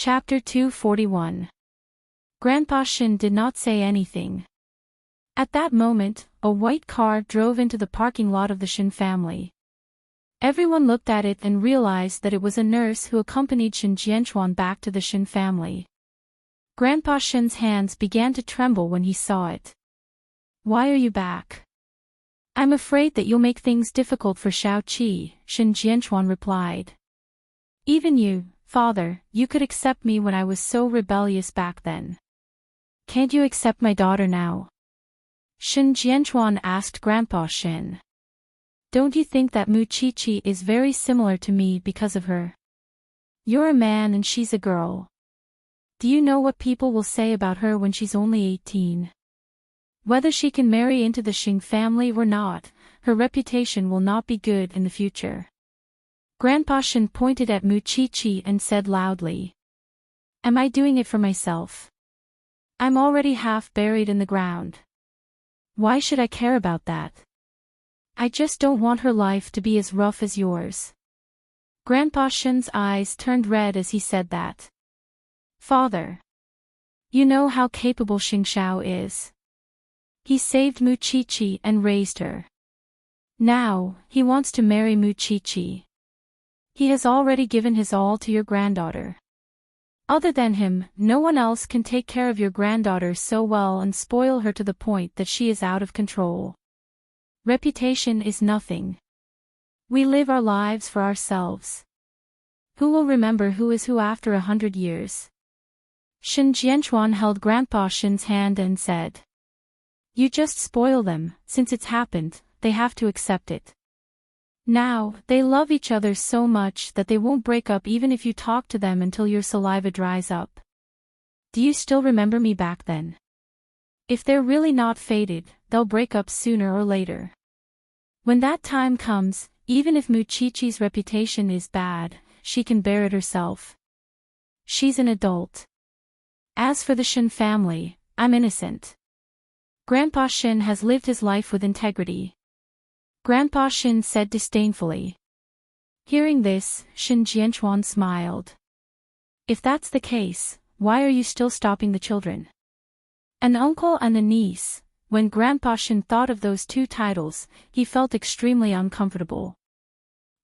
Chapter 241. Grandpa Shin did not say anything. At that moment, a white car drove into the parking lot of the Shin family. Everyone looked at it and realized that it was a nurse who accompanied Shin Jianchuan back to the Shin family. Grandpa Shin's hands began to tremble when he saw it. "Why are you back?" "I'm afraid that you'll make things difficult for Xiao Qi," Shin Jianchuan replied. "Even you, father, you could accept me when I was so rebellious back then. Can't you accept my daughter now?" Shin Jianchuan asked Grandpa Shin. "Don't you think that Mu Qiqi is very similar to me because of her? You're a man and she's a girl. Do you know what people will say about her when she's only 18? Whether she can marry into the Xing family or not, her reputation will not be good in the future." Grandpa Shin pointed at Mu Qiqi and said loudly, "Am I doing it for myself? I'm already half buried in the ground. Why should I care about that? I just don't want her life to be as rough as yours." Grandpa Shin's eyes turned red as he said that. "Father, you know how capable Xing Xiao is. He saved Mu Qiqi and raised her. Now, he wants to marry Mu Qiqi. He has already given his all to your granddaughter. Other than him, no one else can take care of your granddaughter so well and spoil her to the point that she is out of control. Reputation is nothing. We live our lives for ourselves. Who will remember who is who after 100 years? Shin Jianchuan held Grandpa Shin's hand and said, "You just spoil them, since it's happened, they have to accept it. Now, they love each other so much that they won't break up even if you talk to them until your saliva dries up. Do you still remember me back then? If they're really not fated, they'll break up sooner or later. When that time comes, even if Mu Qiqi's reputation is bad, she can bear it herself. She's an adult. As for the Shin family, I'm innocent. Grandpa Shin has lived his life with integrity." Grandpa Shin said disdainfully. Hearing this, Shin Jianchuan smiled. "If that's the case, why are you still stopping the children?" An uncle and a niece. When Grandpa Shin thought of those two titles, he felt extremely uncomfortable.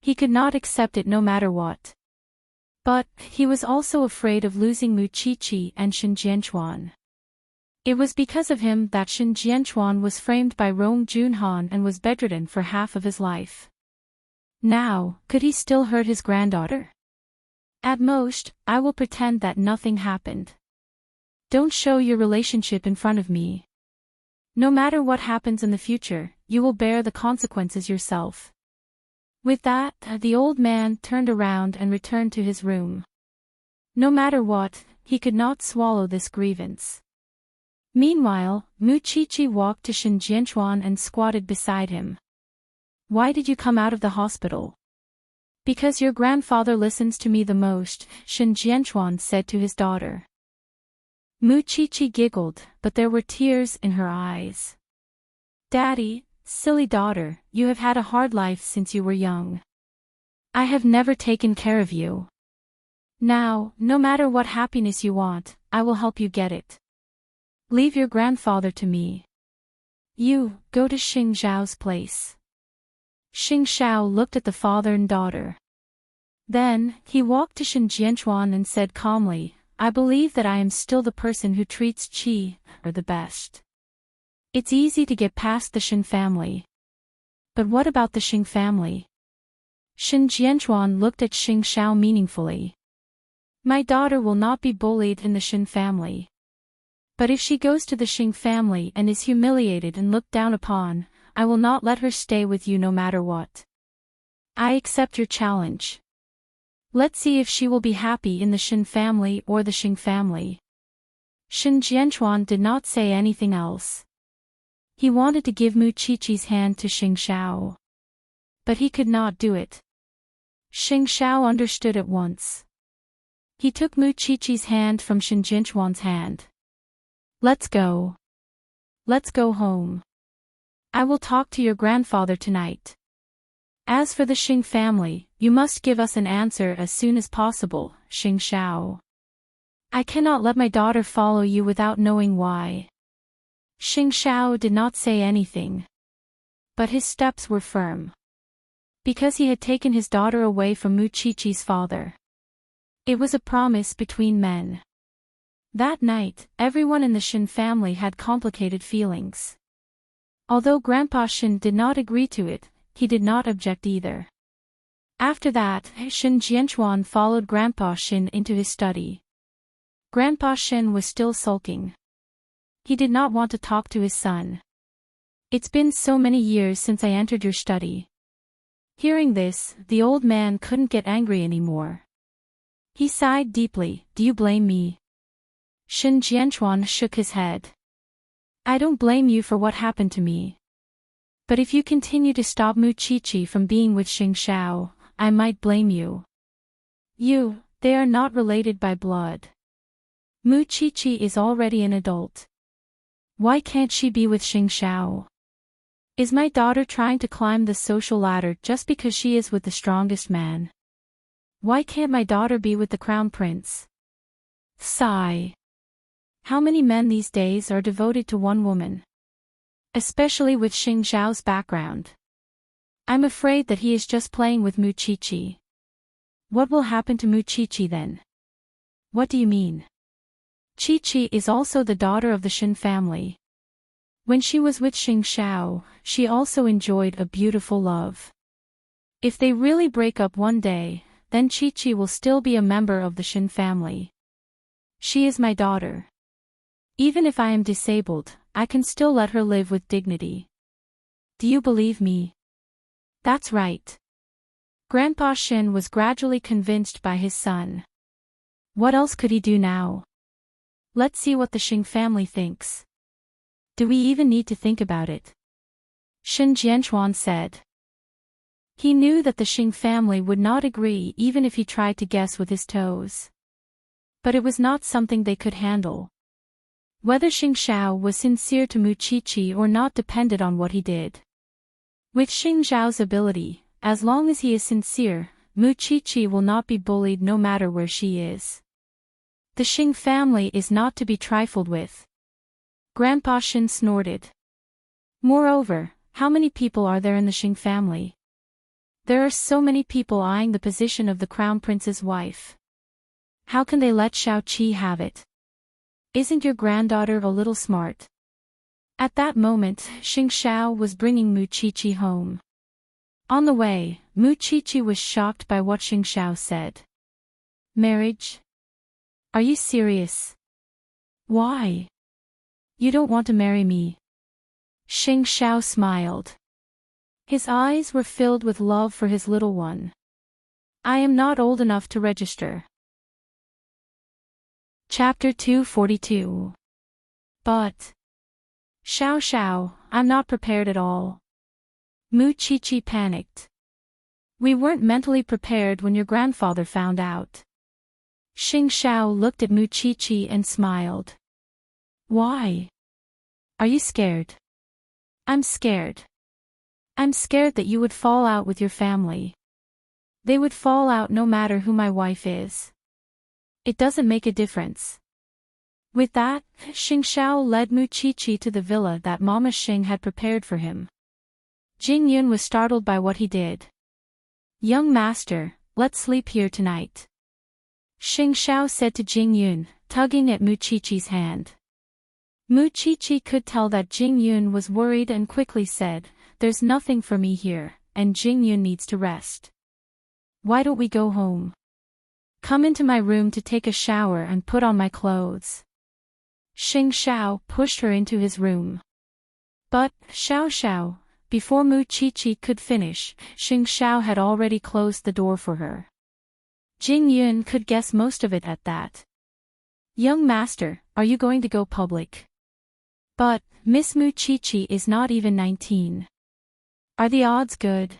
He could not accept it no matter what. But, he was also afraid of losing Mu Qiqi and Shin Jianchuan. It was because of him that Shin Jianchuan was framed by Rong Junhan and was bedridden for half of his life. Now, could he still hurt his granddaughter? "At most, I will pretend that nothing happened. Don't show your relationship in front of me. No matter what happens in the future, you will bear the consequences yourself." With that, the old man turned around and returned to his room. No matter what, he could not swallow this grievance. Meanwhile, Mu Qiqi walked to Shin Jianchuan and squatted beside him. "Why did you come out of the hospital?" "Because your grandfather listens to me the most," Shin Jianchuan said to his daughter. Mu Qiqi giggled, but there were tears in her eyes. "Daddy, silly daughter, you have had a hard life since you were young. I have never taken care of you. Now, no matter what happiness you want, I will help you get it. Leave your grandfather to me. You, go to Xing Xiao's place." Xing Xiao looked at the father and daughter. Then, he walked to Shin Jianchuan and said calmly, "I believe that I am still the person who treats Qi, or the best. It's easy to get past the Shin family. But what about the Xing family?" Shin Jianchuan looked at Xing Xiao meaningfully. "My daughter will not be bullied in the Shin family. But if she goes to the Xing family and is humiliated and looked down upon, I will not let her stay with you no matter what. I accept your challenge. Let's see if she will be happy in the Shin family or the Xing family." Shin Jianchuan did not say anything else. He wanted to give Mu Qiqi's hand to Xing Xiao. But he could not do it. Xing Xiao understood at once. He took Mu Qiqi's hand from Shin Jianchuan's hand. "Let's go. Let's go home. I will talk to your grandfather tonight. As for the Xing family, you must give us an answer as soon as possible, Xing Xiao." I cannot let my daughter follow you without knowing why. Xing Xiao did not say anything. But his steps were firm. Because he had taken his daughter away from Mu Qiqi's father. It was a promise between men. That night, everyone in the Shin family had complicated feelings. Although Grandpa Shin did not agree to it, he did not object either. After that, Shin Jianchuan followed Grandpa Shin into his study. Grandpa Shin was still sulking. He did not want to talk to his son. It's been so many years since I entered your study. Hearing this, the old man couldn't get angry anymore. He sighed deeply. Do you blame me? Shin Jianchuan shook his head. I don't blame you for what happened to me. But if you continue to stop Mu Qiqi from being with Xing Xiao, I might blame you. They are not related by blood. Mu Qiqi is already an adult. Why can't she be with Xing Xiao? Is my daughter trying to climb the social ladder just because she is with the strongest man? Why can't my daughter be with the crown prince? Sigh. How many men these days are devoted to one woman? Especially with Xing Xiao's background. I'm afraid that he is just playing with Mu Qiqi. What will happen to Mu Qiqi then? What do you mean? Qiqi is also the daughter of the Shin family. When she was with Xing Xiao, she also enjoyed a beautiful love. If they really break up one day, then Qiqi will still be a member of the Shin family. She is my daughter. Even if I am disabled, I can still let her live with dignity. Do you believe me? That's right. Grandpa Shin was gradually convinced by his son. What else could he do now? Let's see what the Xing family thinks. Do we even need to think about it? Shin Jianchuan said. He knew that the Xing family would not agree even if he tried to guess with his toes. But it was not something they could handle. Whether Xing Xiao was sincere to Mu Qiqi or not depended on what he did. With Xing Xiao's ability, as long as he is sincere, Mu Qiqi will not be bullied no matter where she is. The Xing family is not to be trifled with. Grandpa Shin snorted. Moreover, how many people are there in the Xing family? There are so many people eyeing the position of the crown prince's wife. How can they let Xiao Qi have it? Isn't your granddaughter a little smart? At that moment, Xing Xiao was bringing Mu Qiqi home. On the way, Mu Qiqi was shocked by what Xing Xiao said. Marriage? Are you serious? Why? You don't want to marry me? Xing Xiao smiled. His eyes were filled with love for his little one. I am not old enough to register. Chapter 242. But. Xiao, I'm not prepared at all. Mu Qiqi panicked. We weren't mentally prepared when your grandfather found out. Xing Xiao looked at Mu Qiqi and smiled. Why? Are you scared? I'm scared. I'm scared that you would fall out with your family. They would fall out no matter who my wife is. It doesn't make a difference. With that, Xing Xiao led Mu Qiqi to the villa that Mama Xing had prepared for him. Jing Yun was startled by what he did. Young master, let's sleep here tonight. Xing Xiao said to Jing Yun, tugging at Mu Qiqi's hand. Mu Qiqi could tell that Jing Yun was worried and quickly said, There's nothing for me here, and Jing Yun needs to rest. Why don't we go home? Come into my room to take a shower and put on my clothes. Xing Xiao pushed her into his room. But, Xiao, before Mu Qiqi could finish, Xing Xiao had already closed the door for her. Jing Yun could guess most of it at that. Young master, are you going to go public? But, Miss Mu Qiqi is not even 19. Are the odds good?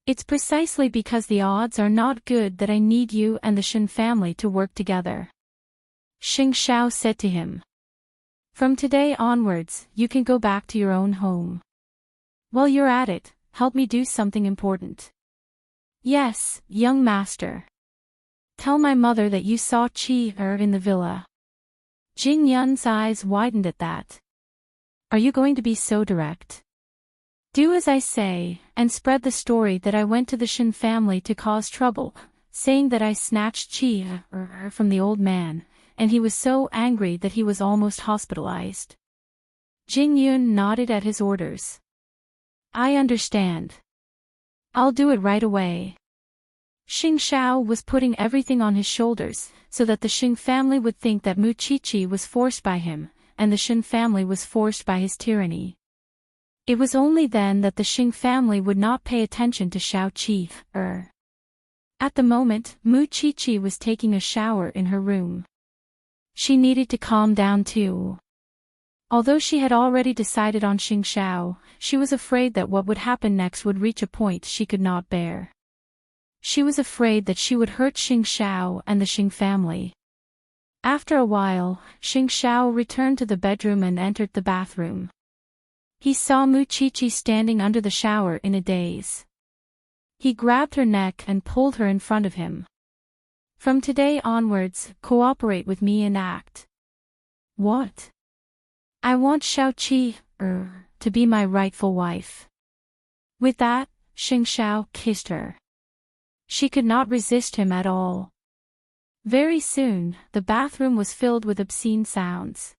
It's precisely because the odds are not good that I need you and the Shin family to work together. Xing Xiao said to him. From today onwards, you can go back to your own home. While you're at it, help me do something important. Yes, young master. Tell my mother that you saw Chi-er in the villa. Jing Yun's eyes widened at that. Are you going to be so direct? Do as I say, and spread the story that I went to the Shin family to cause trouble, saying that I snatched Chi-er from the old man, and he was so angry that he was almost hospitalized. Jing Yun nodded at his orders. I understand. I'll do it right away. Xing Xiao was putting everything on his shoulders, so that the Xing family would think that Mu Qiqi was forced by him, and the Shin family was forced by his tyranny. It was only then that the Xing family would not pay attention to Xiao Qi. At the moment, Mu Qiqi was taking a shower in her room. She needed to calm down too. Although she had already decided on Xing Xiao, she was afraid that what would happen next would reach a point she could not bear. She was afraid that she would hurt Xing Xiao and the Xing family. After a while, Xing Xiao returned to the bedroom and entered the bathroom. He saw Mu Qiqi standing under the shower in a daze. He grabbed her neck and pulled her in front of him. From today onwards, cooperate with me and act. What? I want Xiao Qi to be my rightful wife. With that, Xing Xiao kissed her. She could not resist him at all. Very soon, the bathroom was filled with obscene sounds.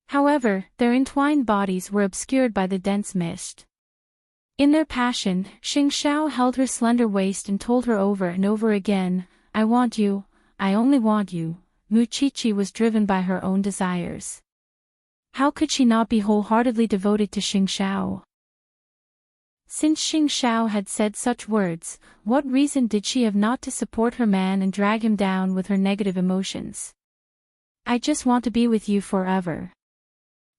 However, their entwined bodies were obscured by the dense mist. In their passion, Xing Xiao held her slender waist and told her over and over again, I want you, I only want you. Mu Qiqi was driven by her own desires. How could she not be wholeheartedly devoted to Xing Xiao? Since Xing Xiao had said such words, what reason did she have not to support her man and drag him down with her negative emotions? I just want to be with you forever.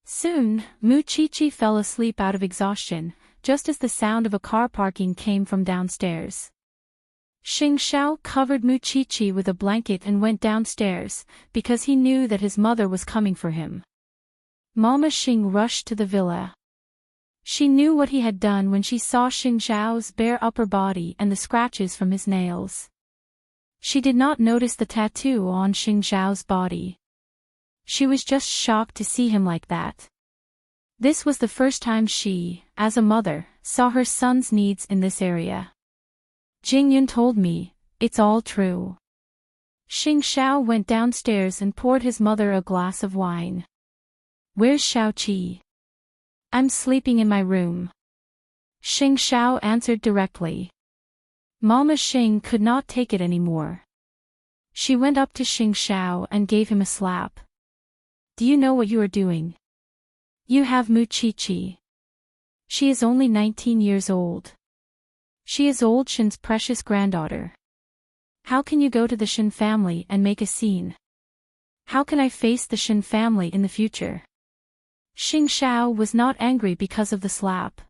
Soon, Mu Qiqi fell asleep out of exhaustion, just as the sound of a car parking came from downstairs. Xing Xiao covered Mu Qiqi with a blanket and went downstairs, because he knew that his mother was coming for him. Mama Xing rushed to the villa. She knew what he had done when she saw Xing Xiao's bare upper body and the scratches from his nails. She did not notice the tattoo on Xing Xiao's body. She was just shocked to see him like that. This was the first time she, as a mother, saw her son's needs in this area. Jing Yun told me, it's all true. Xing Xiao went downstairs and poured his mother a glass of wine. Where's Xiao Qi? I'm sleeping in my room. Xing Xiao answered directly. Mama Xing could not take it anymore. She went up to Xing Xiao and gave him a slap. Do you know what you are doing? You have Mu Qiqi. She is only 19 years old. She is old Shin's precious granddaughter. How can you go to the Shin family and make a scene? How can I face the Shin family in the future? Xing Xiao was not angry because of the slap.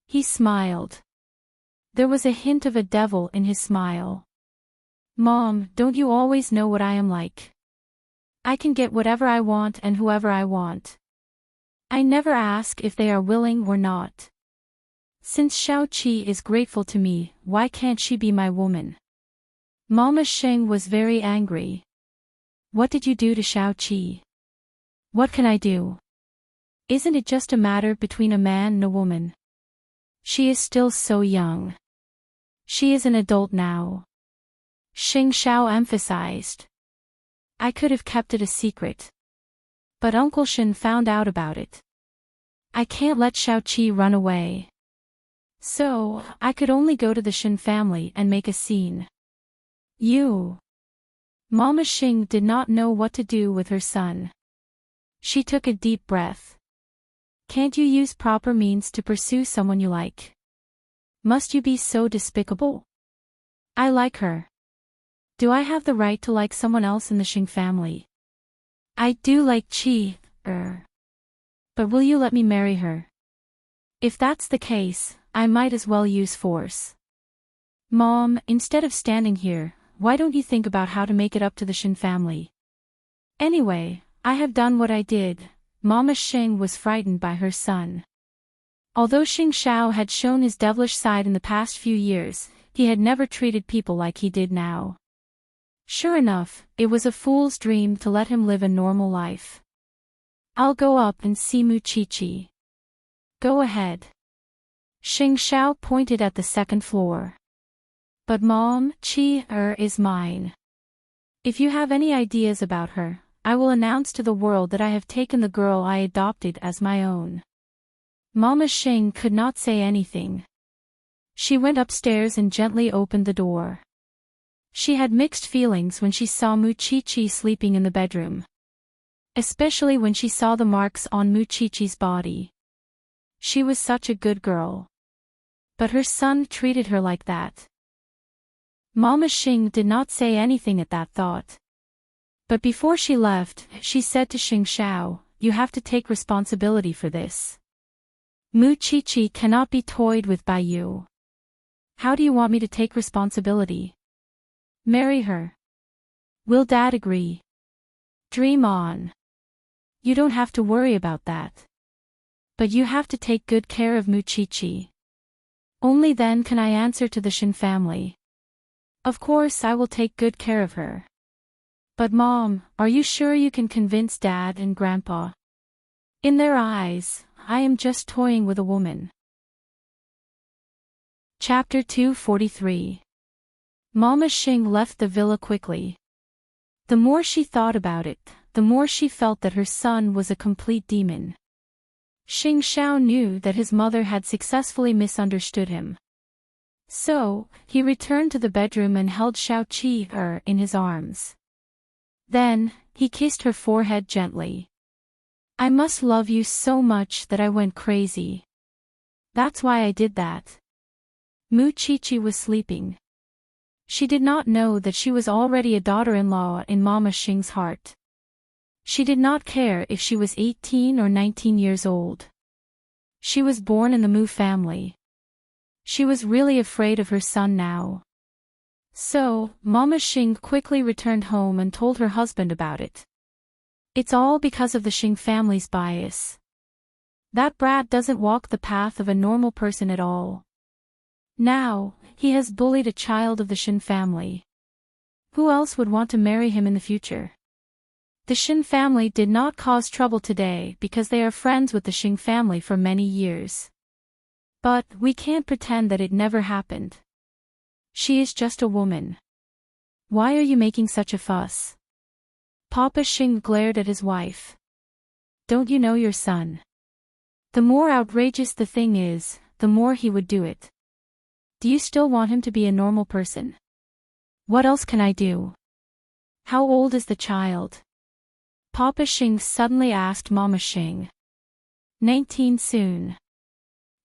He smiled. There was a hint of a devil in his smile. Mom, don't you always know what I am like? I can get whatever I want and whoever I want. I never ask if they are willing or not. Since Xiao Qi is grateful to me, why can't she be my woman? Mama Xing was very angry. What did you do to Xiao Qi? What can I do? Isn't it just a matter between a man and a woman? She is still so young. She is an adult now. Xing Xiao emphasized. I could have kept it a secret. But Uncle Shin found out about it. I can't let Xiao Qi run away. So, I could only go to the Shin family and make a scene. You. Mama Xing did not know what to do with her son. She took a deep breath. Can't you use proper means to pursue someone you like? Must you be so despicable? I like her. Do I have the right to like someone else in the Xing family? I do like Qi, but will you let me marry her? If that's the case, I might as well use force. Mom, instead of standing here, why don't you think about how to make it up to the Shin family? Anyway, I have done what I did. Mama Xing was frightened by her son. Although Xing Xiao had shown his devilish side in the past few years, he had never treated people like he did now. Sure enough, it was a fool's dream to let him live a normal life. I'll go up and see Muchichi. Go ahead. Xing Xiao pointed at the second floor. But Mom, Chi-er is mine. If you have any ideas about her, I will announce to the world that I have taken the girl I adopted as my own. Mama Xing could not say anything. She went upstairs and gently opened the door. She had mixed feelings when she saw Muchichi sleeping in the bedroom. Especially when she saw the marks on Muchichi's body. She was such a good girl. But her son treated her like that. Mama Xing did not say anything at that thought. But before she left, she said to Xing Xiao, "You have to take responsibility for this. Muchichi cannot be toyed with by you." "How do you want me to take responsibility?" "Marry her." "Will Dad agree?" "Dream on. You don't have to worry about that. But you have to take good care of Muchichi. Only then can I answer to the Shin family. Of course I will take good care of her. But Mom, are you sure you can convince Dad and Grandpa? In their eyes, I am just toying with a woman." Chapter 243. Mama Xing left the villa quickly. The more she thought about it, the more she felt that her son was a complete demon. Xing Xiao knew that his mother had successfully misunderstood him. So, he returned to the bedroom and held Xiao Qi in his arms. Then, he kissed her forehead gently. "I must love you so much that I went crazy. That's why I did that." Muchichi was sleeping. She did not know that she was already a daughter-in-law in Mama Xing's heart. She did not care if she was 18 or 19 years old. She was born in the Mu family. She was really afraid of her son now. So, Mama Xing quickly returned home and told her husband about it. "It's all because of the Xing family's bias. That brat doesn't walk the path of a normal person at all. Now, he has bullied a child of the Shin family. Who else would want to marry him in the future?" The Shin family did not cause trouble today because they are friends with the Xing family for many years. But we can't pretend that it never happened. She is just a woman. Why are you making such a fuss? Papa Xing glared at his wife. Don't you know your son? The more outrageous the thing is, the more he would do it. Do you still want him to be a normal person? What else can I do? How old is the child? Papa Xing suddenly asked Mama Xing. 19 soon.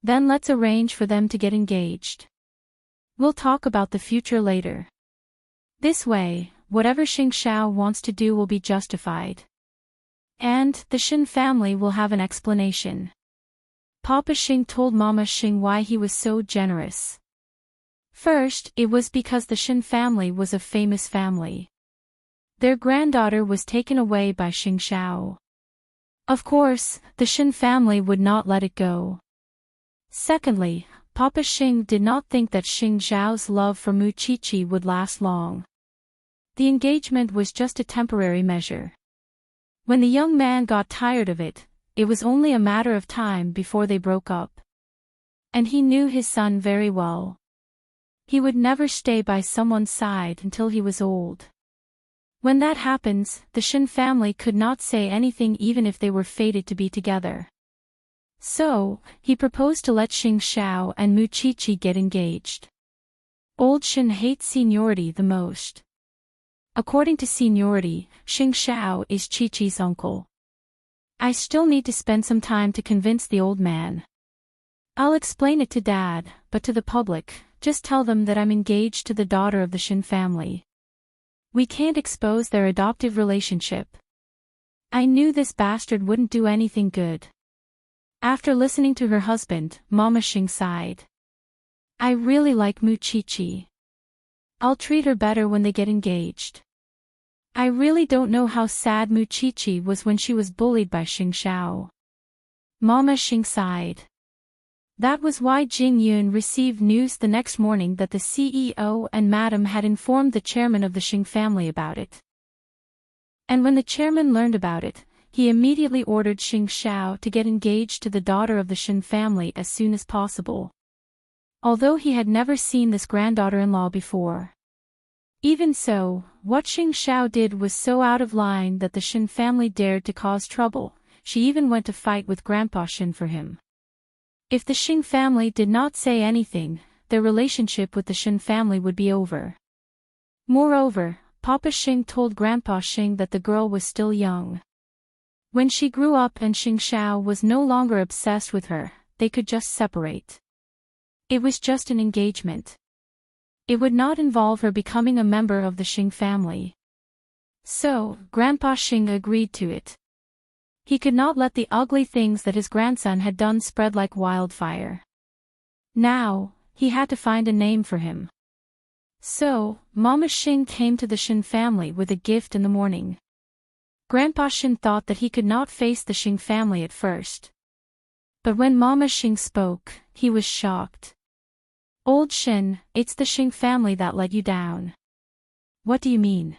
Then let's arrange for them to get engaged. We'll talk about the future later. This way, whatever Xing Xiao wants to do will be justified. And the Shin family will have an explanation. Papa Xing told Mama Xing why he was so generous. First, it was because the Shin family was a famous family. Their granddaughter was taken away by Xing Xiao. Of course, the Shin family would not let it go. Secondly, Papa Xing did not think that Xing Xiao's love for Muchichi would last long. The engagement was just a temporary measure. When the young man got tired of it, it was only a matter of time before they broke up. And he knew his son very well. He would never stay by someone's side until he was old. When that happens, the Shin family could not say anything even if they were fated to be together. So, he proposed to let Xing Xiao and Muchichi get engaged. Old Shin hates seniority the most. According to seniority, Xing Xiao is Chi-Chi's uncle. I still need to spend some time to convince the old man. I'll explain it to Dad, but to the public, just tell them that I'm engaged to the daughter of the Shin family. We can't expose their adoptive relationship. I knew this bastard wouldn't do anything good. After listening to her husband, Mama Xing sighed. I really like Muchichi. I'll treat her better when they get engaged. I really don't know how sad Muchichi was when she was bullied by Xing Xiao. Mama Xing sighed. That was why Jing Yun received news the next morning that the CEO and Madam had informed the chairman of the Xing family about it. And when the chairman learned about it, he immediately ordered Xing Xiao to get engaged to the daughter of the Xing family as soon as possible. Although he had never seen this granddaughter-in-law before. Even so, what Xing Xiao did was so out of line that the Xing family dared to cause trouble. She even went to fight with Grandpa Xin for him. If the Xing family did not say anything, their relationship with the Xin family would be over. Moreover, Papa Xing told Grandpa Xing that the girl was still young. When she grew up and Xing Xiao was no longer obsessed with her, they could just separate. It was just an engagement. It would not involve her becoming a member of the Xing family. So, Grandpa Xing agreed to it. He could not let the ugly things that his grandson had done spread like wildfire. Now, he had to find a name for him. So, Mama Xing came to the Xin family with a gift in the morning. Grandpa Xin thought that he could not face the Xing family at first. But when Mama Xing spoke, he was shocked. "Old Xin, it's the Xing family that let you down." "What do you mean?"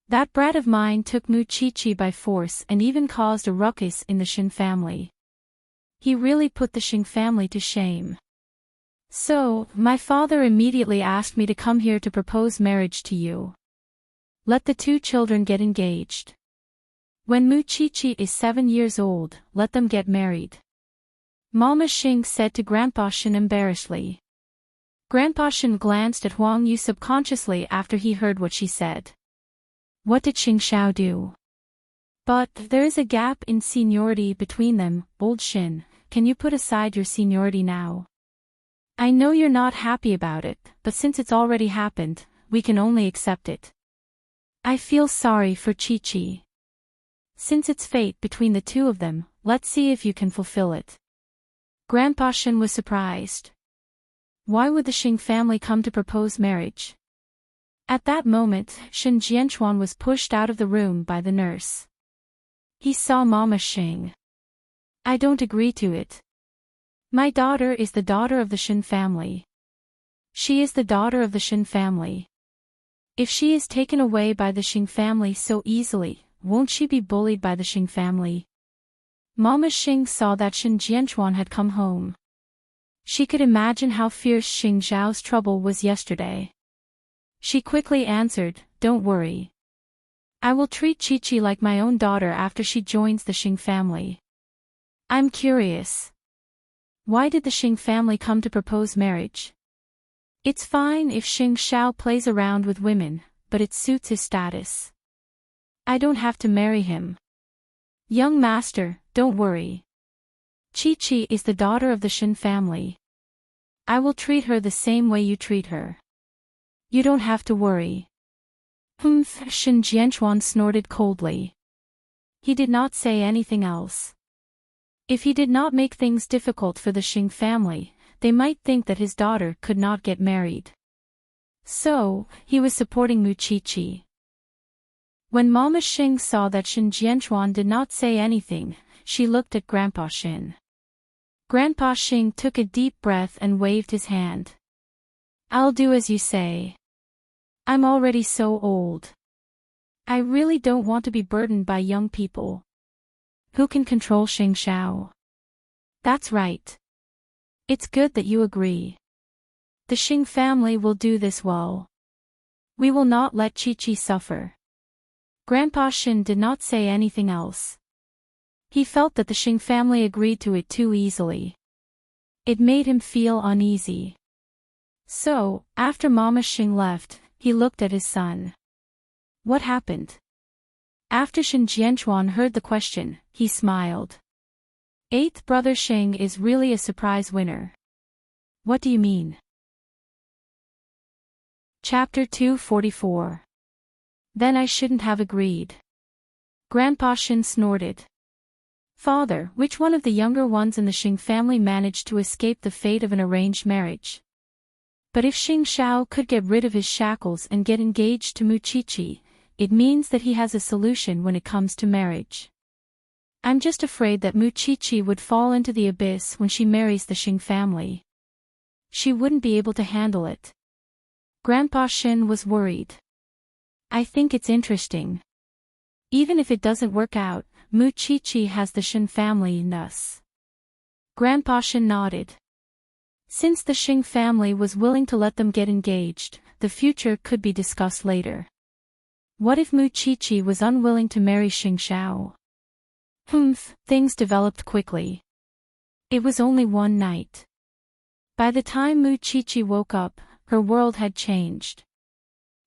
"That brat of mine took Mu Chi-Chi by force and even caused a ruckus in the Xin family. He really put the Xing family to shame. So, my father immediately asked me to come here to propose marriage to you. Let the two children get engaged. When Mu Chi-Chi is 7 years old, let them get married." Mama Xing said to Grandpa Xin embarrassedly. Grandpa Xin glanced at Huang Yu subconsciously after he heard what she said. What did Xing Xiao do? "But there is a gap in seniority between them, old Xin. Can you put aside your seniority now? I know you're not happy about it, but since it's already happened, we can only accept it. I feel sorry for Chi-Chi. Since it's fate between the two of them, let's see if you can fulfill it." Grandpa Xin was surprised. Why would the Xing family come to propose marriage? At that moment, Xin Jianchuan was pushed out of the room by the nurse. He saw Mama Xing. "I don't agree to it. My daughter is the daughter of the Xin family. She is the daughter of the Xin family. If she is taken away by the Xing family so easily, won't she be bullied by the Xing family?" Mama Xing saw that Xin Jianchuan had come home. She could imagine how fierce Xing Zhao's trouble was yesterday. She quickly answered, "Don't worry. I will treat Chi-Chi like my own daughter after she joins the Xing family." "I'm curious. Why did the Xing family come to propose marriage?" "It's fine if Xing Xiao plays around with women, but it suits his status. I don't have to marry him. Young master, don't worry. Chi-Chi is the daughter of the Xin family. I will treat her the same way you treat her. You don't have to worry." Xin Jianchuan snorted coldly. He did not say anything else. If he did not make things difficult for the Xing family, they might think that his daughter could not get married. So, he was supporting Mu Chi-Chi. When Mama Xing saw that Xin Jianchuan did not say anything, she looked at Grandpa Xin. Grandpa Xing took a deep breath and waved his hand. "I'll do as you say. I'm already so old. I really don't want to be burdened by young people. Who can control Xing Xiao?" "That's right. It's good that you agree. The Xing family will do this well. We will not let Chi-Chi suffer." Grandpa Xin did not say anything else. He felt that the Xing family agreed to it too easily. It made him feel uneasy. So, after Mama Xing left, he looked at his son. What happened? After Xin Jianchuan heard the question, he smiled. Eighth brother Xing is really a surprise winner. What do you mean? Chapter 244. Then I shouldn't have agreed. Grandpa Xin snorted. Father, which one of the younger ones in the Xing family managed to escape the fate of an arranged marriage? But if Xing Xiao could get rid of his shackles and get engaged to Mu Chi-Chi, it means that he has a solution when it comes to marriage. I'm just afraid that Muchichi would fall into the abyss when she marries the Xing family. She wouldn't be able to handle it. Grandpa Shin was worried. I think it's interesting. Even if it doesn't work out, Muchichi has the Shin family in us. Grandpa Shin nodded. Since the Xing family was willing to let them get engaged, the future could be discussed later. What if Muchichi was unwilling to marry Xing Xiao? Things developed quickly. It was only one night. By the time Muchichi woke up, her world had changed.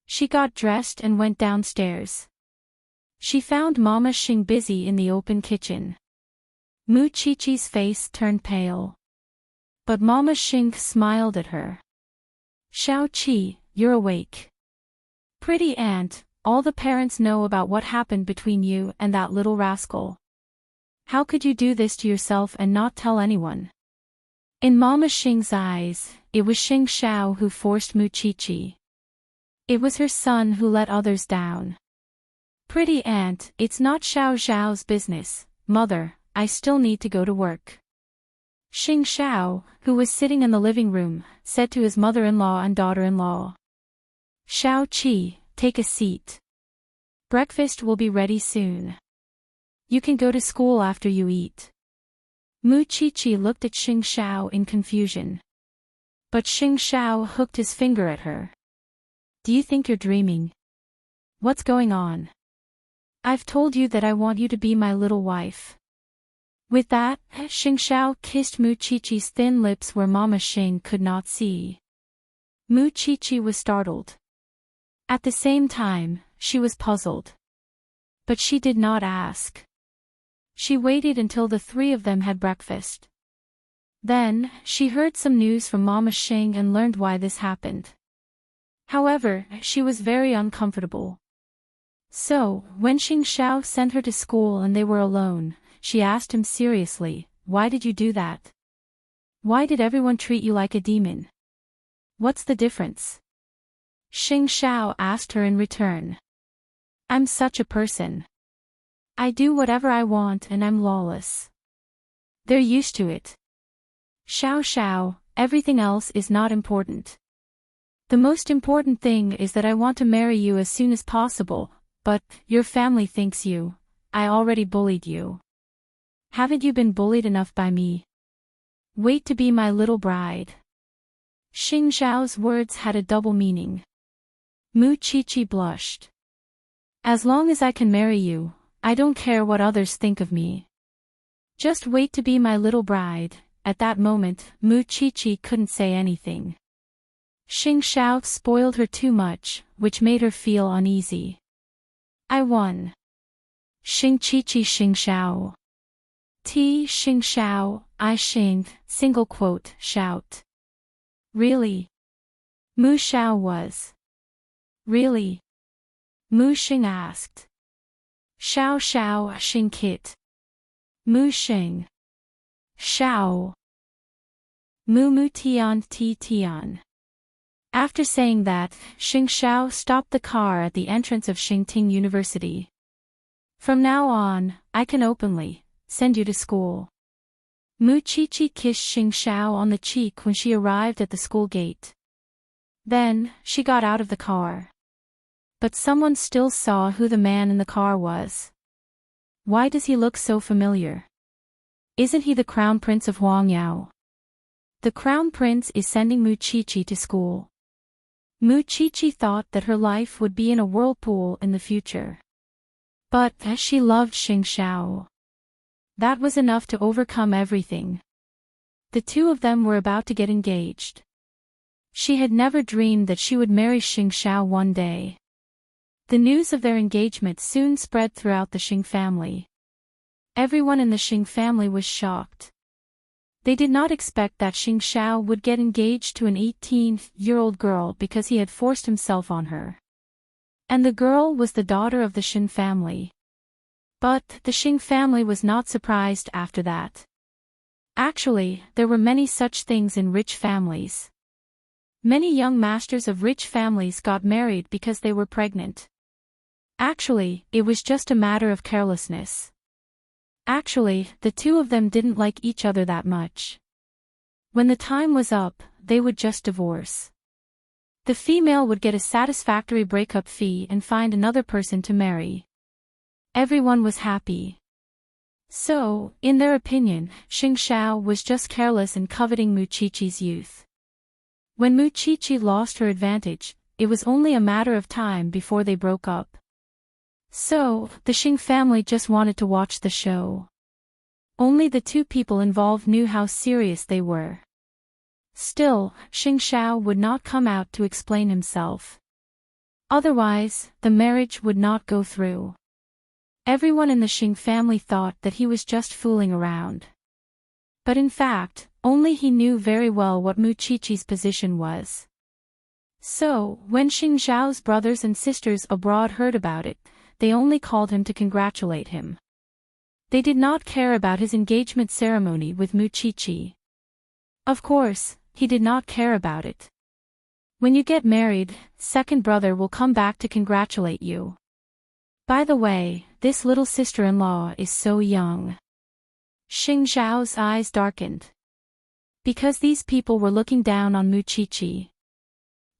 She got dressed and went downstairs. She found Mama Xing busy in the open kitchen. Muchichi's face turned pale. But Mama Xing smiled at her. Xiao Qi, you're awake. Pretty aunt, all the parents know about what happened between you and that little rascal. How could you do this to yourself and not tell anyone? In Mama Xing's eyes, it was Xing Xiao who forced Muchichi. It was her son who let others down. Pretty aunt, it's not Xiao Xiao's business. Mother, I still need to go to work. Xing Xiao, who was sitting in the living room, said to his mother-in-law and daughter-in-law. Xiao Qi, take a seat. Breakfast will be ready soon. You can go to school after you eat. Muchichi looked at Xing Xiao in confusion. But Xing Xiao hooked his finger at her. Do you think you're dreaming? What's going on? I've told you that I want you to be my little wife. With that, Xing Xiao kissed Muchichi's thin lips where Mama Xing could not see. Muchichi was startled. At the same time, she was puzzled. But she did not ask. She waited until the three of them had breakfast. Then, she heard some news from Mama Xing and learned why this happened. However, she was very uncomfortable. So, when Xing Xiao sent her to school and they were alone, she asked him seriously, why did you do that? Why did everyone treat you like a demon? What's the difference? Xing Xiao asked her in return. I'm such a person. I do whatever I want and I'm lawless. They're used to it. Xiao Xiao, everything else is not important. The most important thing is that I want to marry you as soon as possible, but, your family thinks I already bullied you. Haven't you been bullied enough by me? Wait to be my little bride. Xing Xiao's words had a double meaning. Muchichi blushed. As long as I can marry you, I don't care what others think of me. Just wait to be my little bride. At that moment, Muchichi couldn't say anything. Xing Xiao spoiled her too much, which made her feel uneasy. I won. Xing Chichi Xing Xiao. T Xing Xiao, I Xing, single quote, shout. Really? Mu Xiao was. Really? Mu Xing asked. Xiao Xiao Xing Kit. Mu Xing. Xiao. Mu Mu Tian Ti Tian. After saying that, Xing Xiao stopped the car at the entrance of Xingting University. From now on, I can openly send you to school. Muchichi kissed Xing Xiao on the cheek when she arrived at the school gate. Then, she got out of the car. But someone still saw who the man in the car was. Why does he look so familiar? Isn't he the Crown Prince of Huangyao? The Crown Prince is sending Muchichi to school. Muchichi thought that her life would be in a whirlpool in the future. But, as she loved Xing Xiao. That was enough to overcome everything. The two of them were about to get engaged. She had never dreamed that she would marry Xing Xiao one day. The news of their engagement soon spread throughout the Xing family. Everyone in the Xing family was shocked. They did not expect that Xing Xiao would get engaged to an 18-year-old girl because he had forced himself on her. And the girl was the daughter of the Xing family. But, the Xing family was not surprised after that. Actually, there were many such things in rich families. Many young masters of rich families got married because they were pregnant. Actually, it was just a matter of carelessness. Actually, the two of them didn't like each other that much. When the time was up, they would just divorce. The female would get a satisfactory breakup fee and find another person to marry. Everyone was happy. So, in their opinion, Xing Xiao was just careless and coveting Muqiqi's youth. When Muqiqi lost her advantage, it was only a matter of time before they broke up. So, the Xing family just wanted to watch the show. Only the two people involved knew how serious they were. Still, Xing Xiao would not come out to explain himself. Otherwise, the marriage would not go through. Everyone in the Xing family thought that he was just fooling around. But in fact, only he knew very well what Muqiqi's position was. So, when Xing Xiao's brothers and sisters abroad heard about it, they only called him to congratulate him. They did not care about his engagement ceremony with Muqiqi. Of course, he did not care about it. When you get married, second brother will come back to congratulate you. By the way, this little sister-in-law is so young. Xing Xiao's eyes darkened. Because these people were looking down on Muqiqi.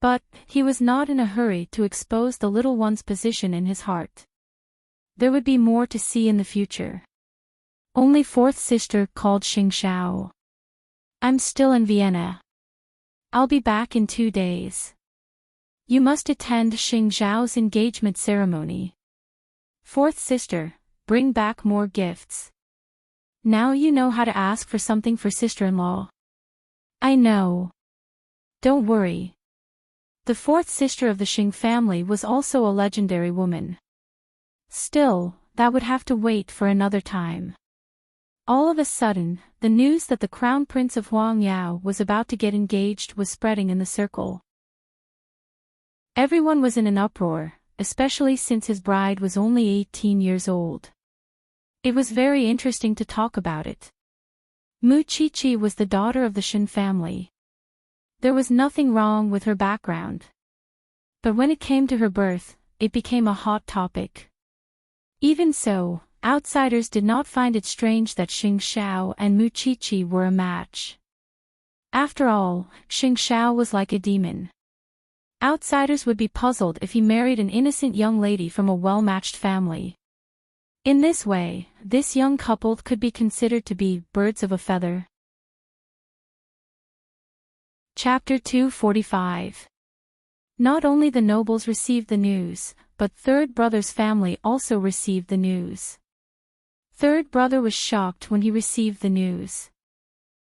But, he was not in a hurry to expose the little one's position in his heart. There would be more to see in the future. Only fourth sister called Xing Xiao. I'm still in Vienna. I'll be back in 2 days. You must attend Xing Xiao's engagement ceremony. Fourth sister, bring back more gifts. Now you know how to ask for something for sister-in-law. I know. Don't worry. The fourth sister of the Xing family was also a legendary woman. Still, that would have to wait for another time. All of a sudden, the news that the crown prince of Huangyao was about to get engaged was spreading in the circle. Everyone was in an uproar, especially since his bride was only 18 years old. It was very interesting to talk about it. Muqiqi was the daughter of the Shen family. There was nothing wrong with her background. But when it came to her birth, it became a hot topic. Even so, outsiders did not find it strange that Xing Xiao and Muqiqi were a match. After all, Xing Xiao was like a demon. Outsiders would be puzzled if he married an innocent young lady from a well-matched family. In this way, this young couple could be considered to be birds of a feather. Chapter 245. Not only the nobles received the news, but third brother's family also received the news. Third brother was shocked when he received the news.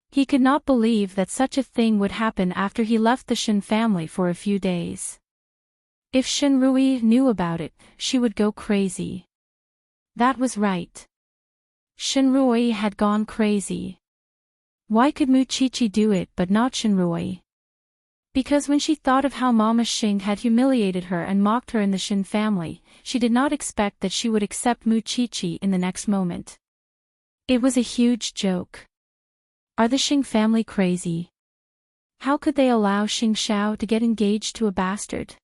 He could not believe that such a thing would happen after he left the Shen family for a few days. If Shen Rui knew about it, she would go crazy. That was right. Shen Rui had gone crazy. Why could Muqiqi do it but not Shen Rui? Because when she thought of how Mama Xing had humiliated her and mocked her in the Shen family, she did not expect that she would accept Muqiqi in the next moment. It was a huge joke. Are the Xing family crazy? How could they allow Xing Xiao to get engaged to a bastard?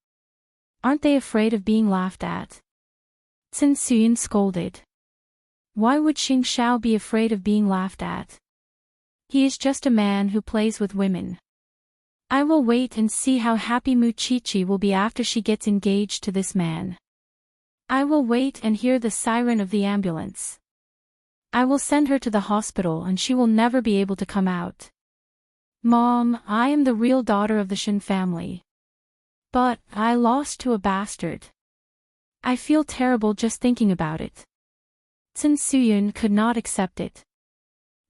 Aren't they afraid of being laughed at? Sun Suyin scolded. Why would Xing Xiao be afraid of being laughed at? He is just a man who plays with women. I will wait and see how happy Muqiqi will be after she gets engaged to this man. I will wait and hear the siren of the ambulance. I will send her to the hospital and she will never be able to come out. Mom, I am the real daughter of the Shen family. But, I lost to a bastard. I feel terrible just thinking about it. Sun Suyun could not accept it.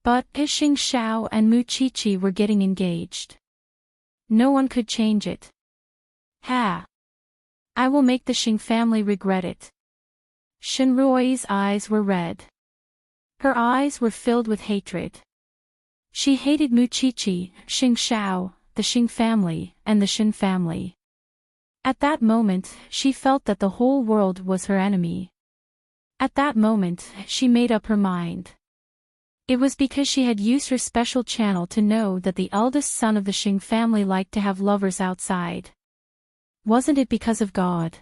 But, Xing Xiao and Muqiqi were getting engaged. No one could change it. Ha! I will make the Xing family regret it. Shen Rui's eyes were red. Her eyes were filled with hatred. She hated Muqiqi, Xing Xiao, the Xing family, and the Shen family. At that moment, she felt that the whole world was her enemy. At that moment, she made up her mind. It was because she had used her special channel to know that the eldest son of the Xing family liked to have lovers outside. Wasn't it because of God?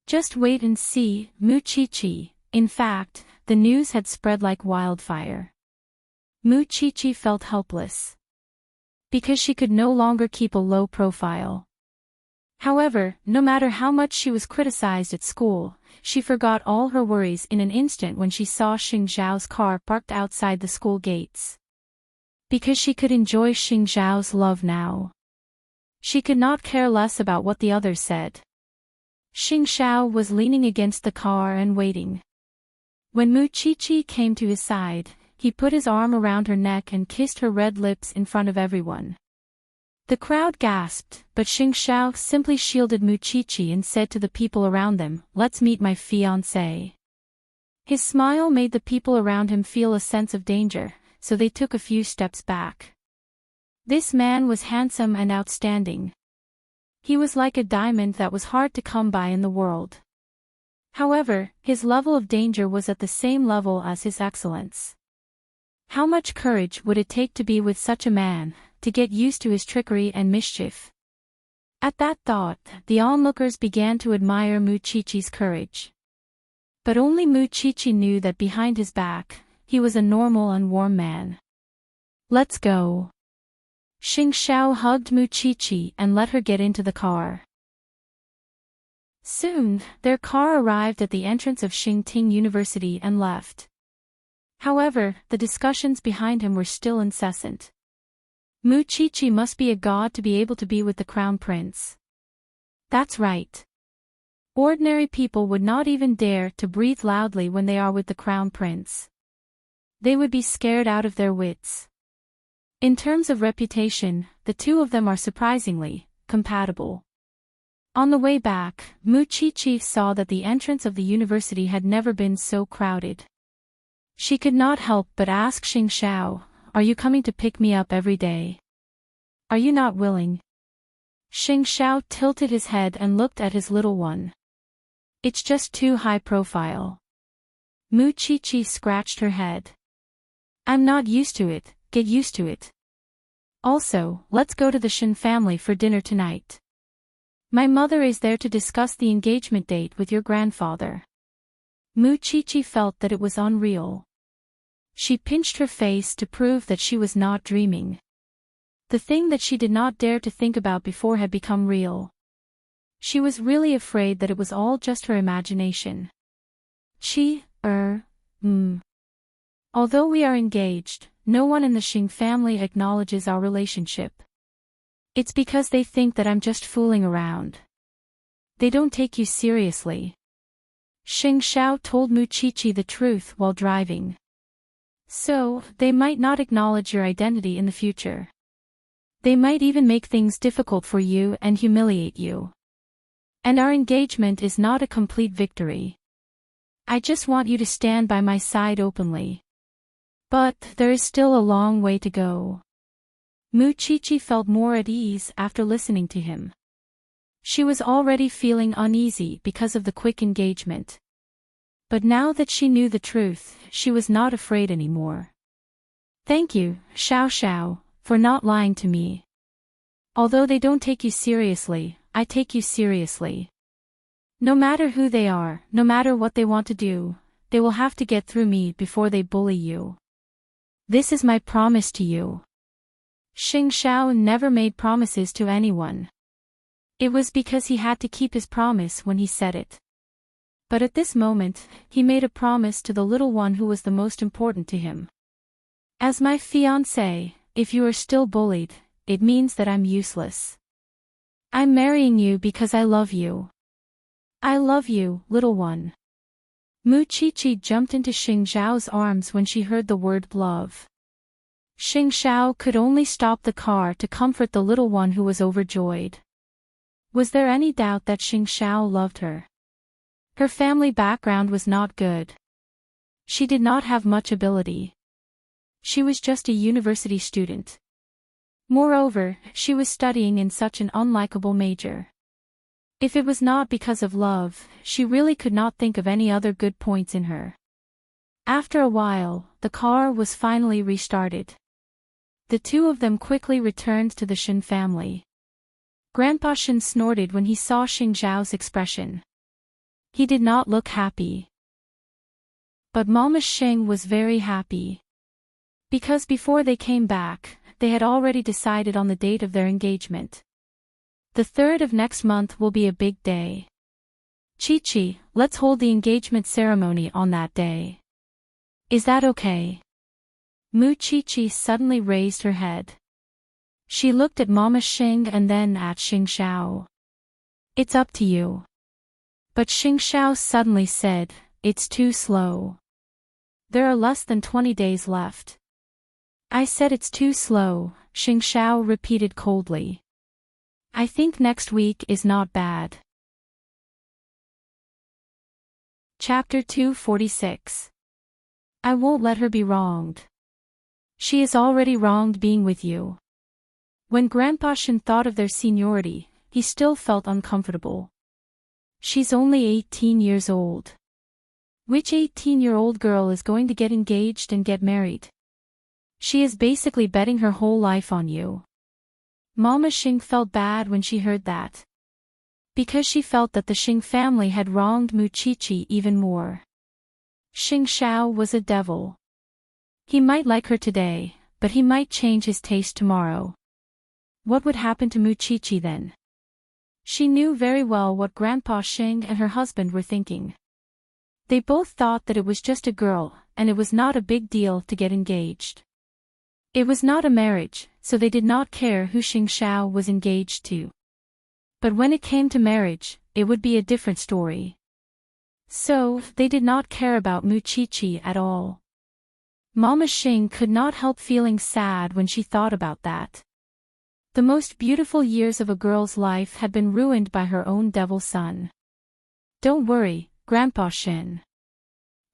Just wait and see, Muqiqi. In fact, the news had spread like wildfire. Mu Chi felt helpless. Because she could no longer keep a low profile. However, no matter how much she was criticized at school, she forgot all her worries in an instant when she saw Xing Zhao's car parked outside the school gates. Because she could enjoy Xing Zhao's love now. She could not care less about what the others said. Xing Zhao was leaning against the car and waiting. When Mu Chi came to his side, he put his arm around her neck and kissed her red lips in front of everyone. The crowd gasped, but Xing Zhao simply shielded Mu Chi and said to the people around them, "Let's meet my fiancé." His smile made the people around him feel a sense of danger, so they took a few steps back. This man was handsome and outstanding. He was like a diamond that was hard to come by in the world. However, his level of danger was at the same level as his excellence. How much courage would it take to be with such a man, to get used to his trickery and mischief? At that thought, the onlookers began to admire Mu Chi's courage. But only Mu Chi knew that behind his back, he was a normal and warm man. "Let's go." Xing Zhao hugged Mu Chi and let her get into the car. Soon, their car arrived at the entrance of Xingting University and left. However, the discussions behind him were still incessant. Mu Chi must be a god to be able to be with the crown prince. That's right. Ordinary people would not even dare to breathe loudly when they are with the crown prince. They would be scared out of their wits. In terms of reputation, the two of them are surprisingly compatible. On the way back, Mu Chi saw that the entrance of the university had never been so crowded. She could not help but ask Xing Zhao, "Are you coming to pick me up every day? Are you not willing?" Xing Zhao tilted his head and looked at his little one. "It's just too high profile." Mu Chi scratched her head. "I'm not used to it, get used to it. Also, let's go to the Shen family for dinner tonight. My mother is there to discuss the engagement date with your grandfather." Mu Chi felt that it was unreal. She pinched her face to prove that she was not dreaming. The thing that she did not dare to think about before had become real. She was really afraid that it was all just her imagination. Although we are engaged, no one in the Xing family acknowledges our relationship. It's because they think that I'm just fooling around. They don't take you seriously. Xing Zhao told Mu Chi the truth while driving. So, they might not acknowledge your identity in the future. They might even make things difficult for you and humiliate you. And our engagement is not a complete victory. I just want you to stand by my side openly. But there is still a long way to go. Mu Chi felt more at ease after listening to him. She was already feeling uneasy because of the quick engagement. But now that she knew the truth, she was not afraid anymore. "Thank you, Xiao, for not lying to me. Although they don't take you seriously, I take you seriously. No matter who they are, no matter what they want to do, they will have to get through me before they bully you. This is my promise to you." Xing Zhao never made promises to anyone. It was because he had to keep his promise when he said it. But at this moment, he made a promise to the little one who was the most important to him. "As my fiancé, if you are still bullied, it means that I'm useless. I'm marrying you because I love you. I love you, little one." Mu Chi jumped into Xing Zhao's arms when she heard the word love. Xing Zhao could only stop the car to comfort the little one who was overjoyed. Was there any doubt that Xing Zhao loved her? Her family background was not good. She did not have much ability. She was just a university student. Moreover, she was studying in such an unlikable major. If it was not because of love, she really could not think of any other good points in her. After a while, the car was finally restarted. The two of them quickly returned to the Shen family. Grandpa Shen snorted when he saw Xing Zhao's expression. He did not look happy. But Mama Xing was very happy. Because before they came back, they had already decided on the date of their engagement. The 3rd of next month will be a big day. Chi-Chi, let's hold the engagement ceremony on that day. Is that okay? Mu Chi-Chi suddenly raised her head. She looked at Mama Xing and then at Xing Xiao. It's up to you. But Xing Xiao suddenly said, it's too slow. There are less than 20 days left. I said it's too slow, Xing Xiao repeated coldly. I think next week is not bad. Chapter 246. I won't let her be wronged. She is already wronged being with you. When Grandpa Shin thought of their seniority, he still felt uncomfortable. She's only 18 years old. Which 18-year-old girl is going to get engaged and get married? She is basically betting her whole life on you. Mama Xing felt bad when she heard that. Because she felt that the Xing family had wronged Mu Chi-Chi even more. Xing Xiao was a devil. He might like her today, but he might change his taste tomorrow. What would happen to Mu Chi-Chi then? She knew very well what Grandpa Xing and her husband were thinking. They both thought that it was just a girl, and it was not a big deal to get engaged. It was not a marriage, so they did not care who Xing Xiao was engaged to. But when it came to marriage, it would be a different story. So, they did not care about Mu Chi-Chi at all. Mama Xing could not help feeling sad when she thought about that. The most beautiful years of a girl's life had been ruined by her own devil son. Don't worry, Grandpa Shin.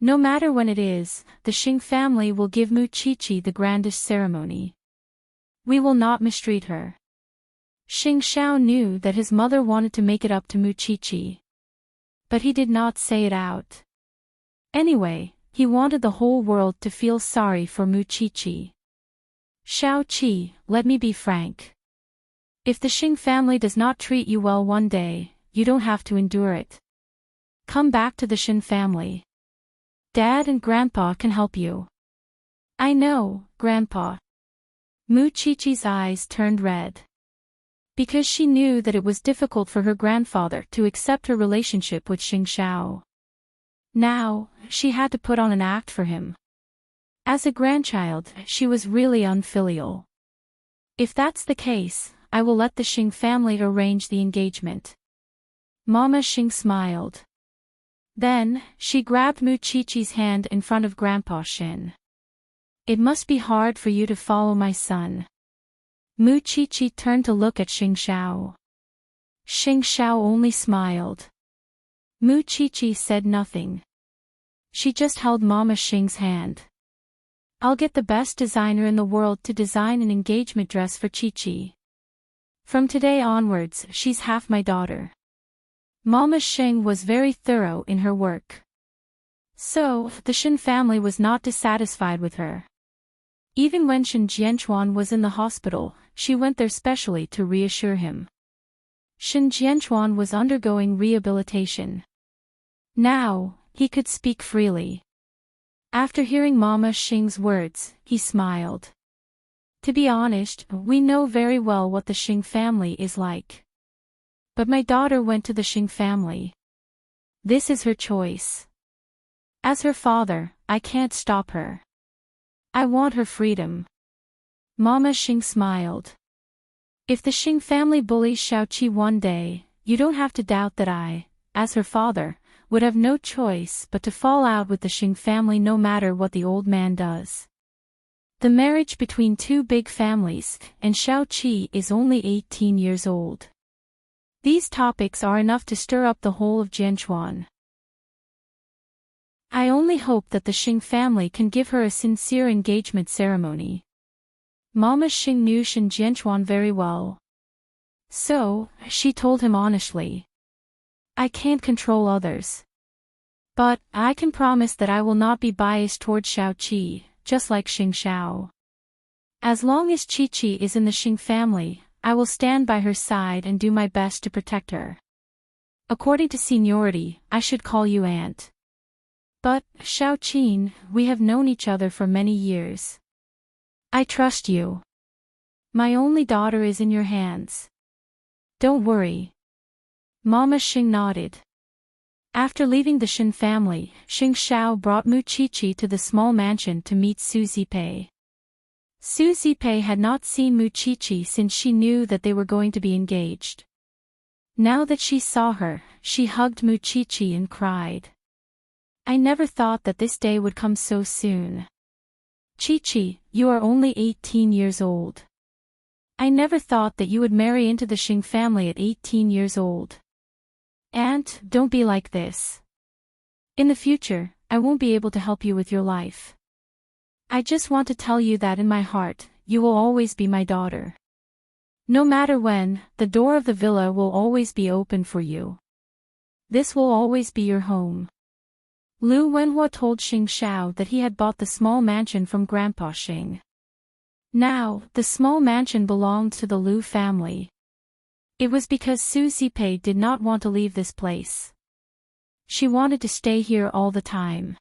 No matter when it is, the Xing family will give Mu Chi-Chi the grandest ceremony. We will not mistreat her. Xing Xiao knew that his mother wanted to make it up to Mu Chi-Chi. But he did not say it out. Anyway, he wanted the whole world to feel sorry for Mu Chi-Chi. Xiao Qi, let me be frank. If the Xing family does not treat you well one day, you don't have to endure it. Come back to the Xing family. Dad and Grandpa can help you. I know, Grandpa. Mu Chi-Chi's eyes turned red. Because she knew that it was difficult for her grandfather to accept her relationship with Xing Xiao. Now, she had to put on an act for him. As a grandchild, she was really unfilial. If that's the case, I will let the Xing family arrange the engagement. Mama Xing smiled. Then, she grabbed Mu Chi-Chi's hand in front of Grandpa Shin. It must be hard for you to follow my son. Mu Chi-Chi turned to look at Xing Xiao. Xing Xiao only smiled. Mu Chi-Chi said nothing. She just held Mama Xing's hand. I'll get the best designer in the world to design an engagement dress for Chi-Chi. From today onwards, she's half my daughter. Mama Xing was very thorough in her work. So, the Shin family was not dissatisfied with her. Even when Shin Jianchuan was in the hospital, she went there specially to reassure him. Shin Jianchuan was undergoing rehabilitation. Now, he could speak freely. After hearing Mama Xing's words, he smiled. To be honest, we know very well what the Xing family is like. But my daughter went to the Xing family. This is her choice. As her father, I can't stop her. I want her freedom. Mama Xing smiled. If the Xing family bullies Xiaoqi one day, you don't have to doubt that I, as her father, would have no choice but to fall out with the Xing family no matter what the old man does. The marriage between two big families, and Xiaoqi is only 18 years old. These topics are enough to stir up the whole of Jianchuan. I only hope that the Xing family can give her a sincere engagement ceremony. Mama Xing knew Shin Jianchuan very well. So, she told him honestly. I can't control others. But, I can promise that I will not be biased toward Xiaoqi, just like Xing Xiao. As long as Chi-Chi is in the Xing family, I will stand by her side and do my best to protect her. According to seniority, I should call you aunt. But, Xiaoqin, we have known each other for many years. I trust you. My only daughter is in your hands. Don't worry. Mama Xing nodded. After leaving the Xin family, Xing Xiao brought Mu Qiqi to the small mansion to meet Su Zipei. Su Zipei had not seen Mu Qiqi since she knew that they were going to be engaged. Now that she saw her, she hugged Mu Qiqi and cried. I never thought that this day would come so soon. Qiqi, you are only 18 years old. I never thought that you would marry into the Xing family at 18 years old. Aunt, don't be like this. In the future, I won't be able to help you with your life. I just want to tell you that in my heart, you will always be my daughter. No matter when, the door of the villa will always be open for you. This will always be your home. Lu Wenhua told Xing Xiao that he had bought the small mansion from Grandpa Xing. Now, the small mansion belonged to the Lu family. It was because Su Zipei did not want to leave this place. She wanted to stay here all the time.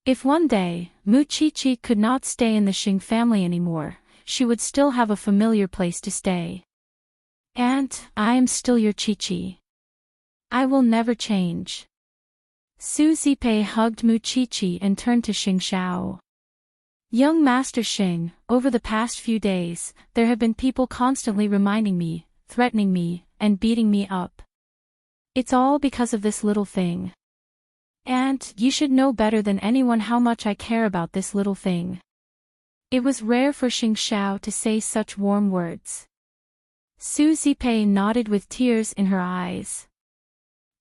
If one day, Mu Qiqi could not stay in the Xing family anymore, she would still have a familiar place to stay. Aunt, I am still your Qiqi. I will never change. Su Zipei hugged Mu Qiqi and turned to Xing Xiao. Young Master Xing, over the past few days, there have been people constantly reminding me, threatening me, and beating me up. It's all because of this little thing. Aunt, you should know better than anyone how much I care about this little thing. It was rare for Xing Xiao to say such warm words. Su Zipei nodded with tears in her eyes.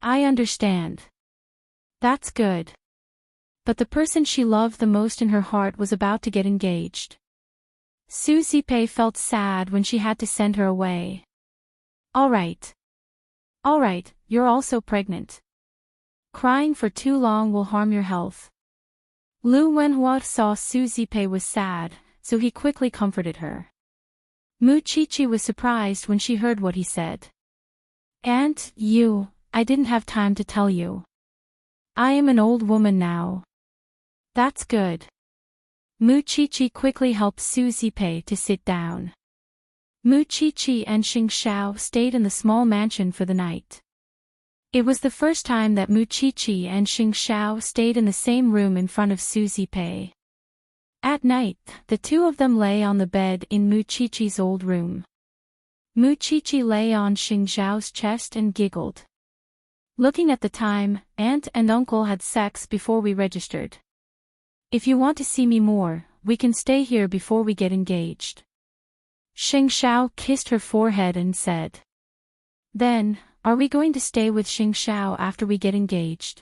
I understand. That's good. But the person she loved the most in her heart was about to get engaged. Su Zipei felt sad when she had to send her away. All right, you're also pregnant. Crying for too long will harm your health. Lu Wenhua saw Su Zipei was sad, so he quickly comforted her. Mu Qiqi was surprised when she heard what he said. Aunt, I didn't have time to tell you. I am an old woman now. That's good. Mu Qiqi quickly helped Su Zipei to sit down. Mu Qiqi and Xing Xiao stayed in the small mansion for the night. It was the first time that Mu Qiqi and Xing Xiao stayed in the same room in front of Su Zipei. At night, the two of them lay on the bed in Mu Qiqi's old room. Mu Qiqi lay on Xing Xiao's chest and giggled. Looking at the time, Aunt and Uncle had sex before we registered. If you want to see me more, we can stay here before we get engaged. Xing Xiao kissed her forehead and said. Then, are we going to stay with Xing Xiao after we get engaged?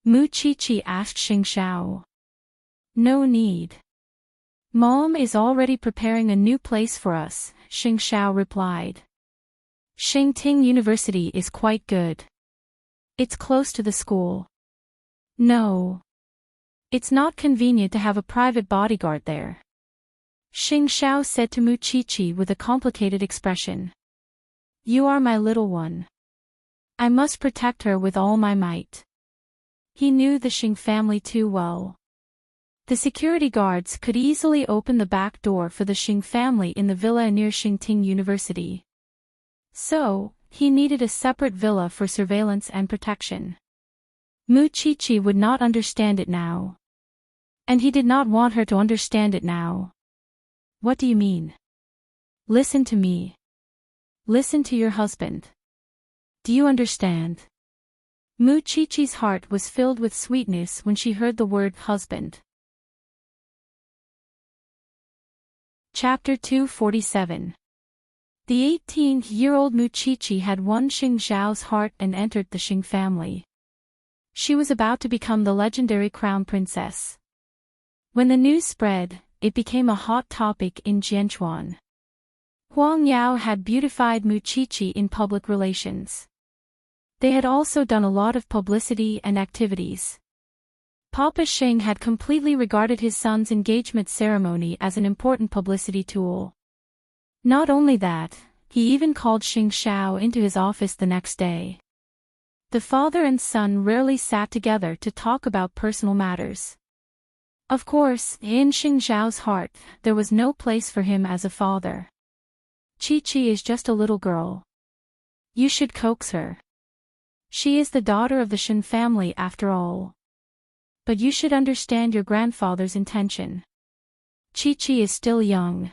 Mu Qiqi asked Xing Xiao. No need. Mom is already preparing a new place for us, Xing Xiao replied. Enchanting University is quite good. It's close to the school. No. It's not convenient to have a private bodyguard there. Xing Xiao said to Mu Qiqi with a complicated expression. You are my little one. I must protect her with all my might. He knew the Xing family too well. The security guards could easily open the back door for the Xing family in the villa near Enchanting University. So, he needed a separate villa for surveillance and protection. Mu Qiqi would not understand it now. And he did not want her to understand it now. What do you mean? Listen to me. Listen to your husband. Do you understand? Mu Qiqi's heart was filled with sweetness when she heard the word husband. Chapter 247. The 18-year-old Mu Qiqi had won Xing Xiao's heart and entered the Xing family. She was about to become the legendary crown princess. When the news spread, it became a hot topic in Jianchuan. Huang Yao had beautified Mu Qiqi in public relations. They had also done a lot of publicity and activities. Papa Xing had completely regarded his son's engagement ceremony as an important publicity tool. Not only that, he even called Xing Xiao into his office the next day. The father and son rarely sat together to talk about personal matters. Of course, in Xing Zhao's heart, there was no place for him as a father. Chi-Chi is just a little girl. You should coax her. She is the daughter of the Shen family after all. But you should understand your grandfather's intention. Chi-Chi is still young.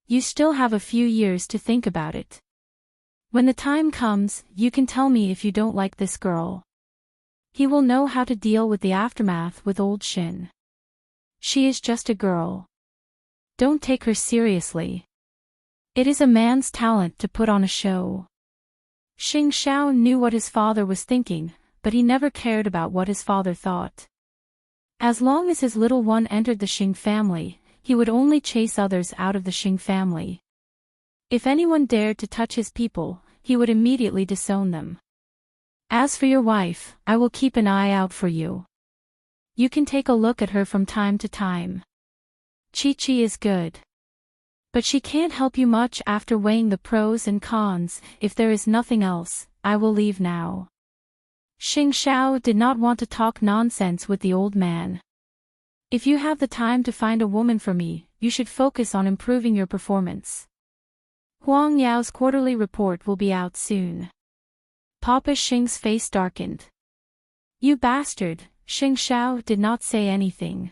You still have a few years to think about it. When the time comes, you can tell me if you don't like this girl. He will know how to deal with the aftermath with old Shin. She is just a girl. Don't take her seriously. It is a man's talent to put on a show. Xing Xiao knew what his father was thinking, but he never cared about what his father thought. As long as his little one entered the Xing family, he would only chase others out of the Xing family. If anyone dared to touch his people, he would immediately disown them. As for your wife, I will keep an eye out for you. You can take a look at her from time to time. Chi-Chi is good. But she can't help you much after weighing the pros and cons. If there is nothing else, I will leave now. Xing Xiao did not want to talk nonsense with the old man. If you have the time to find a woman for me, you should focus on improving your performance. Huang Yao's quarterly report will be out soon. Papa Xing's face darkened. You bastard, Xing Xiao did not say anything.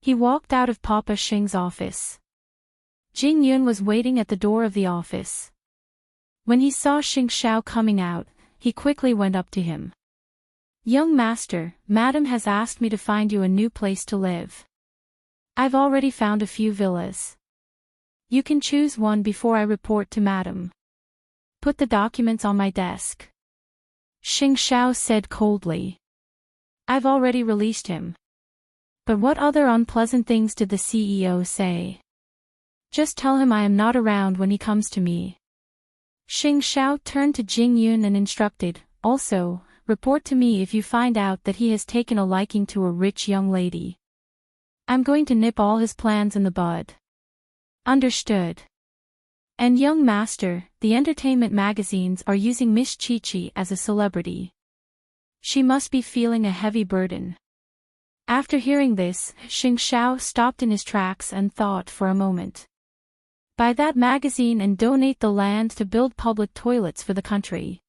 He walked out of Papa Xing's office. Jing Yun was waiting at the door of the office. When he saw Xing Xiao coming out, he quickly went up to him. Young master, madam has asked me to find you a new place to live. I've already found a few villas. You can choose one before I report to madam. Put the documents on my desk. Xing Xiao said coldly. I've already released him. But what other unpleasant things did the CEO say? Just tell him I am not around when he comes to me. Xing Xiao turned to Jing Yun and instructed, also, report to me if you find out that he has taken a liking to a rich young lady. I'm going to nip all his plans in the bud. Understood. And young master, the entertainment magazines are using Miss Chi-Chi as a celebrity. She must be feeling a heavy burden. After hearing this, Xing Xiao stopped in his tracks and thought for a moment. Buy that magazine and donate the land to build public toilets for the country.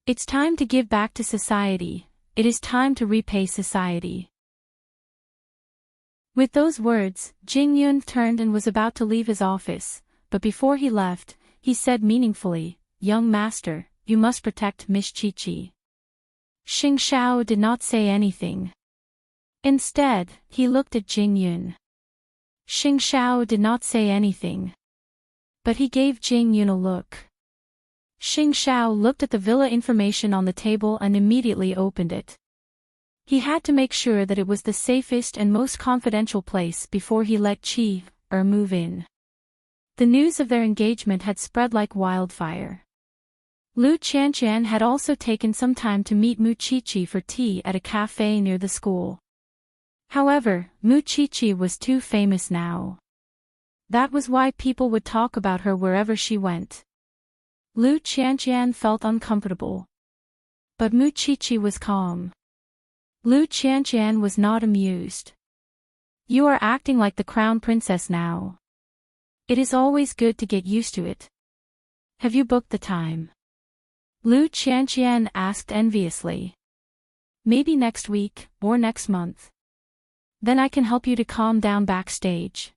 It's time to give back to society. It is time to repay society. With those words, Jing Yun turned and was about to leave his office, but before he left, he said meaningfully, Young master, you must protect Miss Chi-Chi. Xing Xiao did not say anything. Instead, he looked at Jing Yun. Xing Xiao did not say anything. But he gave Jing Yun a look. Xing Xiao looked at the villa information on the table and immediately opened it. He had to make sure that it was the safest and most confidential place before he let Chi-Er move in. The news of their engagement had spread like wildfire. Lu Qianqian had also taken some time to meet Mu Chi-Chi for tea at a cafe near the school. However, Mu Chi-Chi was too famous now. That was why people would talk about her wherever she went. Lu Qianqian felt uncomfortable. But Mu Chi-Chi was calm. Lu Qianqian was not amused. You are acting like the crown princess now. It is always good to get used to it. Have you booked the time? Lu Qianqian asked enviously. Maybe next week, or next month. Then I can help you to calm down backstage.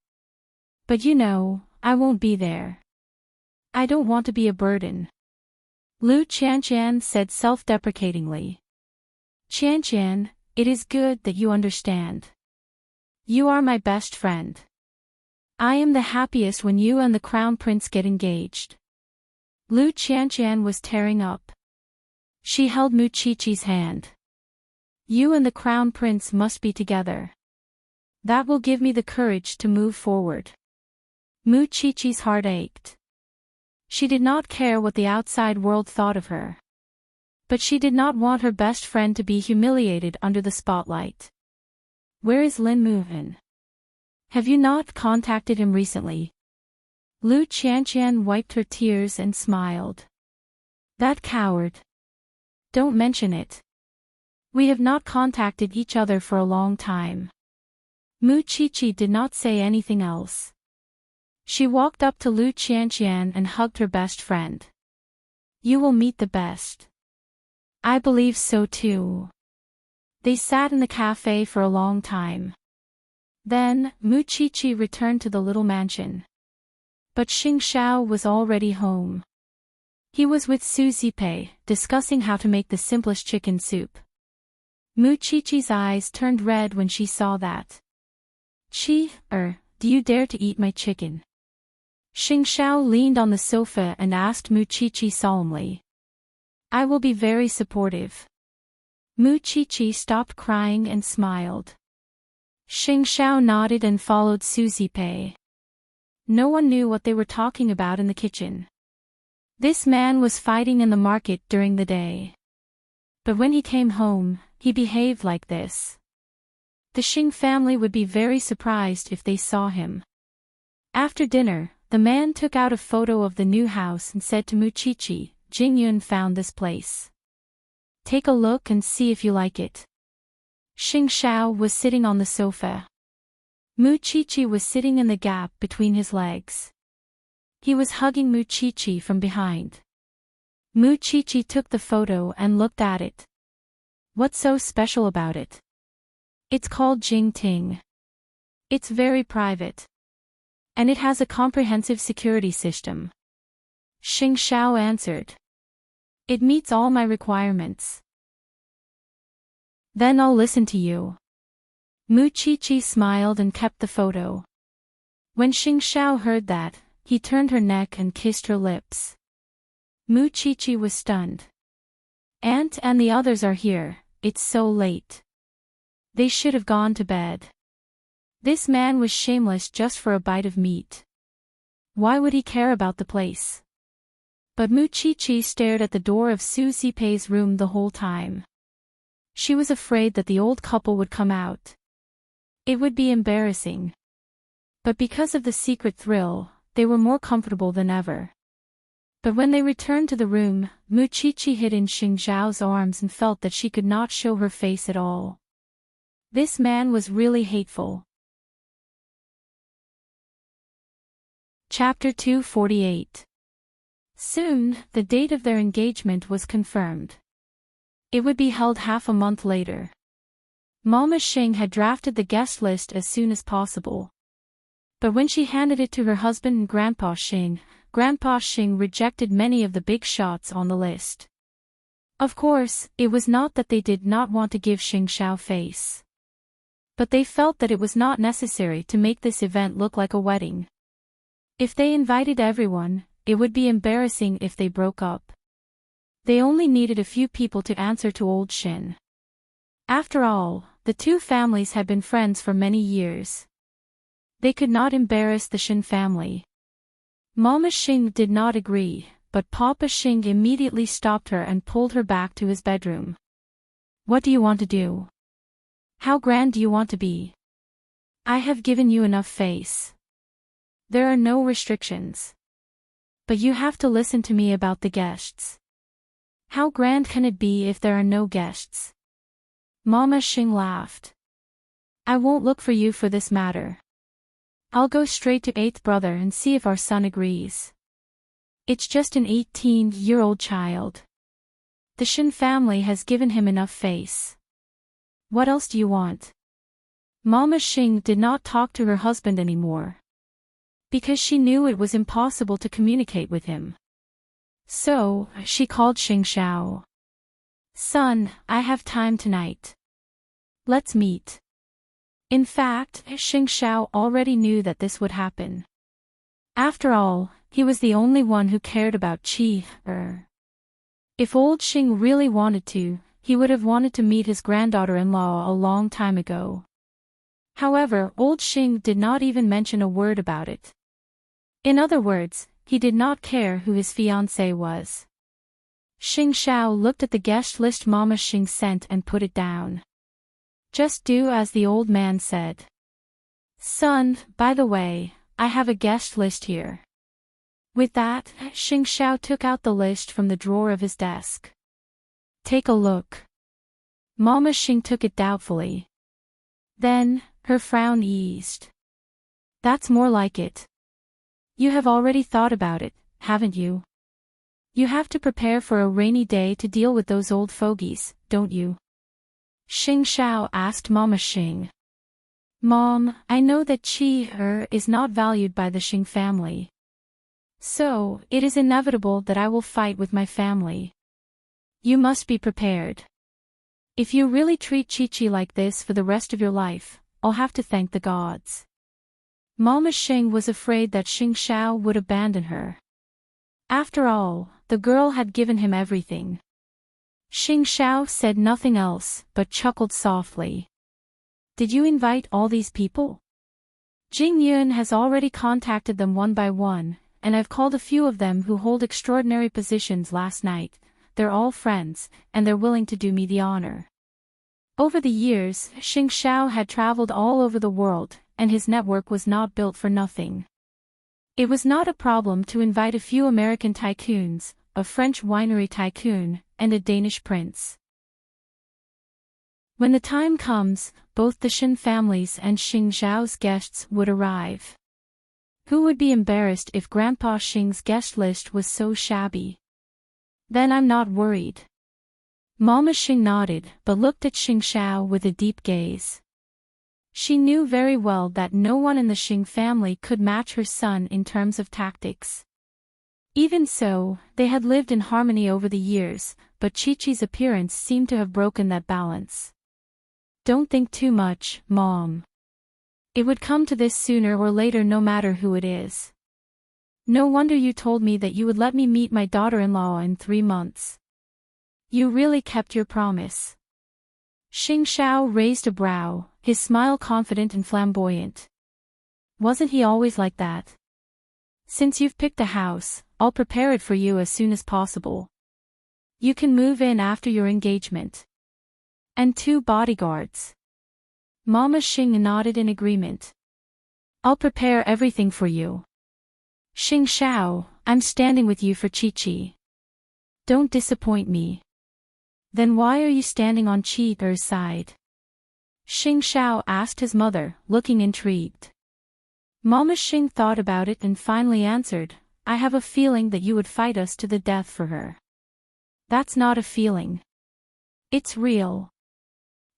But you know, I won't be there. I don't want to be a burden. Lu Qianqian said self-deprecatingly. Qianqian, it is good that you understand. You are my best friend. I am the happiest when you and the crown prince get engaged. Lu Qianqian was tearing up. She held Mu Chi-Chi's hand. You and the crown prince must be together. That will give me the courage to move forward. Mu Chi-Chi's heart ached. She did not care what the outside world thought of her. But she did not want her best friend to be humiliated under the spotlight. Where is Lin Muhan? Have you not contacted him recently? Lu Qianqian wiped her tears and smiled. That coward. Don't mention it. We have not contacted each other for a long time. Mu Qiqi did not say anything else. She walked up to Lu Qianqian and hugged her best friend. You will meet the best. I believe so too. They sat in the cafe for a long time. Then, Mu Qiqi returned to the little mansion. But Xing Xiao was already home. He was with Su Zipei, discussing how to make the simplest chicken soup. Mu Qiqi's eyes turned red when she saw that. Do you dare to eat my chicken? Xing Xiao leaned on the sofa and asked Mu Qiqi solemnly. I will be very supportive. Mu Qiqi stopped crying and smiled. Xing Xiao nodded and followed Su Zipei. No one knew what they were talking about in the kitchen. This man was fighting in the market during the day. But when he came home, he behaved like this. The Xing family would be very surprised if they saw him. After dinner, the man took out a photo of the new house and said to Mu Qiqi, Jingyun found this place. Take a look and see if you like it. Xing Xiao was sitting on the sofa. Mu Qiqi was sitting in the gap between his legs. He was hugging Mu Qiqi from behind. Mu Qiqi took the photo and looked at it. What's so special about it? It's called Jingting. It's very private. And it has a comprehensive security system. Xing Xiao answered. It meets all my requirements. Then I'll listen to you. Mu Qiqi smiled and kept the photo. When Xing Xiao heard that, he turned her neck and kissed her lips. Mu Qiqi was stunned. Aunt and the others are here, it's so late. They should have gone to bed. This man was shameless just for a bite of meat. Why would he care about the place? But Mu Qiqi stared at the door of Su Zipei's room the whole time. She was afraid that the old couple would come out. It would be embarrassing. But because of the secret thrill, they were more comfortable than ever. But when they returned to the room, Mu Qiqi hid in Xing Xiao's arms and felt that she could not show her face at all. This man was really hateful. Chapter 248. Soon, the date of their engagement was confirmed. It would be held half a month later. Mama Xing had drafted the guest list as soon as possible. But when she handed it to her husband and Grandpa Xing rejected many of the big shots on the list. Of course, it was not that they did not want to give Xing Xiao face. But they felt that it was not necessary to make this event look like a wedding. If they invited everyone, it would be embarrassing if they broke up. They only needed a few people to answer to old Xin. After all, the two families had been friends for many years. They could not embarrass the Xin family. Mama Xing did not agree, but Papa Xing immediately stopped her and pulled her back to his bedroom. What do you want to do? How grand do you want to be? I have given you enough face. There are no restrictions. But you have to listen to me about the guests. How grand can it be if there are no guests? Mama Xing laughed. I won't look for you for this matter. I'll go straight to eighth brother and see if our son agrees. It's just an 18-year-old child. The Xin family has given him enough face. What else do you want? Mama Xing did not talk to her husband anymore. Because she knew it was impossible to communicate with him. So, she called Xing Xiao. Son, I have time tonight. Let's meet. In fact, Xing Xiao already knew that this would happen. After all, he was the only one who cared about Qi. If old Xing really wanted to, he would have wanted to meet his granddaughter-in-law a long time ago. However, old Xing did not even mention a word about it. In other words, he did not care who his fiancée was. Xing Xiao looked at the guest list Mama Xing sent and put it down. Just do as the old man said. Son, by the way, I have a guest list here. With that, Xing Xiao took out the list from the drawer of his desk. Take a look. Mama Xing took it doubtfully. Then, her frown eased. That's more like it. You have already thought about it, haven't you? You have to prepare for a rainy day to deal with those old fogies, don't you? Xing Xiao asked Mama Xing. Mom, I know that Qi is not valued by the Xing family. So, it is inevitable that I will fight with my family. You must be prepared. If you really treat Chi-Chi like this for the rest of your life, I'll have to thank the gods. Mama Xing was afraid that Xing Xiao would abandon her. After all, the girl had given him everything. Xing Xiao said nothing else, but chuckled softly. Did you invite all these people? Jing Yun has already contacted them one by one, and I've called a few of them who hold extraordinary positions last night. They're all friends, and they're willing to do me the honor. Over the years, Xing Xiao had traveled all over the world, and his network was not built for nothing. It was not a problem to invite a few American tycoons, a French winery tycoon, and a Danish prince. When the time comes, both the Shen families and Xing Xiao's guests would arrive. Who would be embarrassed if Grandpa Xing's guest list was so shabby? Then I'm not worried. Mama Xing nodded, but looked at Xing Xiao with a deep gaze. She knew very well that no one in the Xing family could match her son in terms of tactics. Even so, they had lived in harmony over the years, but Chi-Chi's appearance seemed to have broken that balance. Don't think too much, Mom. It would come to this sooner or later no matter who it is. No wonder you told me that you would let me meet my daughter-in-law in 3 months. You really kept your promise. Xing Xiao raised a brow, his smile confident and flamboyant. Wasn't he always like that? Since you've picked a house, I'll prepare it for you as soon as possible. You can move in after your engagement. And 2 bodyguards. Mama Xing nodded in agreement. I'll prepare everything for you. Xing Xiao, I'm standing with you for Chi-Chi. Don't disappoint me. Then why are you standing on Chi-Er's side? Xing Xiao asked his mother, looking intrigued. Mama Xing thought about it and finally answered, I have a feeling that you would fight us to the death for her. That's not a feeling. It's real.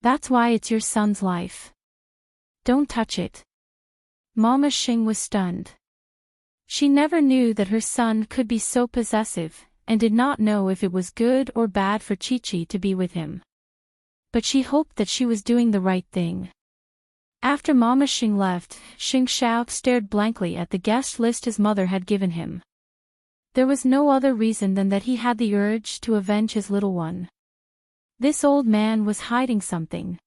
That's why it's your son's life. Don't touch it. Mama Xing was stunned. She never knew that her son could be so possessive, and did not know if it was good or bad for Chi-Chi to be with him. But she hoped that she was doing the right thing. After Mama Xing left, Xing Xiao stared blankly at the guest list his mother had given him. There was no other reason than that he had the urge to avenge his little one. This old man was hiding something.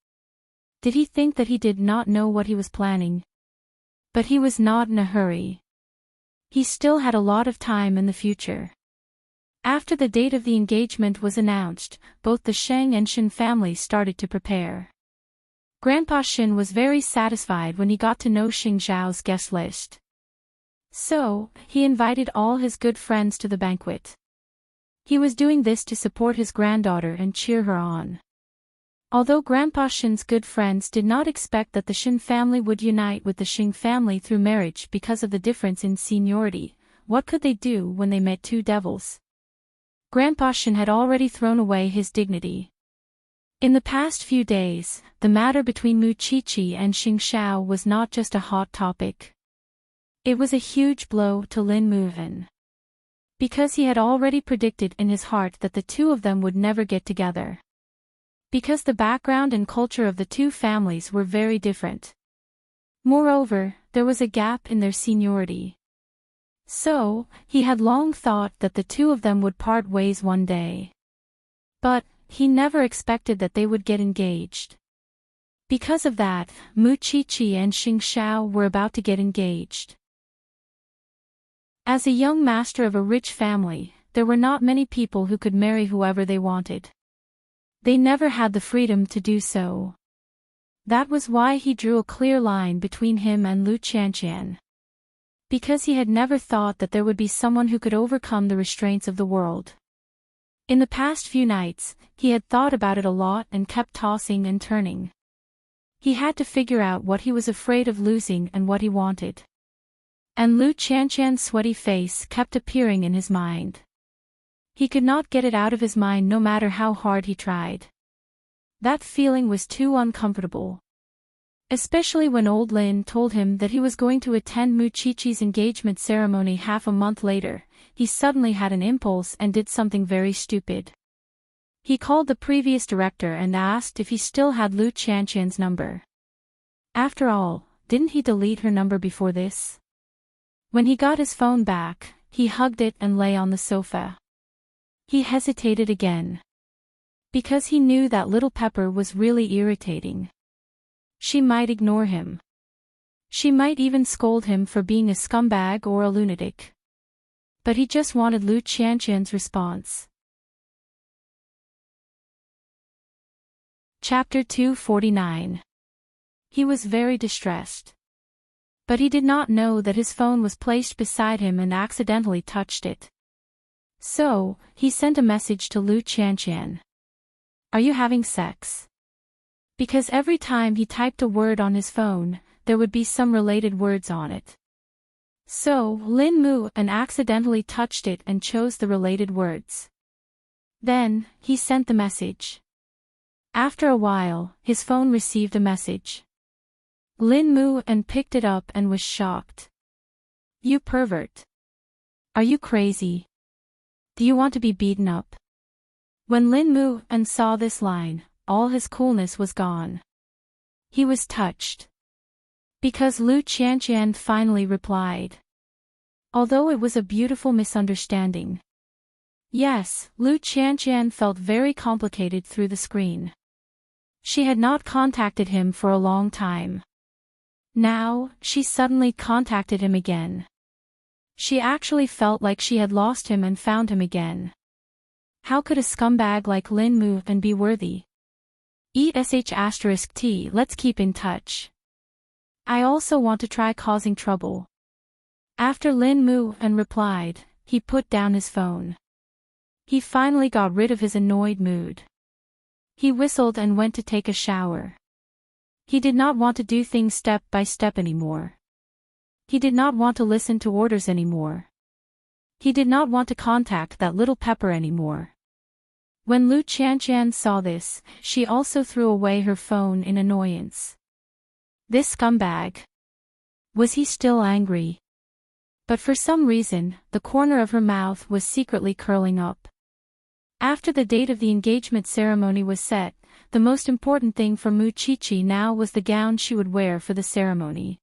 Did he think that he did not know what he was planning? But he was not in a hurry. He still had a lot of time in the future. After the date of the engagement was announced, both the Sheng and Shen families started to prepare. Grandpa Shen was very satisfied when he got to know Xing Xiao's guest list. So, he invited all his good friends to the banquet. He was doing this to support his granddaughter and cheer her on. Although Grandpa Shen's good friends did not expect that the Shen family would unite with the Xing family through marriage because of the difference in seniority, what could they do when they met 2 devils? Grandpa Shen had already thrown away his dignity. In the past few days, the matter between Mu Chi-Chi and Xing Xiao was not just a hot topic. It was a huge blow to Lin Muhan. Because he had already predicted in his heart that the 2 of them would never get together. Because the background and culture of the 2 families were very different. Moreover, there was a gap in their seniority. So, he had long thought that the 2 of them would part ways one day. But, he never expected that they would get engaged. Because of that, Mu Chi-Chi and Xing Xiao were about to get engaged. As a young master of a rich family, there were not many people who could marry whoever they wanted. They never had the freedom to do so. That was why he drew a clear line between him and Lu Qianqian. Because he had never thought that there would be someone who could overcome the restraints of the world. In the past few nights, he had thought about it a lot and kept tossing and turning. He had to figure out what he was afraid of losing and what he wanted. And Lu Qianshan's sweaty face kept appearing in his mind. He could not get it out of his mind no matter how hard he tried. That feeling was too uncomfortable. Especially when old Lin told him that he was going to attend Mu Qiqi's engagement ceremony half a month later, he suddenly had an impulse and did something very stupid. He called the previous director and asked if he still had Lu Qianshan's number. After all, didn't he delete her number before this? When he got his phone back, he hugged it and lay on the sofa. He hesitated again. Because he knew that little Pepper was really irritating. She might ignore him. She might even scold him for being a scumbag or a lunatic. But he just wanted Lu Qianshan's response. Chapter 249. He was very distressed. But he did not know that his phone was placed beside him and accidentally touched it. So, he sent a message to Lu Qianshan. Are you having sex? Because every time he typed a word on his phone, there would be some related words on it. So, Lin Mu and accidentally touched it and chose the related words. Then, he sent the message. After a while, his phone received a message. Lin Mu and picked it up and was shocked. You pervert. Are you crazy? Do you want to be beaten up? When Lin Mu and saw this line, all his coolness was gone. He was touched. Because Lu Qianshan finally replied. Although it was a beautiful misunderstanding. Yes, Lu Qianshan felt very complicated through the screen. She had not contacted him for a long time. Now, she suddenly contacted him again. She actually felt like she had lost him and found him again. How could a scumbag like Lin Mu and be worthy? ESH*T, let's keep in touch. I also want to try causing trouble. After Lin Mu and replied, he put down his phone. He finally got rid of his annoyed mood. He whistled and went to take a shower. He did not want to do things step by step anymore. He did not want to listen to orders anymore. He did not want to contact that little Pepper anymore. When Lu Qianshan saw this, she also threw away her phone in annoyance. This scumbag. Was he still angry? But for some reason, the corner of her mouth was secretly curling up. After the date of the engagement ceremony was set, the most important thing for Mu Qiqi now was the gown she would wear for the ceremony.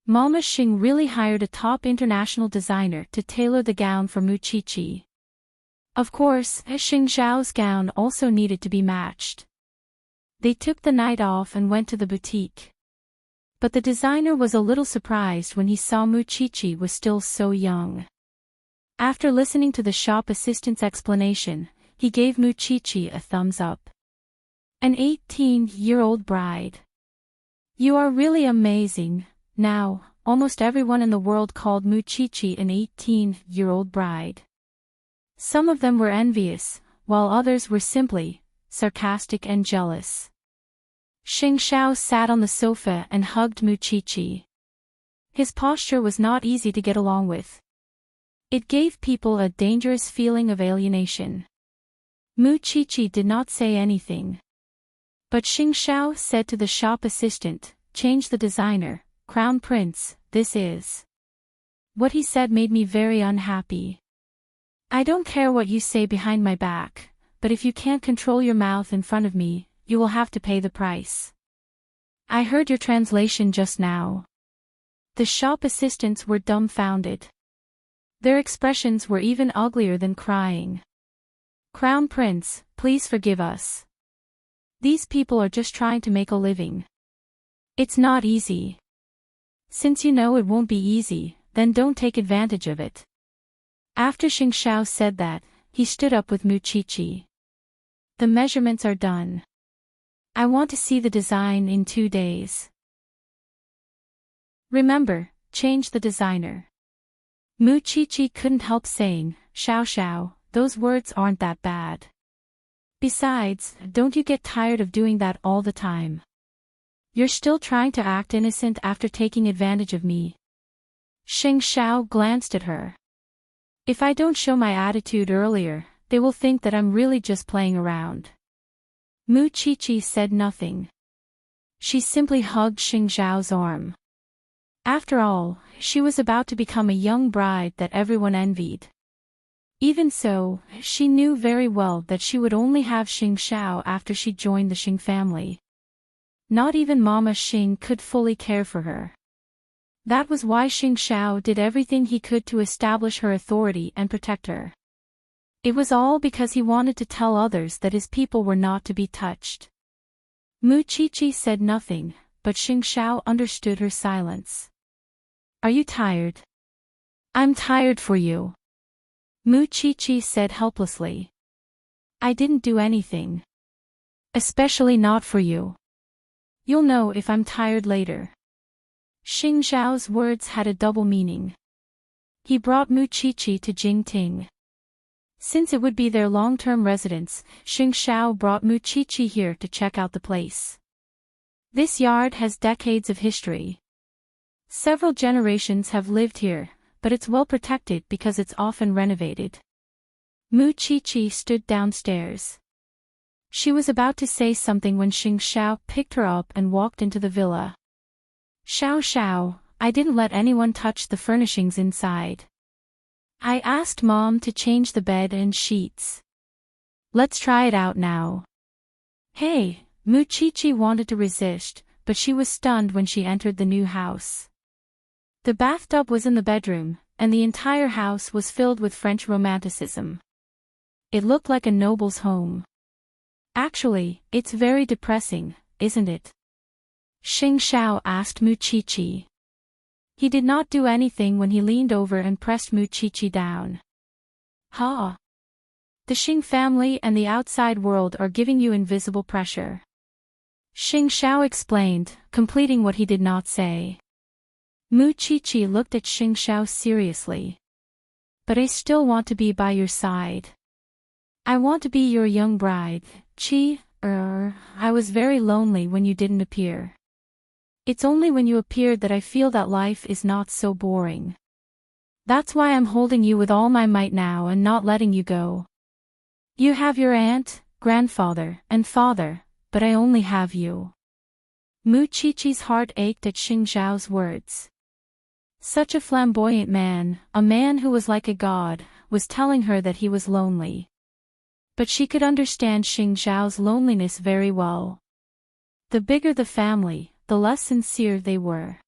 Mama Xing really hired a top international designer to tailor the gown for Mu Qiqi. Of course, Xing Xiao's gown also needed to be matched. They took the night off and went to the boutique. But the designer was a little surprised when he saw Mu Qiqi was still so young. After listening to the shop assistant's explanation, he gave Mu Qiqi a thumbs up. An 18-year-old bride. You are really amazing. Now, almost everyone in the world called Mu Qiqi an 18-year-old bride. Some of them were envious, while others were simply sarcastic and jealous. Xing Xiao sat on the sofa and hugged Mu Qiqi. His posture was not easy to get along with. It gave people a dangerous feeling of alienation. Mu Qiqi did not say anything. But Xing Xiao said to the shop assistant, "Change the designer, Crown Prince, this is." What he said made me very unhappy. I don't care what you say behind my back, but if you can't control your mouth in front of me, you will have to pay the price. I heard your translation just now. The shop assistants were dumbfounded. Their expressions were even uglier than crying. Crown Prince, please forgive us. These people are just trying to make a living. It's not easy. Since you know it won't be easy, then don't take advantage of it. After Xing Xiao said that, he stood up with Mu Qiqi. The measurements are done. I want to see the design in 2 days. Remember, change the designer. Mu Qiqi couldn't help saying, "Xiao Xiao, those words aren't that bad. Besides, don't you get tired of doing that all the time? You're still trying to act innocent after taking advantage of me. Xing Xiao glanced at her. If I don't show my attitude earlier, they will think that I'm really just playing around. Mu Qiqi said nothing. She simply hugged Xing Xiao's arm. After all, she was about to become a young bride that everyone envied. Even so, she knew very well that she would only have Xing Xiao after she joined the Xing family. Not even Mama Xing could fully care for her. That was why Xing Xiao did everything he could to establish her authority and protect her. It was all because he wanted to tell others that his people were not to be touched. Mu Qiqi said nothing, but Xing Xiao understood her silence. Are you tired? I'm tired for you. Mu Qiqi said helplessly. I didn't do anything. Especially not for you. You'll know if I'm tired later. Xing Xiao's words had a double meaning. He brought Mu Qiqi to Jingting. Since it would be their long-term residence, Xing Xiao brought Mu Qiqi here to check out the place. This yard has decades of history. Several generations have lived here, but it's well protected because it's often renovated. Mu Qiqi stood downstairs. She was about to say something when Xing Xiao picked her up and walked into the villa. Xiao Xiao, I didn't let anyone touch the furnishings inside. I asked Mom to change the bed and sheets. Let's try it out now. Hey, Mu Qiqi wanted to resist, but she was stunned when she entered the new house. The bathtub was in the bedroom, and the entire house was filled with French romanticism. It looked like a noble's home. Actually, it's very depressing, isn't it? Xing Xiao asked Mu Qiqi. He did not do anything when he leaned over and pressed Mu Qiqi down. Ha! The Xing family and the outside world are giving you invisible pressure. Xing Xiao explained, completing what he did not say. Mu Qiqi looked at Xing Xiao seriously. But I still want to be by your side. I want to be your young bride, I was very lonely when you didn't appear. It's only when you appeared that I feel that life is not so boring. That's why I'm holding you with all my might now and not letting you go. You have your aunt, grandfather, and father, but I only have you. Mu Qiqi's heart ached at Xing Xiao's words. Such a flamboyant man, a man who was like a god, was telling her that he was lonely. But she could understand Xing Xiao's loneliness very well. The bigger the family, the less sincere they were.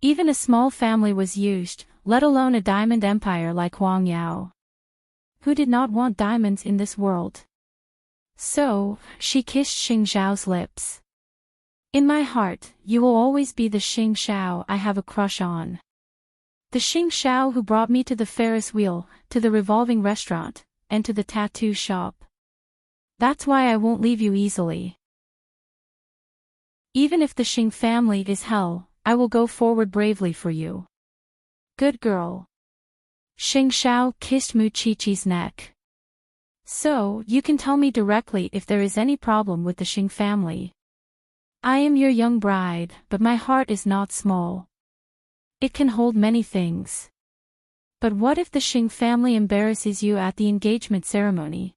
Even a small family was used, let alone a diamond empire like Huang Yao. Who did not want diamonds in this world? So, she kissed Xing Xiao's lips. In my heart, you will always be the Xing Xiao I have a crush on. The Xing Xiao who brought me to the Ferris wheel, to the revolving restaurant, and to the tattoo shop. That's why I won't leave you easily. Even if the Xing family is hell, I will go forward bravely for you. Good girl. Xing Xiao kissed Mu Qiqi's neck. So, you can tell me directly if there is any problem with the Xing family. I am your young bride, but my heart is not small. It can hold many things. But what if the Xing family embarrasses you at the engagement ceremony?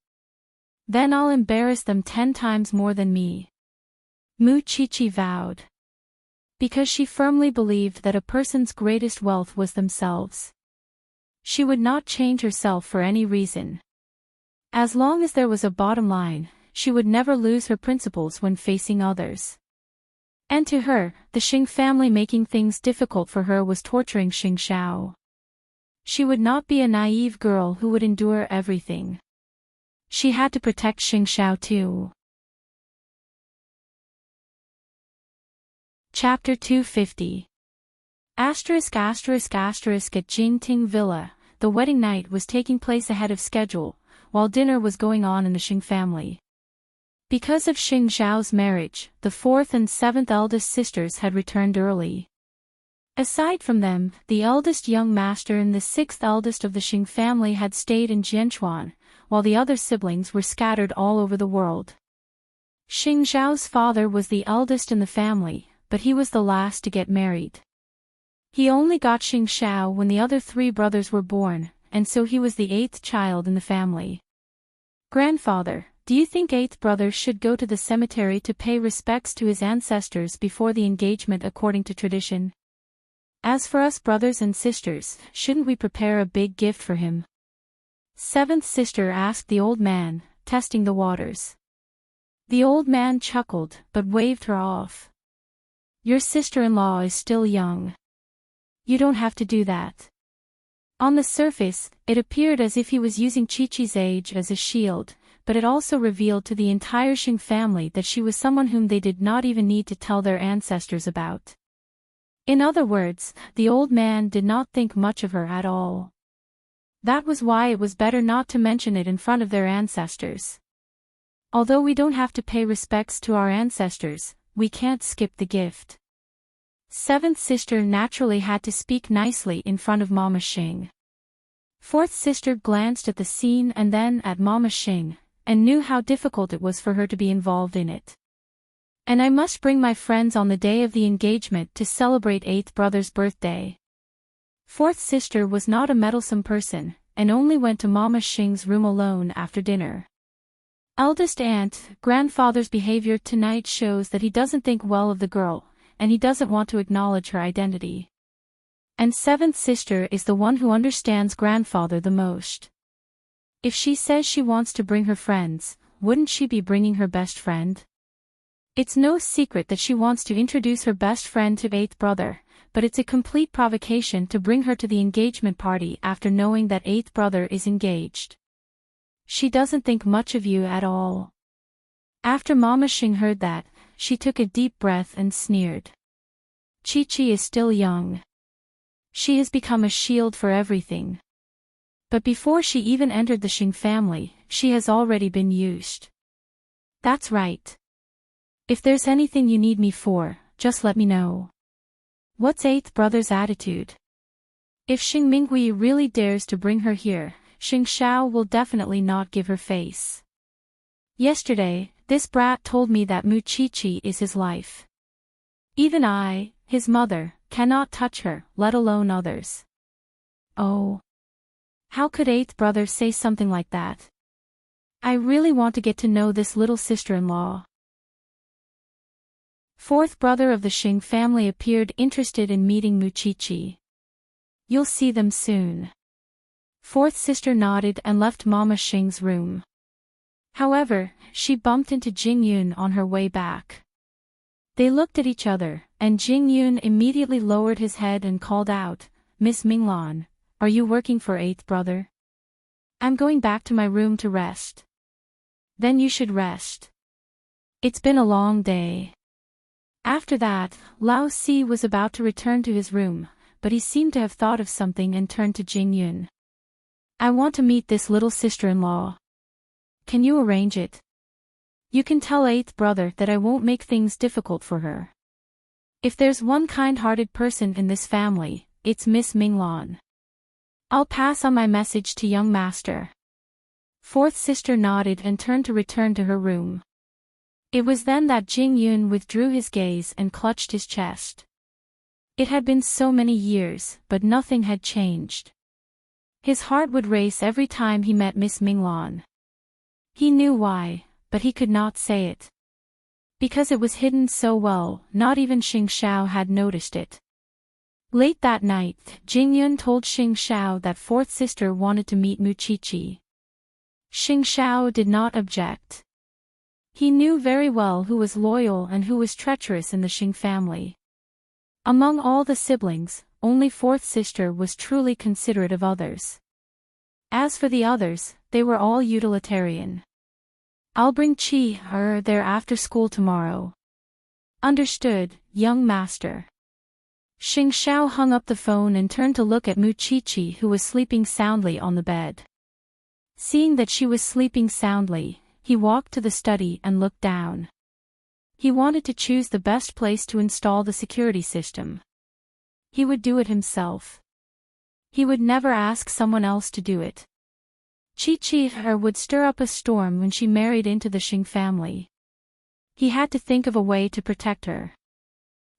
Then I'll embarrass them 10 times more than me. Mu Qiqi vowed. Because she firmly believed that a person's greatest wealth was themselves. She would not change herself for any reason. As long as there was a bottom line, she would never lose her principles when facing others. And to her, the Xing family making things difficult for her was torturing Xing Xiao. She would not be a naive girl who would endure everything. She had to protect Xing Xiao too. Chapter 250. At Jingting Villa, the wedding night was taking place ahead of schedule, while dinner was going on in the Xing family. Because of Xing Xiao's marriage, the 4th and 7th eldest sisters had returned early. Aside from them, the eldest young master and the sixth eldest of the Xing family had stayed in Jianchuan, while the other siblings were scattered all over the world. Xing Zhao's father was the eldest in the family, but he was the last to get married. He only got Xing Zhao when the other three brothers were born, and so he was the eighth child in the family. Grandfather, do you think eighth brother should go to the cemetery to pay respects to his ancestors before the engagement according to tradition? As for us brothers and sisters, shouldn't we prepare a big gift for him? Seventh sister asked the old man, testing the waters. The old man chuckled, but waved her off. Your sister-in-law is still young. You don't have to do that. On the surface, it appeared as if he was using Chi-Chi's age as a shield, but it also revealed to the entire Xing family that she was someone whom they did not even need to tell their ancestors about. In other words, the old man did not think much of her at all. That was why it was better not to mention it in front of their ancestors. Although we don't have to pay respects to our ancestors, we can't skip the gift. Seventh sister naturally had to speak nicely in front of Mama Xing. Fourth sister glanced at the scene and then at Mama Xing, and knew how difficult it was for her to be involved in it. And I must bring my friends on the day of the engagement to celebrate eighth brother's birthday. Fourth sister was not a meddlesome person, and only went to Mama Xing's room alone after dinner. Eldest aunt, grandfather's behavior tonight shows that he doesn't think well of the girl, and he doesn't want to acknowledge her identity. And seventh sister is the one who understands grandfather the most. If she says she wants to bring her friends, wouldn't she be bringing her best friend? It's no secret that she wants to introduce her best friend to eighth brother, but it's a complete provocation to bring her to the engagement party after knowing that eighth brother is engaged. She doesn't think much of you at all. After Mama Xing heard that, she took a deep breath and sneered. Chi-Chi is still young. She has become a shield for everything. But before she even entered the Xing family, she has already been used. That's right. If there's anything you need me for, just let me know. What's eighth brother's attitude? If Xing Minghui really dares to bring her here, Xing Xiao will definitely not give her face. Yesterday, this brat told me that Mu Chi-Chi is his life. Even I, his mother, cannot touch her, let alone others. Oh. How could eighth brother say something like that? I really want to get to know this little sister-in-law. Fourth brother of the Xing family appeared interested in meeting Mu Chi-Chi. You'll see them soon. Fourth sister nodded and left Mama Xing's room. However, she bumped into Jing Yun on her way back. They looked at each other, and Jing Yun immediately lowered his head and called out, Miss Minglan, are you working for eighth brother? I'm going back to my room to rest. Then you should rest. It's been a long day. After that, Lao Si was about to return to his room, but he seemed to have thought of something and turned to Jing Yun. I want to meet this little sister-in-law. Can you arrange it? You can tell eighth brother that I won't make things difficult for her. If there's one kind-hearted person in this family, it's Miss Minglan. I'll pass on my message to young master. Fourth sister nodded and turned to return to her room. It was then that Jing Yun withdrew his gaze and clutched his chest. It had been so many years, but nothing had changed. His heart would race every time he met Miss Minglan. He knew why, but he could not say it. Because it was hidden so well, not even Xing Xiao had noticed it. Late that night, Jing Yun told Xing Xiao that fourth sister wanted to meet Mu Chi-Chi. Xing Xiao did not object. He knew very well who was loyal and who was treacherous in the Xing family. Among all the siblings, only fourth sister was truly considerate of others. As for the others, they were all utilitarian. I'll bring her there after school tomorrow. Understood, young master. Xing Xiao hung up the phone and turned to look at Mu Chi-Chi, who was sleeping soundly on the bed. Seeing that she was sleeping soundly, he walked to the study and looked down. He wanted to choose the best place to install the security system. He would do it himself. He would never ask someone else to do it. Chi-Chi would stir up a storm when she married into the Xing family. He had to think of a way to protect her.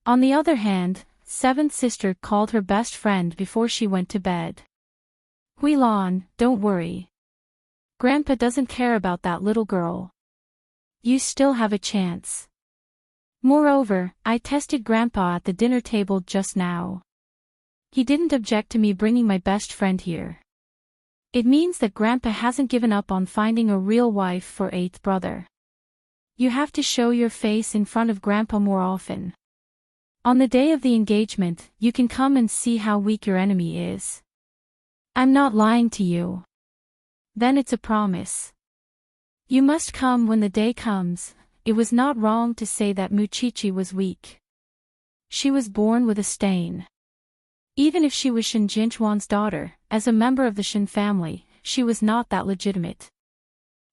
On the other hand, seventh sister called her best friend before she went to bed. Huilan, don't worry. Grandpa doesn't care about that little girl. You still have a chance. Moreover, I tested Grandpa at the dinner table just now. He didn't object to me bringing my best friend here. It means that Grandpa hasn't given up on finding a real wife for eighth brother. You have to show your face in front of Grandpa more often. On the day of the engagement, you can come and see how weak your enemy is. I'm not lying to you. Then it's a promise. You must come when the day comes. It was not wrong to say that Muchichi was weak. She was born with a stain. Even if she was Shin Jinchuan's daughter, as a member of the Shin family, she was not that legitimate.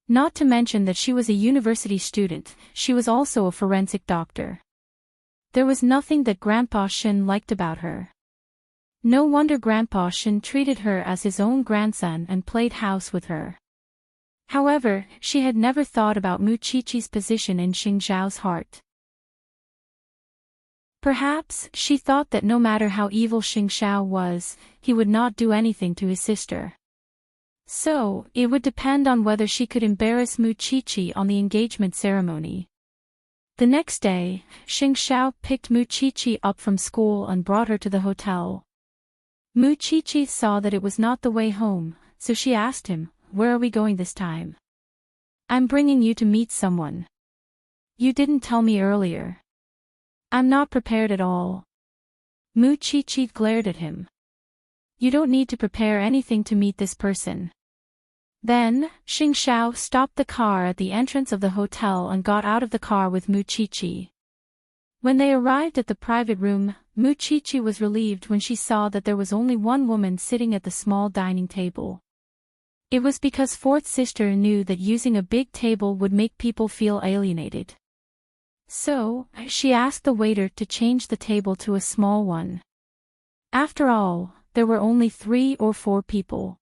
Not to mention that she was a university student, she was also a forensic doctor. There was nothing that Grandpa Shin liked about her. No wonder Grandpa Shin treated her as his own grandson and played house with her. However, she had never thought about Muchichi's position in Xing Zhao's heart. Perhaps, she thought that no matter how evil Xing Zhao was, he would not do anything to his sister. So, it would depend on whether she could embarrass Muchichi on the engagement ceremony. The next day, Xing Zhao picked Muchichi up from school and brought her to the hotel. Muchichi saw that it was not the way home, so she asked him, "Where are we going this time?" "I'm bringing you to meet someone. You didn't tell me earlier." "I'm not prepared at all." Muchichi glared at him. "You don't need to prepare anything to meet this person." Then, Xing Zhao stopped the car at the entrance of the hotel and got out of the car with Muchichi. When they arrived at the private room, Muchichi was relieved when she saw that there was only one woman sitting at the small dining table. It was because fourth sister knew that using a big table would make people feel alienated. So, she asked the waiter to change the table to a small one. After all, there were only 3 or 4 people.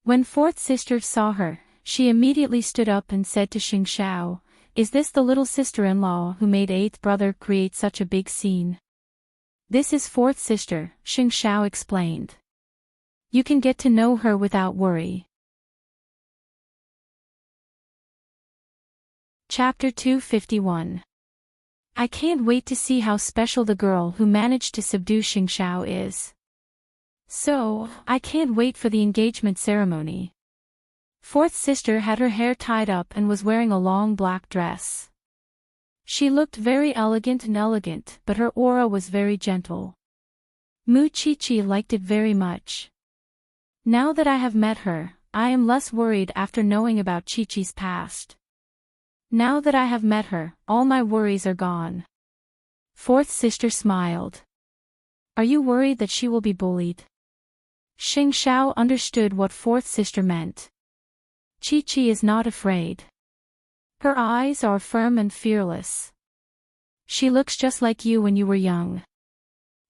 When fourth sister saw her, she immediately stood up and said to Xing Zhao, "Is this the little sister-in-law who made eighth brother create such a big scene?" "This is fourth sister," Xing Zhao explained. "You can get to know her without worry." Chapter 251. I can't wait to see how special the girl who managed to subdue Xing Zhao is. So, I can't wait for the engagement ceremony. Fourth sister had her hair tied up and was wearing a long black dress. She looked very elegant, but her aura was very gentle. Muchichi liked it very much. Now that I have met her, I am less worried after knowing about Chi-Chi's past. Now that I have met her, all my worries are gone. Fourth sister smiled. Are you worried that she will be bullied? Xing Zhao understood what fourth sister meant. Chi-Chi is not afraid. Her eyes are firm and fearless. She looks just like you when you were young.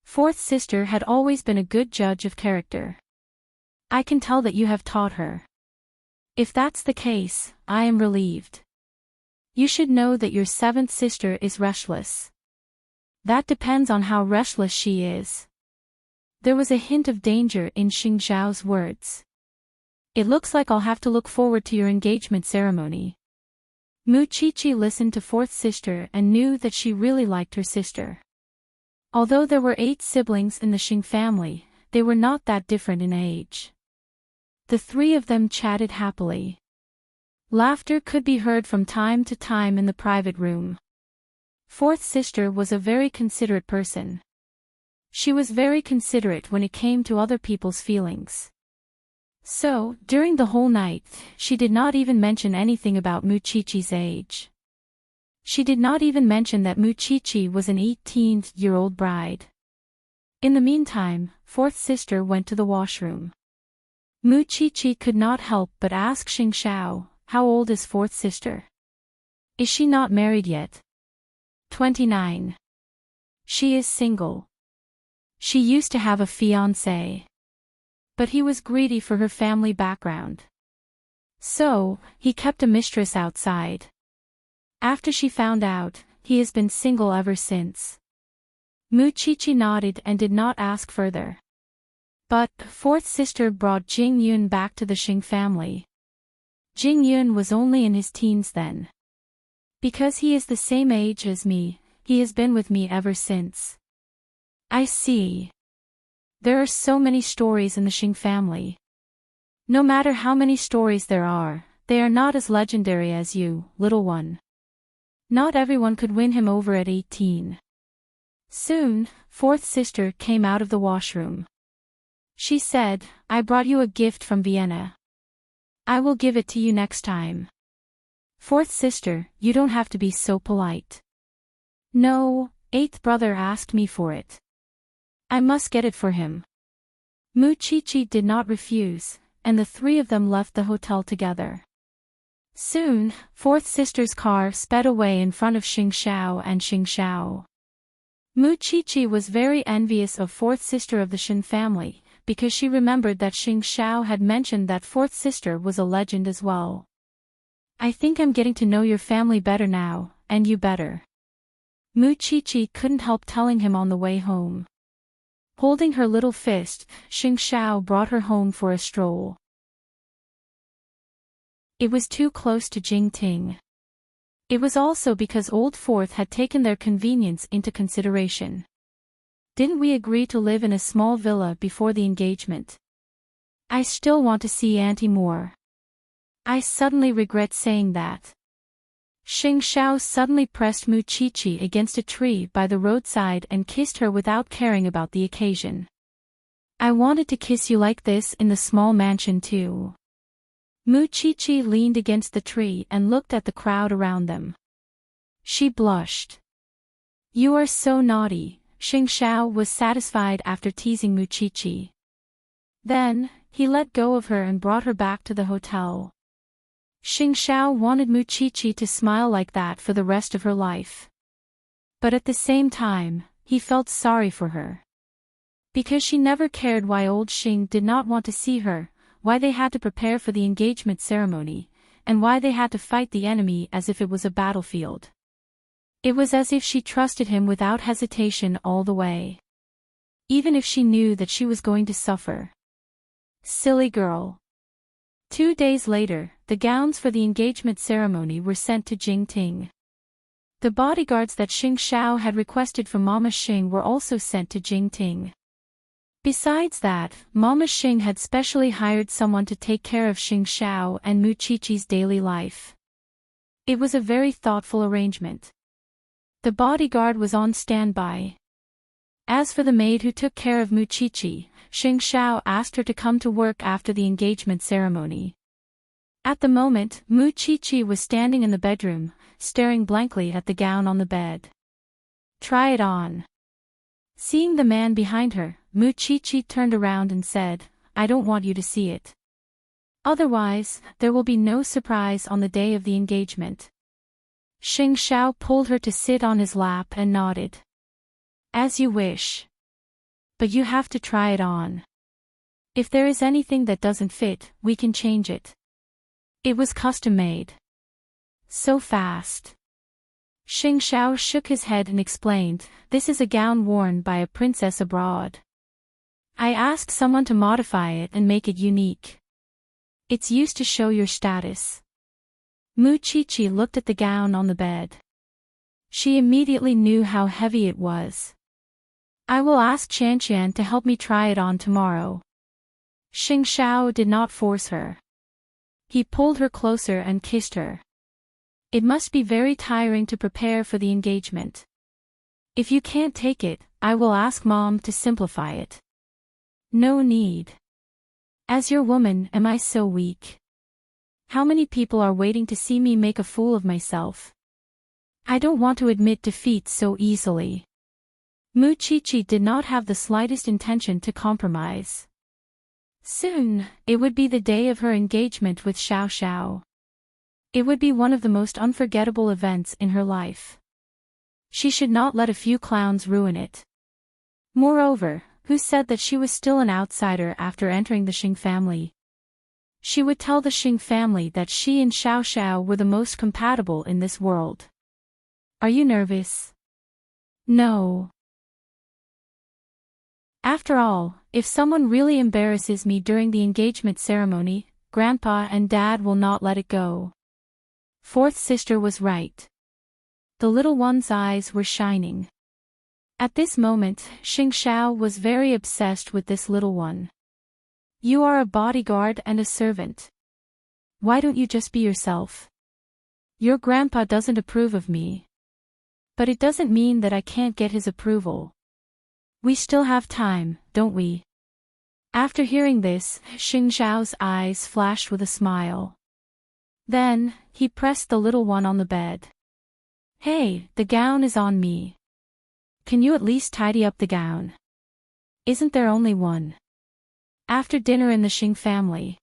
Fourth sister had always been a good judge of character. I can tell that you have taught her. If that's the case, I am relieved. You should know that your seventh sister is restless. That depends on how restless she is. There was a hint of danger in Xing Zhao's words. It looks like I'll have to look forward to your engagement ceremony. Muchichi listened to fourth sister and knew that she really liked her sister. Although there were 8 siblings in the Xing family, they were not that different in age. The 3 of them chatted happily. Laughter could be heard from time to time in the private room. Fourth sister was a very considerate person. She was very considerate when it came to other people's feelings. So, during the whole night, she did not even mention anything about Muchichi's age. She did not even mention that Muchichi was an 18-year-old bride. In the meantime, fourth sister went to the washroom. Muchichi could not help but ask Xing Zhao, how old is fourth sister? Is she not married yet? 29. She is single. She used to have a fiancé. But he was greedy for her family background. So, he kept a mistress outside. After she found out, he has been single ever since. Muchichi nodded and did not ask further. But, fourth sister brought Jing Yun back to the Xing family. Jing Yun was only in his teens then. Because he is the same age as me, he has been with me ever since. I see. There are so many stories in the Xing family. No matter how many stories there are, they are not as legendary as you, little one. Not everyone could win him over at 18. Soon, fourth sister came out of the washroom. She said, I brought you a gift from Vienna. I will give it to you next time. Fourth sister, you don't have to be so polite. No, eighth brother asked me for it. I must get it for him. Muchichi did not refuse, and the three of them left the hotel together. Soon, fourth sister's car sped away in front of Xing Xiao and Xing Xiao. Muchichi was very envious of fourth sister of the Shin family, because she remembered that Xing Xiao had mentioned that fourth sister was a legend as well. I think I'm getting to know your family better now, and you better. Muchichi couldn't help telling him on the way home. Holding her little fist, Xing Xiao brought her home for a stroll. It was too close to Jingting. It was also because Old Fourth had taken their convenience into consideration. Didn't we agree to live in a small villa before the engagement? I still want to see Auntie more. I suddenly regret saying that. Xing Xiao suddenly pressed Muchichi against a tree by the roadside and kissed her without caring about the occasion. I wanted to kiss you like this in the small mansion too. Muchichi leaned against the tree and looked at the crowd around them. She blushed. You are so naughty, Xing Xiao was satisfied after teasing Muchichi. Then, he let go of her and brought her back to the hotel. Xing Xiao wanted Muchichi to smile like that for the rest of her life. But at the same time, he felt sorry for her. Because she never cared why old Xing did not want to see her, why they had to prepare for the engagement ceremony, and why they had to fight the enemy as if it was a battlefield. It was as if she trusted him without hesitation all the way. Even if she knew that she was going to suffer. Silly girl. 2 days later, the gowns for the engagement ceremony were sent to Jingting. The bodyguards that Xing Xiao had requested from Mama Xing were also sent to Jingting. Besides that, Mama Xing had specially hired someone to take care of Xing Xiao and Muchichi's daily life. It was a very thoughtful arrangement. The bodyguard was on standby. As for the maid who took care of Muchichi, Xing Xiao asked her to come to work after the engagement ceremony. At the moment, Muchichi was standing in the bedroom, staring blankly at the gown on the bed. Try it on. Seeing the man behind her, Muchichi turned around and said, I don't want you to see it. Otherwise, there will be no surprise on the day of the engagement. Xing Xiao pulled her to sit on his lap and nodded. As you wish. But you have to try it on. If there is anything that doesn't fit, we can change it. It was custom-made. So fast. Xing Xiao shook his head and explained, this is a gown worn by a princess abroad. I asked someone to modify it and make it unique. It's used to show your status. Muchichi looked at the gown on the bed. She immediately knew how heavy it was. I will ask Qianqian to help me try it on tomorrow. Xing Xiao did not force her. He pulled her closer and kissed her. It must be very tiring to prepare for the engagement. If you can't take it, I will ask Mom to simplify it. No need. As your woman, am I so weak? How many people are waiting to see me make a fool of myself? I don't want to admit defeat so easily. Muchichi did not have the slightest intention to compromise. Soon, it would be the day of her engagement with Xiao Xiao. It would be one of the most unforgettable events in her life. She should not let a few clowns ruin it. Moreover, who said that she was still an outsider after entering the Xing family. She would tell the Xing family that she and Xiao Xiao were the most compatible in this world. Are you nervous? No. After all, if someone really embarrasses me during the engagement ceremony, Grandpa and Dad will not let it go. Fourth sister was right. The little one's eyes were shining. At this moment, Xing Xiao was very obsessed with this little one. You are a bodyguard and a servant. Why don't you just be yourself? Your grandpa doesn't approve of me. But it doesn't mean that I can't get his approval. We still have time, don't we? After hearing this, Xing Xiao's eyes flashed with a smile. Then, he pressed the little one on the bed. Hey, the gown is on me. Can you at least tidy up the gown? Isn't there only one? After dinner in the Xing family,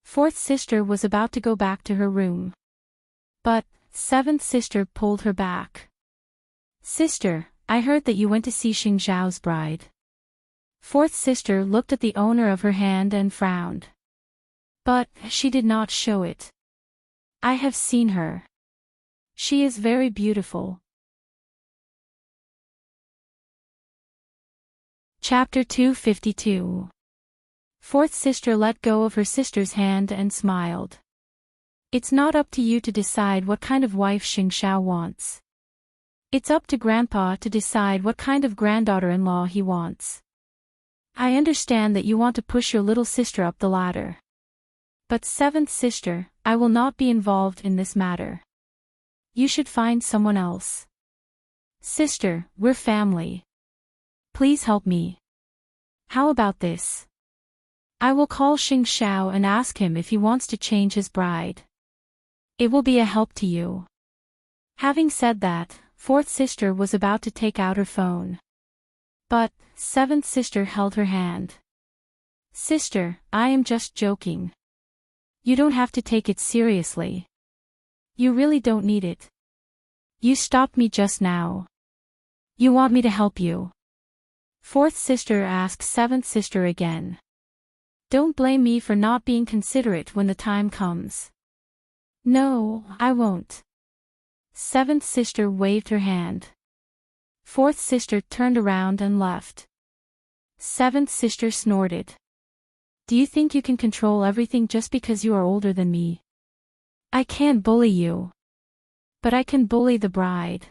fourth sister was about to go back to her room. But, seventh sister pulled her back. Sister, I heard that you went to see Xing Xiao's bride. Fourth sister looked at the owner of her hand and frowned. But, she did not show it. I have seen her. She is very beautiful. Chapter 252. Fourth sister let go of her sister's hand and smiled. It's not up to you to decide what kind of wife Xing Xiao wants. It's up to Grandpa to decide what kind of granddaughter-in-law he wants. I understand that you want to push your little sister up the ladder. But seventh sister, I will not be involved in this matter. You should find someone else. Sister, we're family. Please help me. How about this? I will call Xing Xiao and ask him if he wants to change his bride. It will be a help to you. Having said that, fourth sister was about to take out her phone. But, seventh sister held her hand. Sister, I am just joking. You don't have to take it seriously. You really don't need it. You stopped me just now. You want me to help you? Fourth sister asked seventh sister again. Don't blame me for not being considerate when the time comes. No, I won't. Seventh sister waved her hand. Fourth sister turned around and left. Seventh sister snorted. Do you think you can control everything just because you are older than me? I can't bully you. But I can bully the bride.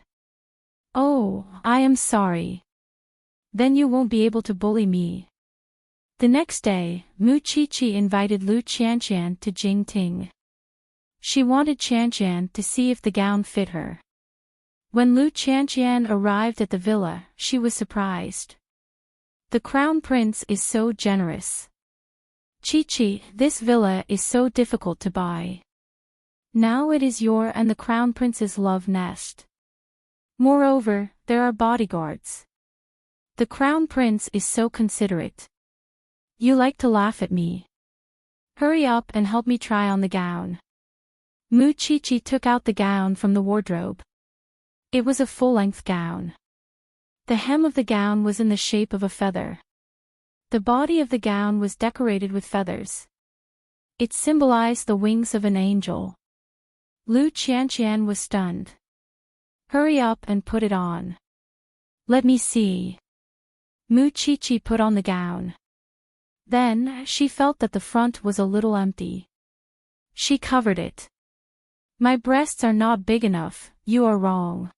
Oh, I am sorry. Then you won't be able to bully me. The next day, Mu Qiqi invited Lu Qianqian to Jingting. She wanted Qianqian to see if the gown fit her. When Lu Qianqian arrived at the villa, she was surprised. The crown prince is so generous. Qiqi, this villa is so difficult to buy. Now it is your and the crown prince's love nest. Moreover, there are bodyguards. The crown prince is so considerate. You like to laugh at me. Hurry up and help me try on the gown. Mu Qiqi took out the gown from the wardrobe. It was a full-length gown. The hem of the gown was in the shape of a feather. The body of the gown was decorated with feathers. It symbolized the wings of an angel. Lu Qianqian was stunned. Hurry up and put it on. Let me see. Mu Qiqi put on the gown. Then, she felt that the front was a little empty. She covered it. My breasts are not big enough, you are wrong.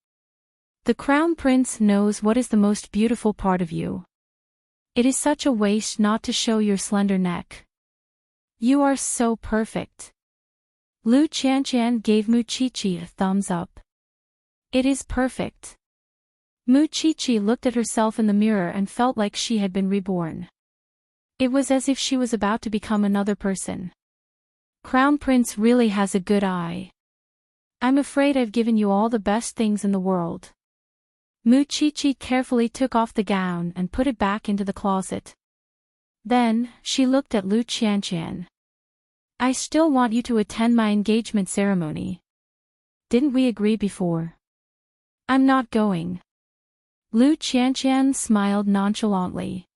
The crown prince knows what is the most beautiful part of you. It is such a waste not to show your slender neck. You are so perfect. Lu Qianqian gave Mu Qiqi a thumbs up. It is perfect. Mu Qiqi looked at herself in the mirror and felt like she had been reborn. It was as if she was about to become another person. Crown Prince really has a good eye. I'm afraid I've given you all the best things in the world. Mu Qiqi carefully took off the gown and put it back into the closet. Then, she looked at Lu Qianqian. I still want you to attend my engagement ceremony. Didn't we agree before? I'm not going. Lu Qianqian smiled nonchalantly.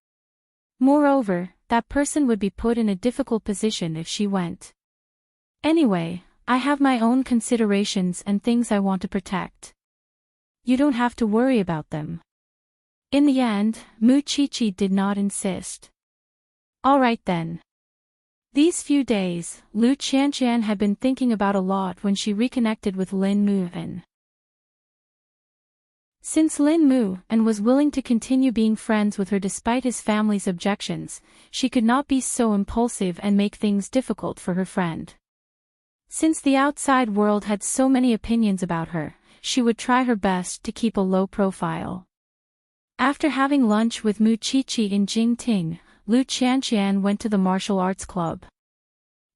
Moreover, that person would be put in a difficult position if she went. Anyway, I have my own considerations and things I want to protect. You don't have to worry about them. In the end, Muchichi did not insist. All right then. These few days, Lu Qianqian had been thinking about a lot when she reconnected with Lin Muan. Since Lin Muan was willing to continue being friends with her despite his family's objections, she could not be so impulsive and make things difficult for her friend. Since the outside world had so many opinions about her, she would try her best to keep a low profile. After having lunch with Muchichi in Jingting, Lu Qianqian went to the martial arts club.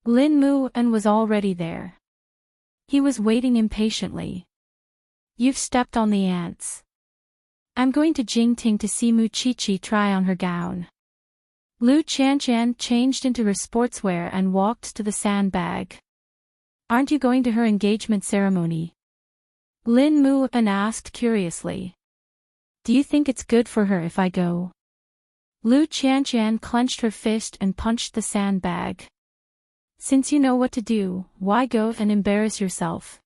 Lin Muan was already there. He was waiting impatiently. You've stepped on the ants. I'm going to Jingting to see Muchichi try on her gown. Lu Qianqian changed into her sportswear and walked to the sandbag. Aren't you going to her engagement ceremony? Lin Muan asked curiously. Do you think it's good for her if I go? Lu Qianqian clenched her fist and punched the sandbag. Since you know what to do, why go and embarrass yourself?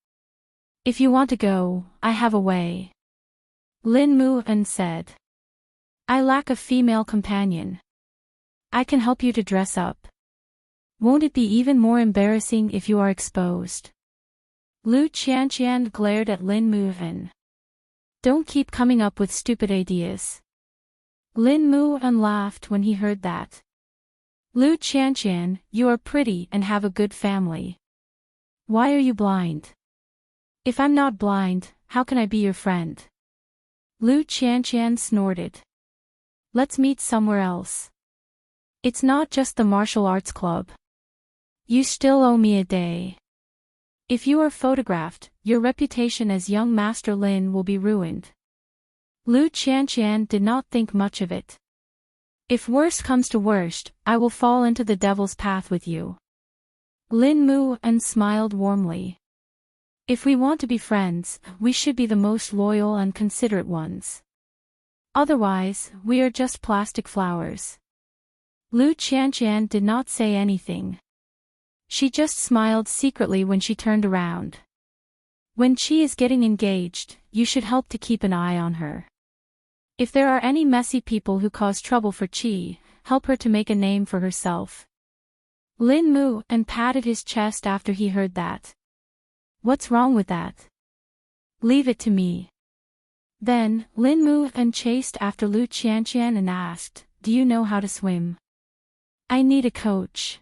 If you want to go, I have a way. Lin Muan said. I lack a female companion. I can help you to dress up. Won't it be even more embarrassing if you are exposed? Lu Qianqian glared at Lin Muan. Don't keep coming up with stupid ideas. Lin Muan laughed when he heard that. Lu Qianqian, you are pretty and have a good family. Why are you blind? If I'm not blind, how can I be your friend? Lu Qianqian snorted. Let's meet somewhere else. It's not just the martial arts club. You still owe me a day. If you are photographed, your reputation as young Master Lin will be ruined. Lu Qianqian did not think much of it. If worst comes to worst, I will fall into the devil's path with you. Lin Muan smiled warmly. If we want to be friends, we should be the most loyal and considerate ones. Otherwise, we are just plastic flowers. Lu Qianqian did not say anything. She just smiled secretly when she turned around. When Qi is getting engaged, you should help to keep an eye on her. If there are any messy people who cause trouble for Qi, help her to make a name for herself. Lin Muan patted his chest after he heard that. What's wrong with that? Leave it to me. Then, Lin Muan chased after Lu Qianqian and asked, Do you know how to swim? I need a coach.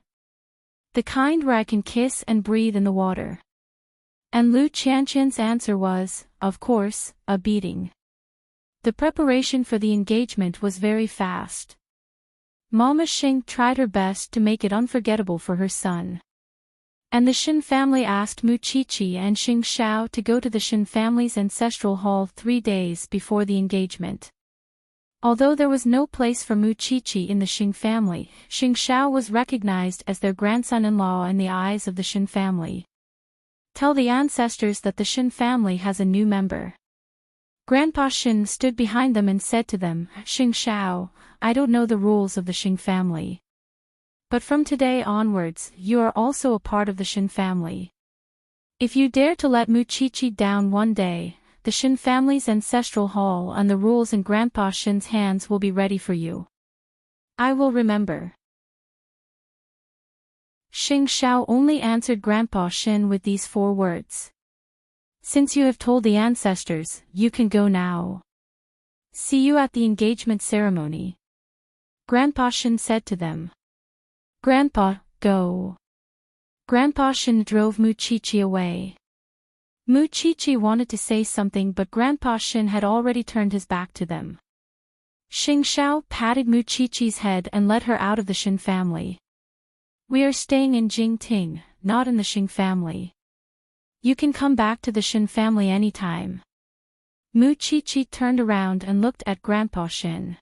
The kind where I can kiss and breathe in the water. And Lu Qianqian's answer was, of course, a beating. The preparation for the engagement was very fast. Mama Xing tried her best to make it unforgettable for her son. And the Shin family asked Muchichi and Xing Xiao to go to the Shin family's ancestral hall 3 days before the engagement. Although there was no place for Muchichi in the Xing family, Xing Xiao was recognized as their grandson-in-law in the eyes of the Shin family. Tell the ancestors that the Shin family has a new member. Grandpa Shin stood behind them and said to them, Xing Xiao, I don't know the rules of the Xing family. But from today onwards, you are also a part of the Shin family. If you dare to let Muchichi down one day, the Shin family's ancestral hall and the rules in Grandpa Shin's hands will be ready for you. I will remember. Xing Xiao only answered Grandpa Shin with these 4 words. Since you have told the ancestors, you can go now. See you at the engagement ceremony. Grandpa Shin said to them. Grandpa, go. Grandpa Shin drove Muchichi away. Muchichi wanted to say something but Grandpa Shin had already turned his back to them. Xing Xiao patted Muchichi's head and led her out of the Shin family. We are staying in Jingting, not in the Xing family. You can come back to the Shin family anytime. Muchichi turned around and looked at Grandpa Shin.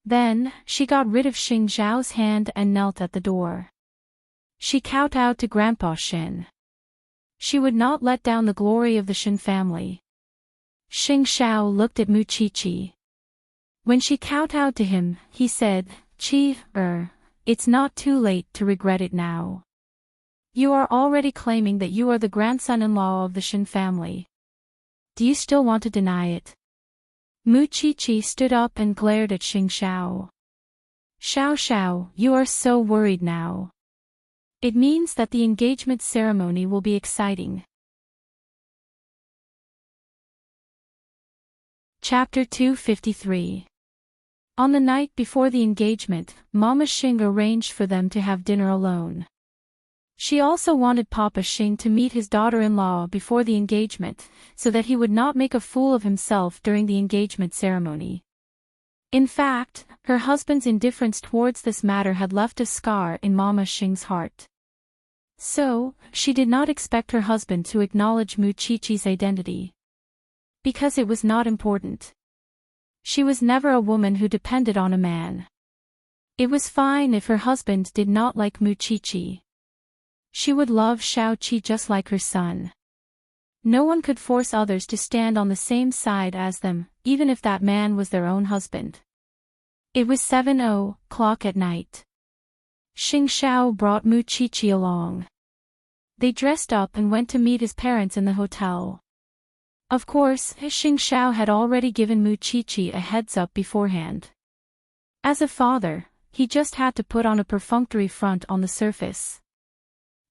Then, she got rid of Xing Xiao's hand and knelt at the door. She kowtowed to Grandpa Shin. She would not let down the glory of the Shin family. Xing Xiao looked at Muchichi. When she kowtowed to him, he said, It's not too late to regret it now. You are already claiming that you are the grandson-in-law of the Shin family. Do you still want to deny it? Mu Chi-Chi stood up and glared at Xing Xiao. Xiao, you are so worried now. It means that the engagement ceremony will be exciting. Chapter 253. On the night before the engagement, Mama Xing arranged for them to have dinner alone. She also wanted Papa Xing to meet his daughter-in-law before the engagement, so that he would not make a fool of himself during the engagement ceremony. In fact, her husband's indifference towards this matter had left a scar in Mama Xing's heart. So, she did not expect her husband to acknowledge Mu Chi-Chi's identity. Because it was not important. She was never a woman who depended on a man. It was fine if her husband did not like Mu Chi-Chi. She would love Xiao-Qi just like her son. No one could force others to stand on the same side as them, even if that man was their own husband. It was 7:00 at night. Xing Xiao brought Mu Chi-Chi along. They dressed up and went to meet his parents in the hotel. Of course, Xing Xiao had already given Mu Chi-Chi a heads-up beforehand. As a father, he just had to put on a perfunctory front on the surface.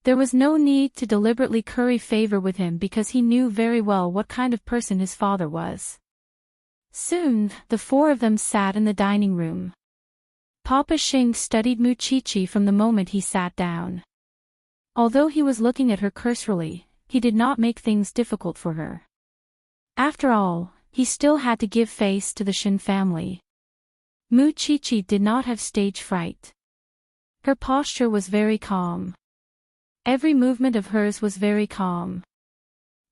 There was no need to deliberately curry favor with him because he knew very well what kind of person his father was. Soon, the four of them sat in the dining room. Papa Xing studied Mu Chi-Chi from the moment he sat down. Although he was looking at her cursorily, he did not make things difficult for her. After all, he still had to give face to the Shin family. Mu Chi-Chi did not have stage fright. Her posture was very calm. Every movement of hers was very calm.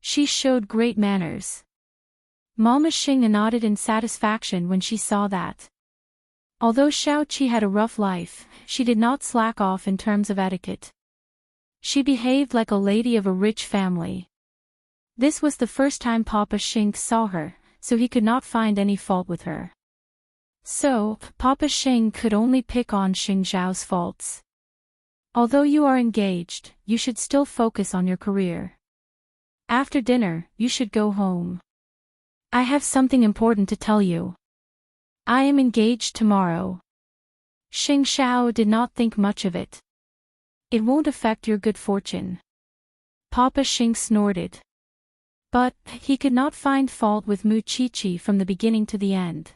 She showed great manners. Mama Xing nodded in satisfaction when she saw that. Although Xiao-Qi had a rough life, she did not slack off in terms of etiquette. She behaved like a lady of a rich family. This was the first time Papa Xing saw her, so he could not find any fault with her. So, Papa Xing could only pick on Xing Xiao's faults. Although you are engaged, you should still focus on your career. After dinner, you should go home. I have something important to tell you. I am engaged tomorrow. Xing Xiao did not think much of it. It won't affect your good fortune. Papa Xing snorted. But, he could not find fault with Mu Chi-Chi from the beginning to the end.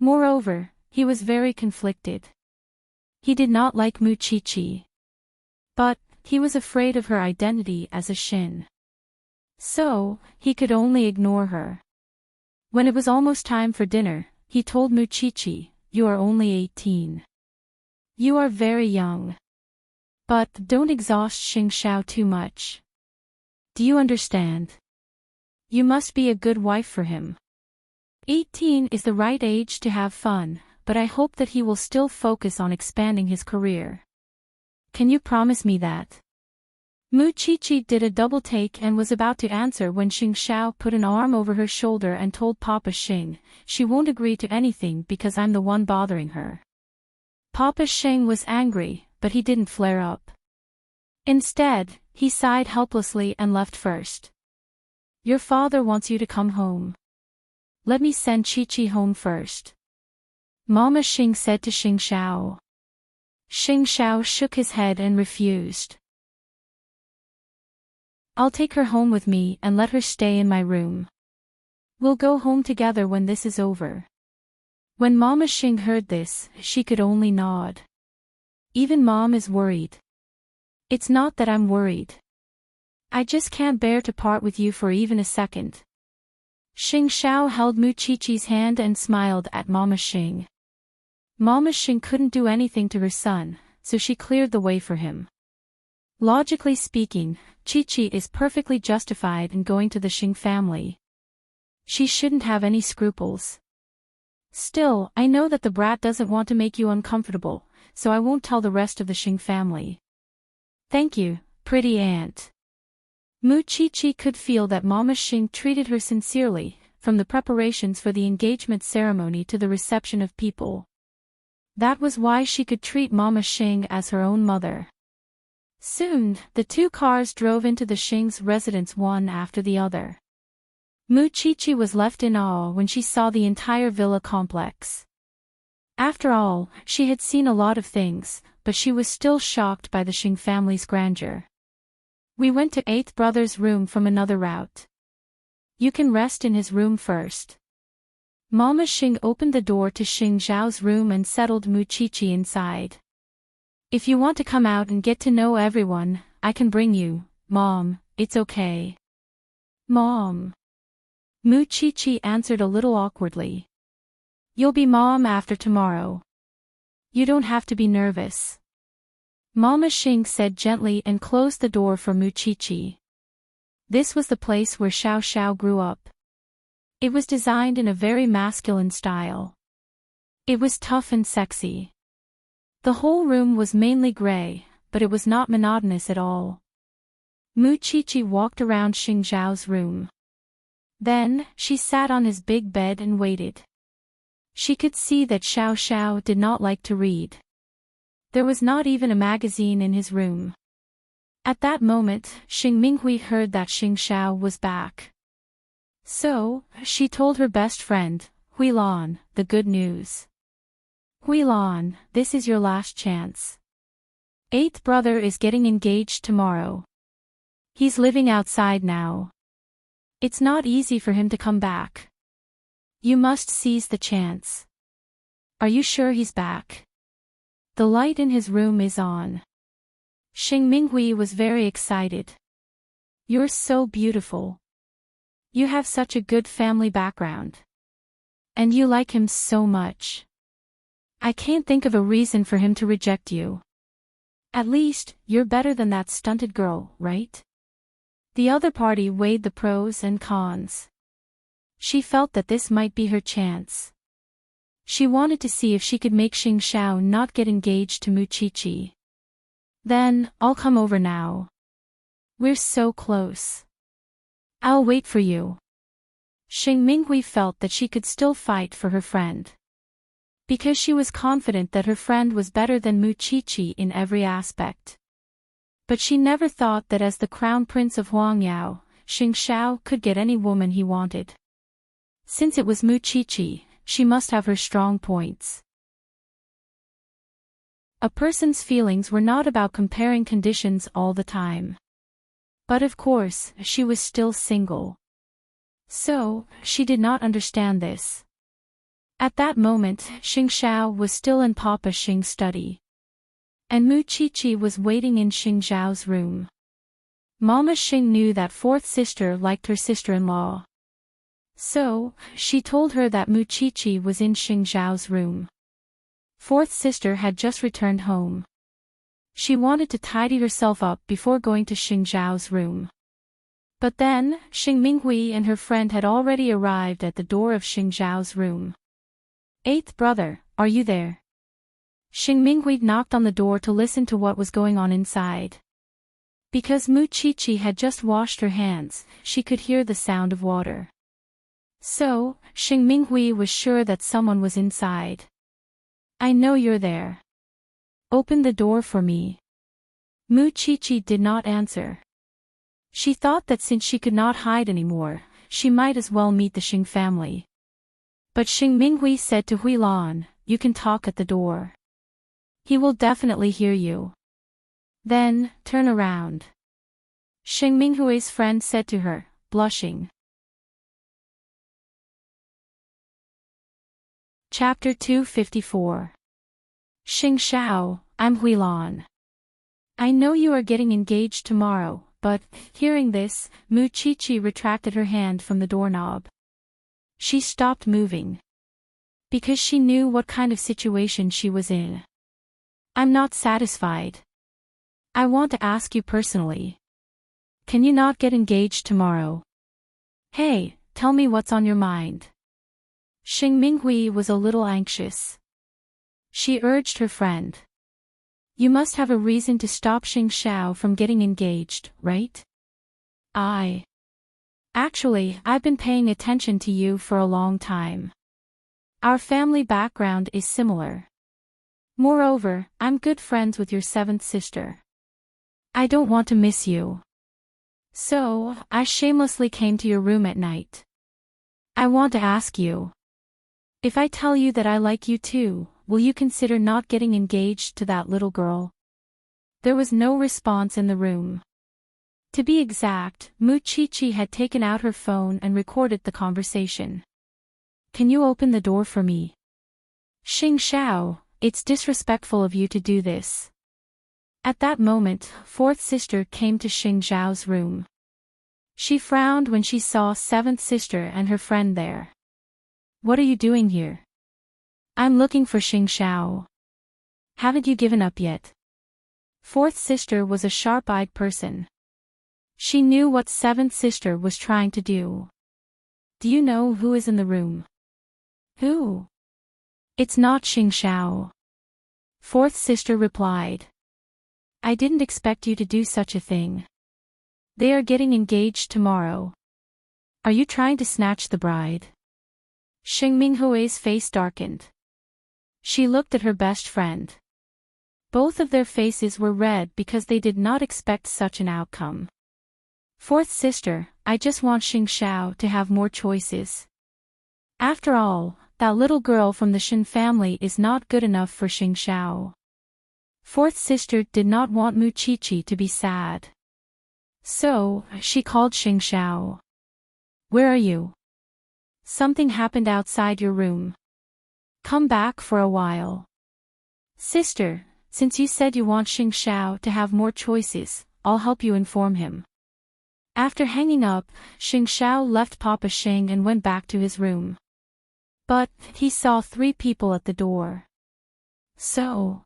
Moreover, he was very conflicted. He did not like Mu Chi-Chi. But, he was afraid of her identity as a Shin. So, he could only ignore her. When it was almost time for dinner, he told Mu Chi-Chi, "You are only 18. You are very young. But, don't exhaust Xing Xiao too much. Do you understand? You must be a good wife for him. 18 is the right age to have fun, but I hope that he will still focus on expanding his career. Can you promise me that?" Mu Chi-Chi did a double take and was about to answer when Xing Xiao put an arm over her shoulder and told Papa Xing, "She won't agree to anything because I'm the one bothering her." Papa Xing was angry, but he didn't flare up. Instead, he sighed helplessly and left first. "Your father wants you to come home. Let me send Chi-Chi home first," Mama Xing said to Xing Xiao. Xing Xiao shook his head and refused. "I'll take her home with me and let her stay in my room. We'll go home together when this is over." When Mama Xing heard this, she could only nod. Even Mom is worried. It's not that I'm worried. I just can't bear to part with you for even a second. Xing Xiao held Mu Chi-Chi's hand and smiled at Mama Xing. Mama Xing couldn't do anything to her son, so she cleared the way for him. Logically speaking, Chi-Chi is perfectly justified in going to the Xing family. She shouldn't have any scruples. Still, I know that the brat doesn't want to make you uncomfortable, so I won't tell the rest of the Xing family. Thank you, pretty aunt. Mu Chi-Chi could feel that Mama Xing treated her sincerely, from the preparations for the engagement ceremony to the reception of people. That was why she could treat Mama Xing as her own mother. Soon, the two cars drove into the Xing's residence one after the other. Mu Chichi was left in awe when she saw the entire villa complex. After all, she had seen a lot of things, but she was still shocked by the Xing family's grandeur. We went to Eighth Brother's room from another route. You can rest in his room first. Mama Xing opened the door to Xing Zhao's room and settled Mu Chichi inside. If you want to come out and get to know everyone, I can bring you, Mom, it's okay. Mom. Mu Chichi answered a little awkwardly. You'll be Mom after tomorrow. You don't have to be nervous. Mama Xing said gently and closed the door for Mu Chichi. This was the place where Xiao Xiao grew up. It was designed in a very masculine style. It was tough and sexy. The whole room was mainly gray, but it was not monotonous at all. Mu Chichi walked around Xing Zhao's room. Then, she sat on his big bed and waited. She could see that Xiao Xiao did not like to read. There was not even a magazine in his room. At that moment, Xing Minghui heard that Xing Xiao was back. So, she told her best friend, Huilan, the good news. Huilan, this is your last chance. Eighth brother is getting engaged tomorrow. He's living outside now. It's not easy for him to come back. You must seize the chance. Are you sure he's back? The light in his room is on. Xing Minghui was very excited. You're so beautiful. You have such a good family background. And you like him so much. I can't think of a reason for him to reject you. At least, you're better than that stunted girl, right? The other party weighed the pros and cons. She felt that this might be her chance. She wanted to see if she could make Xing Xiao not get engaged to Mu Chichi. Then, I'll come over now. We're so close. I'll wait for you. Xing Minghui felt that she could still fight for her friend. Because she was confident that her friend was better than Mu Chichi in every aspect. But she never thought that as the crown prince of Huangyao, Xing Xiao could get any woman he wanted. Since it was Mu Chichi, she must have her strong points. A person's feelings were not about comparing conditions all the time. But of course, she was still single. So, she did not understand this. At that moment, Xing Xiao was still in Papa Xing's study. And Mu Chichi was waiting in Xing Zhao's room. Mama Xing knew that fourth sister liked her sister-in-law. So, she told her that Mu Chichi was in Xing Zhao's room. Fourth sister had just returned home. She wanted to tidy herself up before going to Xing Zhao's room. But then, Xing Minghui and her friend had already arrived at the door of Xing Zhao's room. Eighth brother, are you there? Xing Minghui knocked on the door to listen to what was going on inside. Because Mu Chichi had just washed her hands, she could hear the sound of water. So, Xing Minghui was sure that someone was inside. I know you're there. Open the door for me. Mu Chichi did not answer. She thought that since she could not hide anymore, she might as well meet the Xing family. But Xing Minghui said to Huilan, you can talk at the door. He will definitely hear you. Then, turn around. Xing Minghui's friend said to her, blushing. Chapter 254. Xing Xiao, I'm Huilan. I know you are getting engaged tomorrow, but, hearing this, Mu Chichi retracted her hand from the doorknob. She stopped moving. Because she knew what kind of situation she was in. I'm not satisfied. I want to ask you personally. Can you not get engaged tomorrow? Hey, tell me what's on your mind. Xing Minghui was a little anxious. She urged her friend. You must have a reason to stop Xing Xiao from getting engaged, right? Actually, I've been paying attention to you for a long time. Our family background is similar. Moreover, I'm good friends with your seventh sister. I don't want to miss you. So, I shamelessly came to your room at night. I want to ask you. If I tell you that I like you too, will you consider not getting engaged to that little girl? There was no response in the room. To be exact, Muchichi had taken out her phone and recorded the conversation. Can you open the door for me? Xing Xiao, it's disrespectful of you to do this. At that moment, fourth sister came to Xing Xiao's room. She frowned when she saw seventh sister and her friend there. What are you doing here? I'm looking for Xing Xiao. Haven't you given up yet? Fourth sister was a sharp-eyed person. She knew what seventh sister was trying to do. Do you know who is in the room? Who? It's not Xing Xiao. Fourth sister replied. I didn't expect you to do such a thing. They are getting engaged tomorrow. Are you trying to snatch the bride? Xing Minghui's face darkened. She looked at her best friend. Both of their faces were red because they did not expect such an outcome. Fourth sister, I just want Xing Xiao to have more choices. After all, that little girl from the Shin family is not good enough for Xing Xiao. Fourth sister did not want Muchichi to be sad. So, she called Xing Xiao. Where are you? Something happened outside your room. Come back for a while. Sister, since you said you want Xing Xiao to have more choices, I'll help you inform him. After hanging up, Xing Xiao left Papa Xing and went back to his room. But, he saw 3 people at the door. So,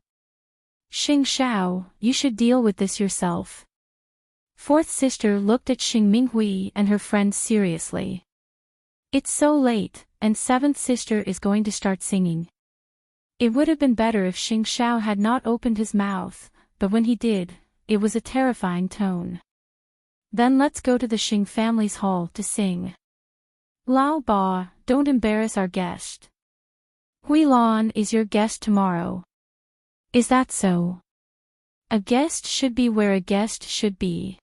Xing Xiao, you should deal with this yourself. Fourth sister looked at Xing Minghui and her friend seriously. It's so late, and seventh sister is going to start singing. It would have been better if Xing Xiao had not opened his mouth, but when he did, it was a terrifying tone. Then let's go to the Xing family's hall to sing. Lao Ba, don't embarrass our guest. Hui Lan is your guest tomorrow. Is that so? A guest should be where a guest should be.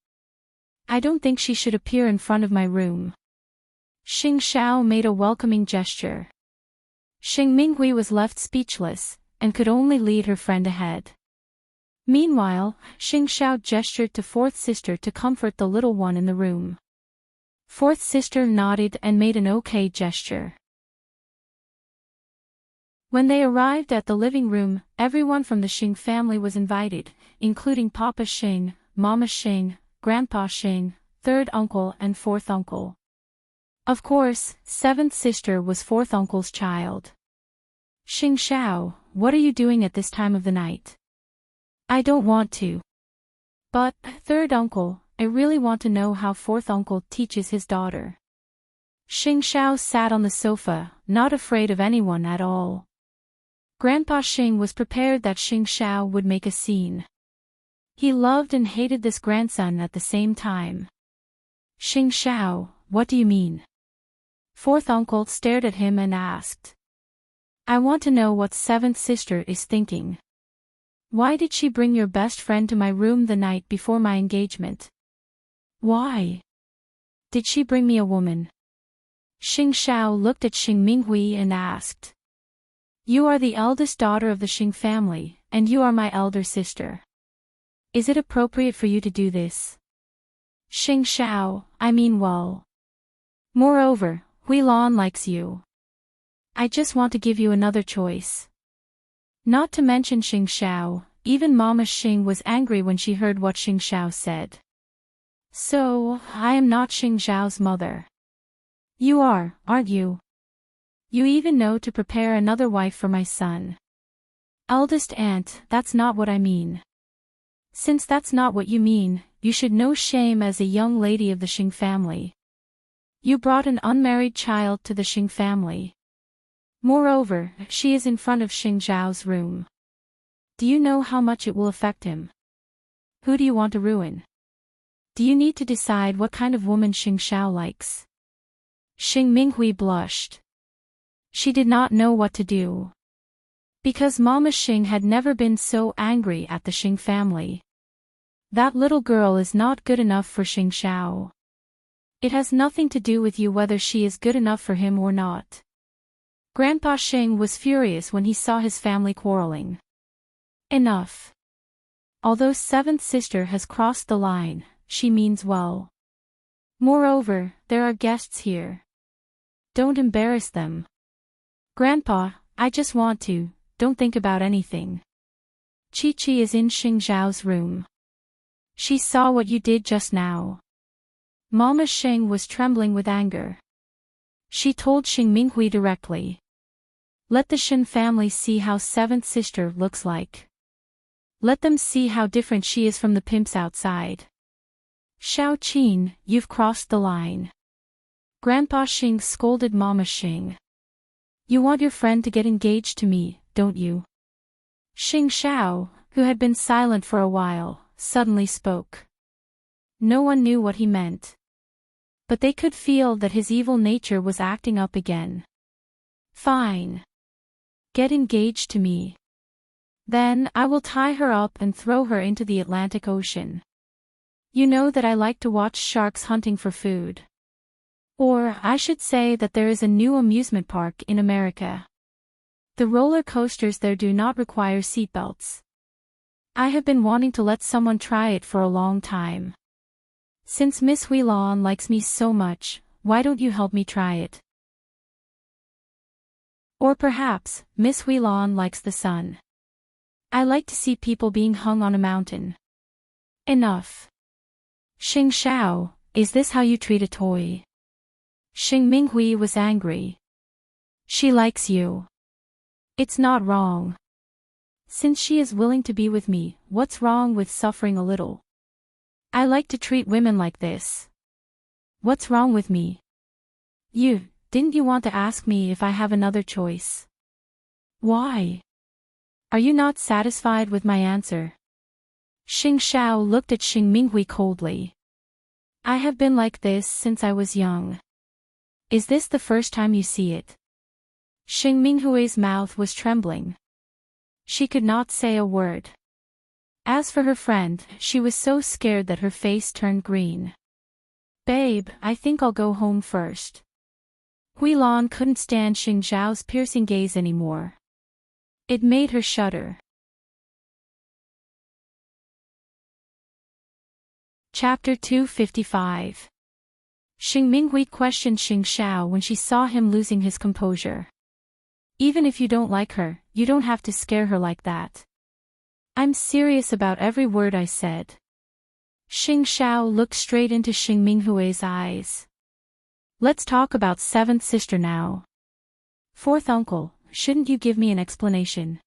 I don't think she should appear in front of my room. Xing Xiao made a welcoming gesture. Xing Minghui was left speechless, and could only lead her friend ahead. Meanwhile, Xing Xiao gestured to fourth sister to comfort the little one in the room. Fourth sister nodded and made an okay gesture. When they arrived at the living room, everyone from the Xing family was invited, including Papa Xing, Mama Xing, Grandpa Xing, third uncle and fourth uncle. Of course, seventh sister was fourth uncle's child. Xing Xiao, what are you doing at this time of the night? I don't want to. But, third uncle, I really want to know how fourth uncle teaches his daughter. Xing Xiao sat on the sofa, not afraid of anyone at all. Grandpa Xing was prepared that Xing Xiao would make a scene. He loved and hated this grandson at the same time. Xing Xiao, what do you mean? Fourth uncle stared at him and asked. I want to know what seventh sister is thinking. Why did she bring your best friend to my room the night before my engagement? Why? Did she bring me a woman? Xing Xiao looked at Xing Minghui and asked. You are the eldest daughter of the Xing family, and you are my elder sister. Is it appropriate for you to do this? Xing Xiao, I mean well. Moreover, Hui Lan likes you. I just want to give you another choice. Not to mention Xing Xiao, even Mama Xing was angry when she heard what Xing Xiao said. So, I am not Xing Xiao's mother. You are, aren't you? You even know to prepare another wife for my son. Eldest aunt, that's not what I mean. Since that's not what you mean, you should know shame as a young lady of the Xing family. You brought an unmarried child to the Xing family. Moreover, she is in front of Xing Zhao's room. Do you know how much it will affect him? Who do you want to ruin? Do you need to decide what kind of woman Xing Xiao likes? Xing Minghui blushed. She did not know what to do. Because Mama Xing had never been so angry at the Xing family. That little girl is not good enough for Xing Xiao. It has nothing to do with you whether she is good enough for him or not. Grandpa Xing was furious when he saw his family quarreling. Enough. Although seventh sister has crossed the line, she means well. Moreover, there are guests here. Don't embarrass them. Grandpa, I just want to, don't think about anything. Chi-Chi is in Xing Xiao's room. She saw what you did just now. Mama Xing was trembling with anger. She told Xing Minghui directly. Let the Shen family see how seventh sister looks like. Let them see how different she is from the pimps outside. Xiao Qin, you've crossed the line. Grandpa Xing scolded Mama Xing. You want your friend to get engaged to me, don't you? Xing Xiao, who had been silent for a while, suddenly spoke. No one knew what he meant. But they could feel that his evil nature was acting up again. Fine. Get engaged to me. Then I will tie her up and throw her into the Atlantic Ocean. You know that I like to watch sharks hunting for food. Or I should say that there is a new amusement park in America. The roller coasters there do not require seatbelts. I have been wanting to let someone try it for a long time. Since Miss Huilan likes me so much, why don't you help me try it? Or perhaps, Miss Huilan likes the sun. I like to see people being hung on a mountain. Enough. Xing Xiao, is this how you treat a toy? Xing Minghui was angry. She likes you. It's not wrong. Since she is willing to be with me, what's wrong with suffering a little? I like to treat women like this. What's wrong with me? Didn't you want to ask me if I have another choice? Why? Are you not satisfied with my answer? Xing Xiao looked at Xing Minghui coldly. I have been like this since I was young. Is this the first time you see it? Xing Minghui's mouth was trembling. She could not say a word. As for her friend, she was so scared that her face turned green. Babe, I think I'll go home first. Huilan couldn't stand Xing Xiao's piercing gaze anymore. It made her shudder. Chapter 255. Xing Minghui questioned Xing Xiao when she saw him losing his composure. Even if you don't like her, you don't have to scare her like that. I'm serious about every word I said. Xing Xiao looked straight into Xing Minghui's eyes. Let's talk about seventh sister now. Fourth uncle, shouldn't you give me an explanation?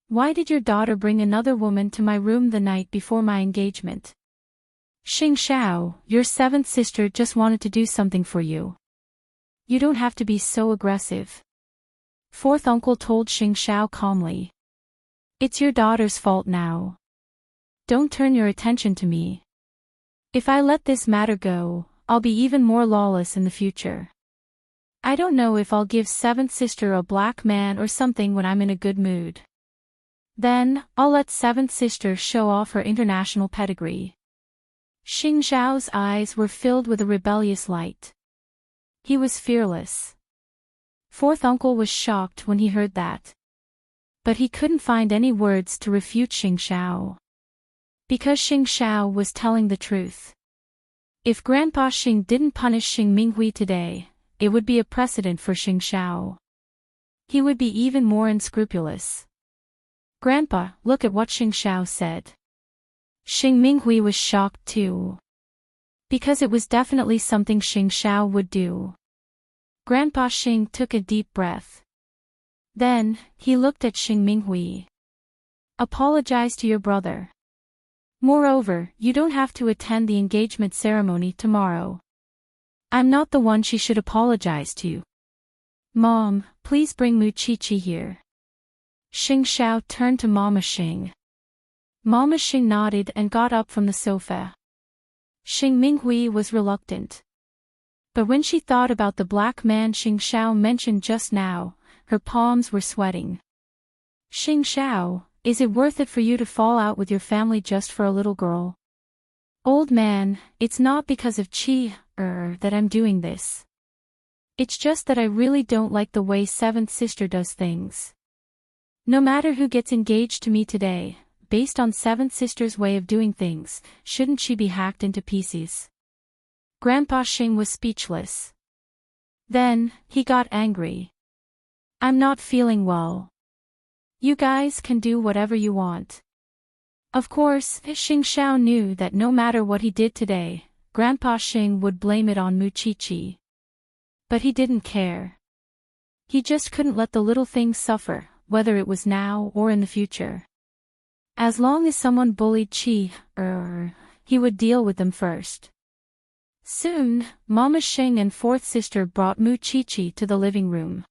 Why did your daughter bring another woman to my room the night before my engagement? Xing Xiao, your seventh sister just wanted to do something for you. You don't have to be so aggressive. Fourth uncle told Xing Xiao calmly. It's your daughter's fault now. Don't turn your attention to me. If I let this matter go, I'll be even more lawless in the future. I don't know if I'll give seventh sister a black man or something when I'm in a good mood. Then, I'll let seventh sister show off her international pedigree. Xing Xiao's eyes were filled with a rebellious light. He was fearless. Fourth uncle was shocked when he heard that. But he couldn't find any words to refute Xing Xiao. Because Xing Xiao was telling the truth. If Grandpa Xing didn't punish Xing Minghui today, it would be a precedent for Xing Xiao. He would be even more unscrupulous. Grandpa, look at what Xing Xiao said. Xing Minghui was shocked too. Because it was definitely something Xing Xiao would do. Grandpa Xing took a deep breath. Then, he looked at Xing Minghui. Apologize to your brother. Moreover, you don't have to attend the engagement ceremony tomorrow. I'm not the one she should apologize to. Mom, please bring Mu Chi-Chi here. Xing Xiao turned to Mama Xing. Mama Xing nodded and got up from the sofa. Xing Minghui was reluctant. But when she thought about the black man Xing Xiao mentioned just now, her palms were sweating. Xing Xiao, is it worth it for you to fall out with your family just for a little girl? Old man, it's not because of that I'm doing this. It's just that I really don't like the way seventh sister does things. No matter who gets engaged to me today, based on seventh sister's way of doing things, shouldn't she be hacked into pieces? Grandpa Xing was speechless. Then, he got angry. I'm not feeling well. You guys can do whatever you want. Of course, Xing Xiao knew that no matter what he did today, Grandpa Xing would blame it on Mu Chi-Chi. But he didn't care. He just couldn't let the little things suffer, whether it was now or in the future. As long as someone bullied he would deal with them first. Soon, Mama Xing and fourth sister brought Mu Chi-Chi to the living room.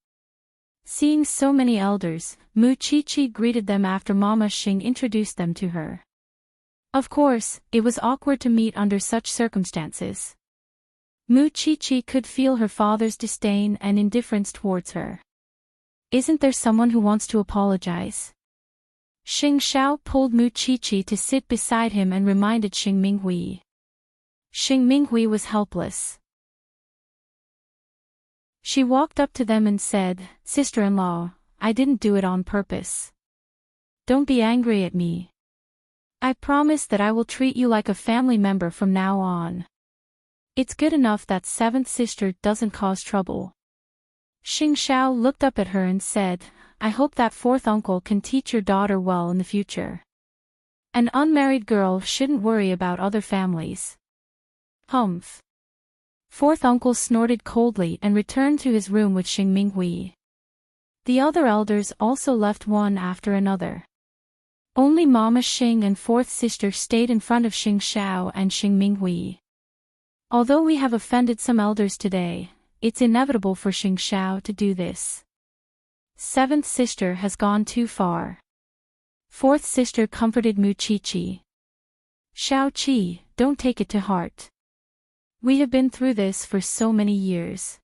Seeing so many elders, Mu Chi-Chi greeted them after Mama Xing introduced them to her. Of course, it was awkward to meet under such circumstances. Mu Chi-Chi could feel her father's disdain and indifference towards her. Isn't there someone who wants to apologize? Xing Xiao pulled Mu Chi-Chi to sit beside him and reminded Xing Minghui. Xing Minghui was helpless. She walked up to them and said, "Sister-in-law, I didn't do it on purpose. Don't be angry at me. I promise that I will treat you like a family member from now on. It's good enough that seventh sister doesn't cause trouble." Xing Xiao looked up at her and said, "I hope that fourth uncle can teach your daughter well in the future. An unmarried girl shouldn't worry about other families." Humph. Fourth uncle snorted coldly and returned to his room with Xing Minghui. The other elders also left one after another. Only Mama Xing and fourth sister stayed in front of Xing Xiao and Xing Minghui. Although we have offended some elders today, it's inevitable for Xing Xiao to do this. Seventh sister has gone too far. Fourth sister comforted Mu Chi-Chi. "Xiao Qi, don't take it to heart. We have been through this for so many years.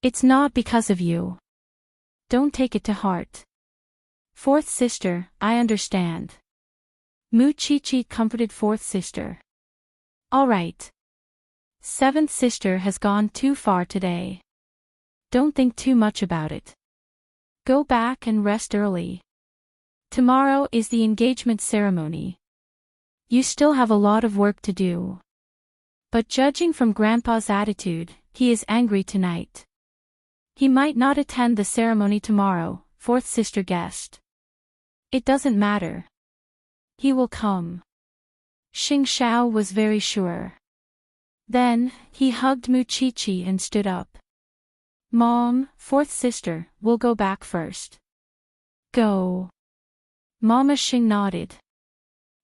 It's not because of you. Don't take it to heart." "Fourth sister, I understand." Mu Chi-Chi comforted fourth sister. "All right. Seventh sister has gone too far today. Don't think too much about it. Go back and rest early. Tomorrow is the engagement ceremony. You still have a lot of work to do. But judging from Grandpa's attitude, he is angry tonight. He might not attend the ceremony tomorrow," fourth sister guessed. "It doesn't matter. He will come." Xing Xiao was very sure. Then, he hugged Mu Chi-Chi and stood up. "Mom, fourth sister, we'll go back first." "Go." Mama Xing nodded.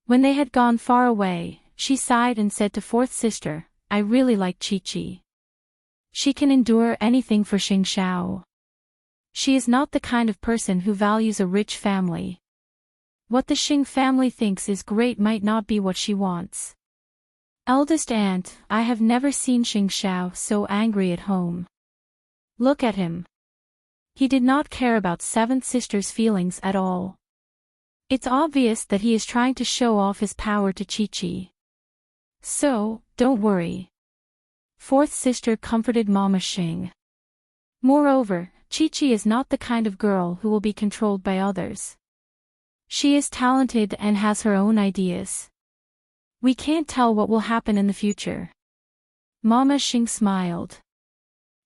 When they had gone far away, she sighed and said to fourth sister, "I really like Chi-Chi. She can endure anything for Xing Xiao. She is not the kind of person who values a rich family. What the Xing family thinks is great might not be what she wants. Eldest aunt, I have never seen Xing Xiao so angry at home. Look at him. He did not care about seventh sister's feelings at all. It's obvious that he is trying to show off his power to Chi-Chi. So, don't worry." Fourth sister comforted Mama Xing. Moreover, Chi-Chi is not the kind of girl who will be controlled by others. She is talented and has her own ideas. We can't tell what will happen in the future. Mama Xing smiled.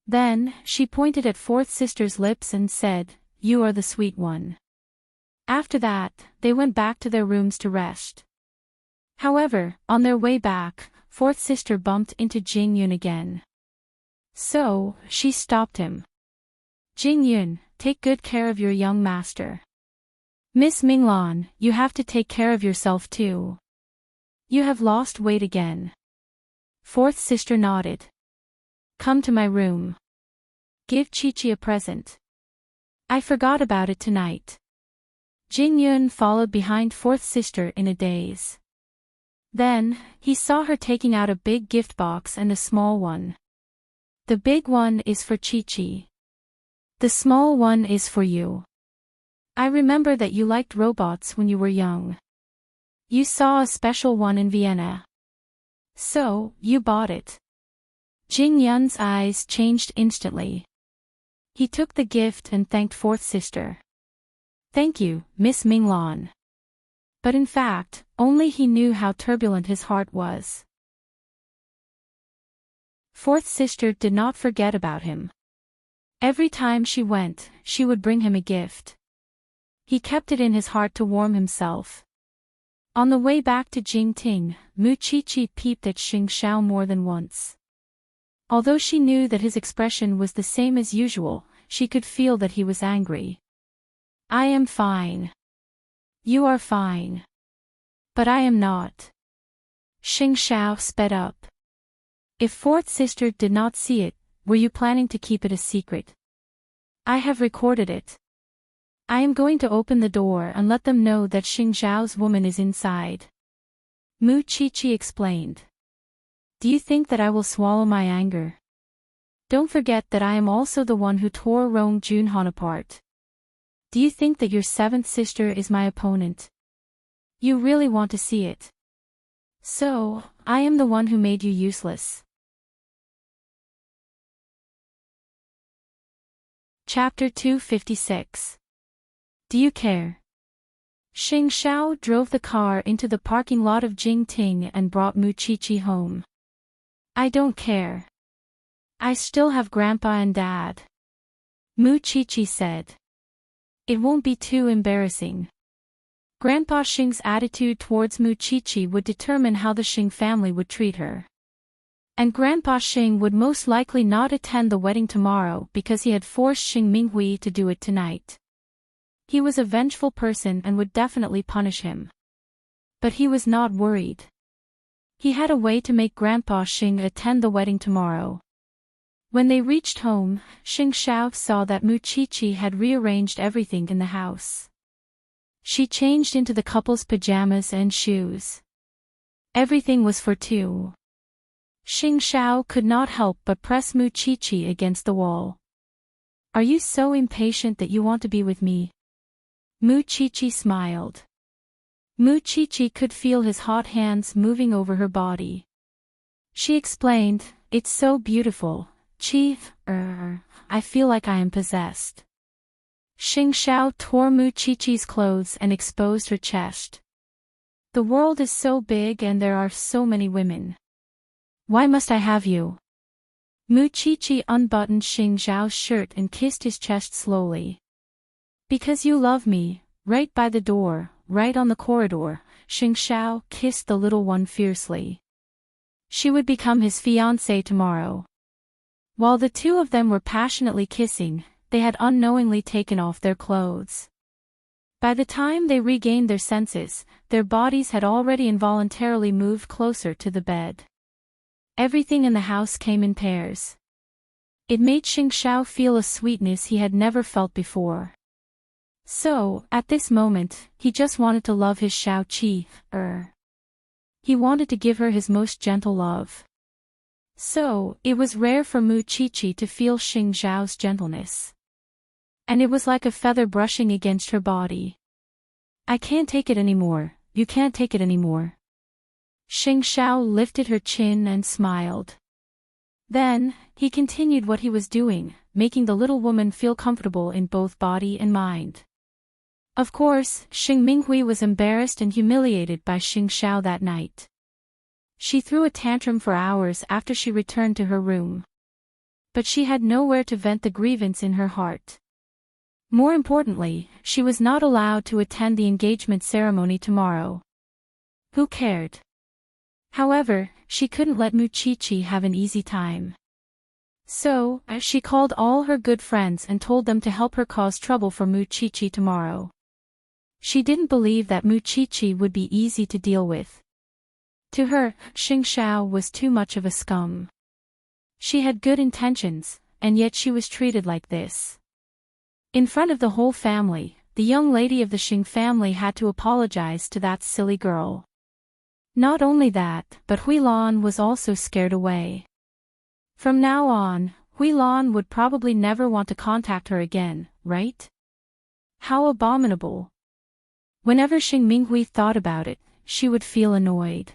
Then, she pointed at fourth sister's lips and said, "You are the sweet one." After that, they went back to their rooms to rest. However, on their way back, fourth sister bumped into Jing Yun again. So, she stopped him. "Jing Yun, take good care of your young master. Miss Minglan, you have to take care of yourself too. You have lost weight again." Fourth sister nodded. "Come to my room. Give Chi-Chi a present. I forgot about it tonight." Jing Yun followed behind fourth sister in a daze. Then, he saw her taking out a big gift box and a small one. "The big one is for Chi-Chi. The small one is for you." I remember that you liked robots when you were young. You saw a special one in Vienna. So, you bought it. Jing Yun's eyes changed instantly. He took the gift and thanked fourth sister. Thank you, Miss Minglan. But in fact, only he knew how turbulent his heart was. Fourth sister did not forget about him. Every time she went, she would bring him a gift. He kept it in his heart to warm himself. On the way back to Jingting, Mu Qiqi peeped at Xing Xiao more than once. Although she knew that his expression was the same as usual, she could feel that he was angry. I am fine. You are fine. But I am not. Xing Xiao sped up. If fourth sister did not see it, were you planning to keep it a secret? I have recorded it. I am going to open the door and let them know that Xing Xiao's woman is inside. Mu Qiqi explained. Do you think that I will swallow my anger? Don't forget that I am also the one who tore Rong Junhan apart. Do you think that your seventh sister is my opponent? You really want to see it. So, I am the one who made you useless. Chapter 256. Do you care? Xing Xiao drove the car into the parking lot of Jingting and brought Mu Qiqi home. I don't care. I still have Grandpa and Dad. Mu Qiqi said. It won't be too embarrassing. Grandpa Xing's attitude towards Mu Qiqi would determine how the Xing family would treat her. And Grandpa Xing would most likely not attend the wedding tomorrow because he had forced Xing Minghui to do it tonight. He was a vengeful person and would definitely punish him. But he was not worried. He had a way to make Grandpa Xing attend the wedding tomorrow. When they reached home, Xing Xiao saw that Mu Qiqi had rearranged everything in the house. She changed into the couple's pajamas and shoes. Everything was for two. Xing Xiao could not help but press Mu Qiqi against the wall. Are you so impatient that you want to be with me? Mu Qiqi smiled. Mu Qiqi could feel his hot hands moving over her body. She explained, It's so beautiful, Chief, I feel like I am possessed. Xing Xiao tore Mu Qiqi's clothes and exposed her chest. The world is so big and there are so many women. Why must I have you? Mu Qiqi unbuttoned Xing Xiao's shirt and kissed his chest slowly. Because you love me, right by the door, right on the corridor, Xing Xiao kissed the little one fiercely. She would become his fiancée tomorrow. While the two of them were passionately kissing, they had unknowingly taken off their clothes. By the time they regained their senses, their bodies had already involuntarily moved closer to the bed. Everything in the house came in pairs. It made Xing Xiao feel a sweetness he had never felt before. So, at this moment, he just wanted to love his Xiao Qi. He wanted to give her his most gentle love. So, it was rare for Mu Qiqi to feel Xing Xiao's gentleness. And it was like a feather brushing against her body. I can't take it anymore, you can't take it anymore. Xing Xiao lifted her chin and smiled. Then, he continued what he was doing, making the little woman feel comfortable in both body and mind. Of course, Xing Minghui was embarrassed and humiliated by Xing Xiao that night. She threw a tantrum for hours after she returned to her room. But she had nowhere to vent the grievance in her heart. More importantly, she was not allowed to attend the engagement ceremony tomorrow. Who cared? However, she couldn't let Mu Qiqi have an easy time. So, she called all her good friends and told them to help her cause trouble for Mu Qiqi tomorrow. She didn't believe that Mu Qiqi would be easy to deal with. To her, Xing Xiao was too much of a scum. She had good intentions, and yet she was treated like this. In front of the whole family, the young lady of the Xing family had to apologize to that silly girl. Not only that, but Huilan was also scared away. From now on, Huilan would probably never want to contact her again, right? How abominable. Whenever Xing Minghui thought about it, she would feel annoyed.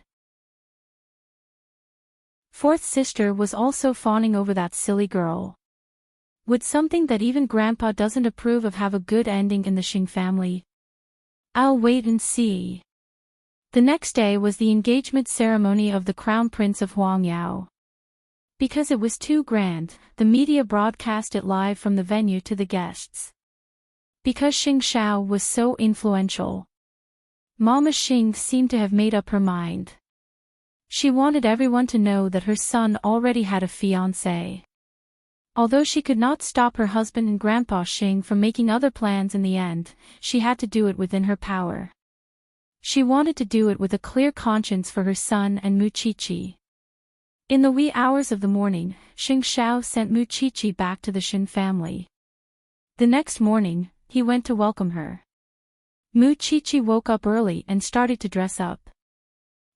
Fourth sister was also fawning over that silly girl. Would something that even Grandpa doesn't approve of have a good ending in the Xing family? I'll wait and see. The next day was the engagement ceremony of the Crown Prince of Huangyao. Because it was too grand, the media broadcast it live from the venue to the guests. Because Xing Xiao was so influential, Mama Xing seemed to have made up her mind. She wanted everyone to know that her son already had a fiancé. Although she could not stop her husband and Grandpa Xing from making other plans in the end, she had to do it within her power. She wanted to do it with a clear conscience for her son and Mu Qiqi. In the wee hours of the morning, Xing Xiao sent Mu Qiqi back to the Xin family. The next morning, he went to welcome her. Mu Qiqi woke up early and started to dress up.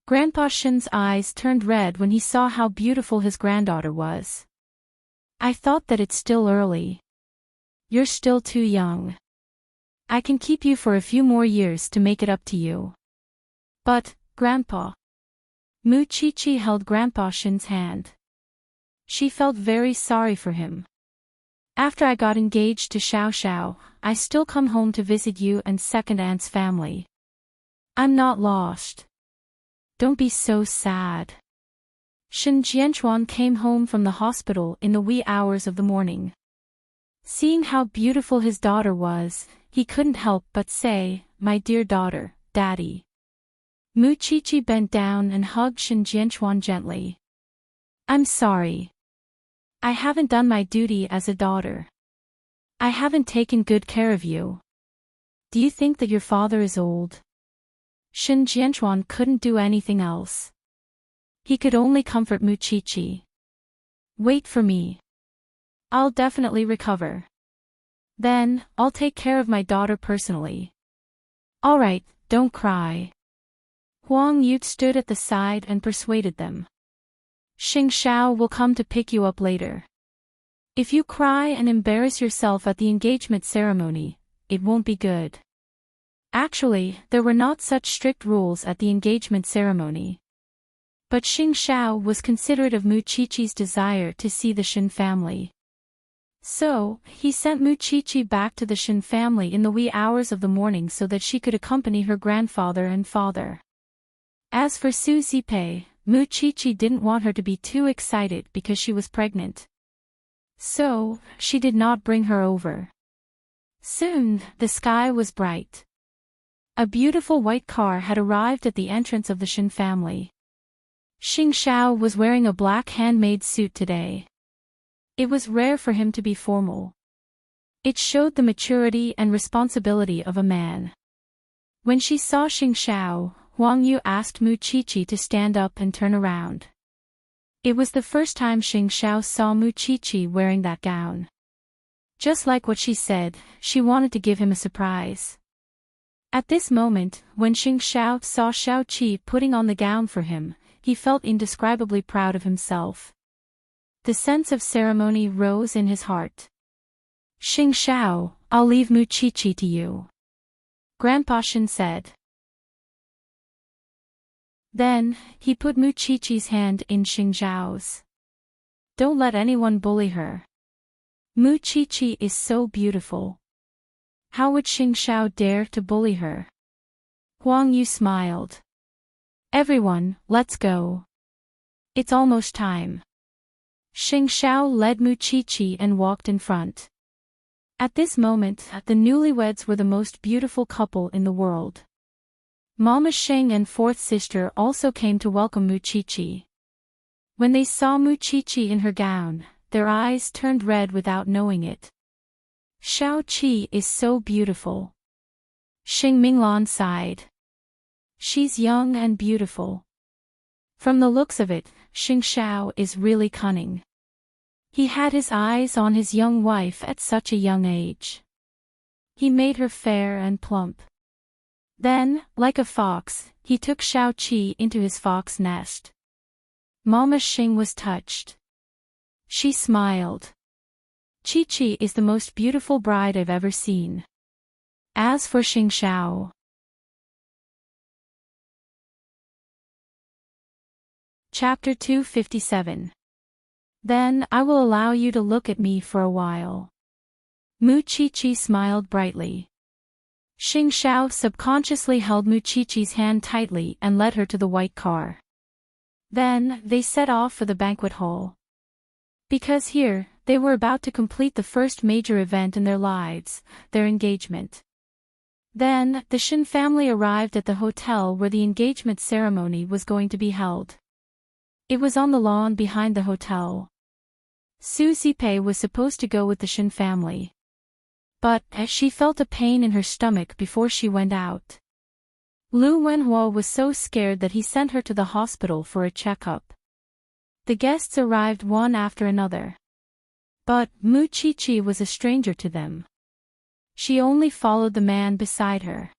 Grandpa Xin's eyes turned red when he saw how beautiful his granddaughter was. I thought that it's still early. You're still too young. I can keep you for a few more years to make it up to you. But, Grandpa. Mu Qiqi held Grandpa Xin's hand. She felt very sorry for him. After I got engaged to Xiao Xiao, I still come home to visit you and second aunt's family. I'm not lost. Don't be so sad. Shen Jianchuan came home from the hospital in the wee hours of the morning. Seeing how beautiful his daughter was, he couldn't help but say, "My dear daughter, Daddy." Mu Qiqi bent down and hugged Shen Jianchuan gently. I'm sorry. I haven't done my duty as a daughter. I haven't taken good care of you. Do you think that your father is old? Shen Jianchuan couldn't do anything else. He could only comfort Mu Qiqi. Wait for me. I'll definitely recover. Then, I'll take care of my daughter personally. All right, don't cry. Huang Yu stood at the side and persuaded them. Xing Xiao will come to pick you up later. If you cry and embarrass yourself at the engagement ceremony, it won't be good. Actually, there were not such strict rules at the engagement ceremony. But Xing Xiao was considerate of Mu Qiqi's desire to see the Xin family. So, he sent Mu Qiqi back to the Xin family in the wee hours of the morning so that she could accompany her grandfather and father. As for Su Zipei, Mu Qiqi didn't want her to be too excited because she was pregnant. So, she did not bring her over. Soon, the sky was bright. A beautiful white car had arrived at the entrance of the Xin family. Xing Xiao was wearing a black handmade suit today. It was rare for him to be formal. It showed the maturity and responsibility of a man. When she saw Xing Xiao, Huang Yu asked Mu Qiqi to stand up and turn around. It was the first time Xing Xiao saw Mu Qiqi wearing that gown. Just like what she said, she wanted to give him a surprise. At this moment, when Xing Xiao saw Xiao Qi putting on the gown for him, he felt indescribably proud of himself. The sense of ceremony rose in his heart. Xing Xiao, I'll leave Mu Qiqi to you. Grandpa Shen said. Then, he put Mu Qiqi's hand in Xing Xiao's. Don't let anyone bully her. Mu Qiqi is so beautiful. How would Xing Xiao dare to bully her? Huang Yu smiled. Everyone, let's go. It's almost time. Xing Xiao led Mu Qiqi and walked in front. At this moment, the newlyweds were the most beautiful couple in the world. Mama Xing and fourth sister also came to welcome Mu Qiqi. When they saw Mu Qiqi in her gown, their eyes turned red without knowing it. Xiao Qi is so beautiful. Xing Minglan sighed. She's young and beautiful. From the looks of it, Xing Xiao is really cunning. He had his eyes on his young wife at such a young age. He made her fair and plump. Then, like a fox, he took Xiao Qi into his fox nest. Mama Xing was touched. She smiled. Qiqi is the most beautiful bride I've ever seen. As for Xing Xiao. Chapter 257. Then I will allow you to look at me for a while. Mu Qiqi smiled brightly. Xing Xiao subconsciously held Mu Qiqi's hand tightly and led her to the white car. Then, they set off for the banquet hall. Because here, they were about to complete the first major event in their lives, their engagement. Then, the Shin family arrived at the hotel where the engagement ceremony was going to be held. It was on the lawn behind the hotel. Su Zipei was supposed to go with the Shin family. But, as she felt a pain in her stomach before she went out. Lu Wenhua was so scared that he sent her to the hospital for a checkup. The guests arrived one after another. But, Mu Qiqi was a stranger to them. She only followed the man beside her.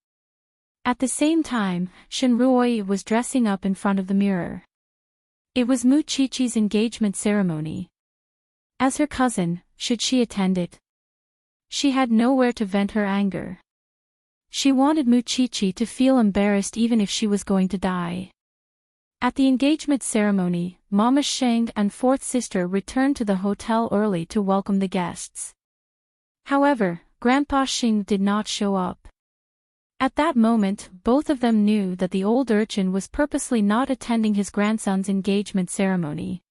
At the same time, Shen Ruoyi was dressing up in front of the mirror. It was Mu Qiqi's engagement ceremony. As her cousin, should she attend it? She had nowhere to vent her anger. She wanted Mu Qiqi to feel embarrassed even if she was going to die. At the engagement ceremony, Mama Sheng and fourth sister returned to the hotel early to welcome the guests. However, Grandpa Xing did not show up. At that moment, both of them knew that the old urchin was purposely not attending his grandson's engagement ceremony.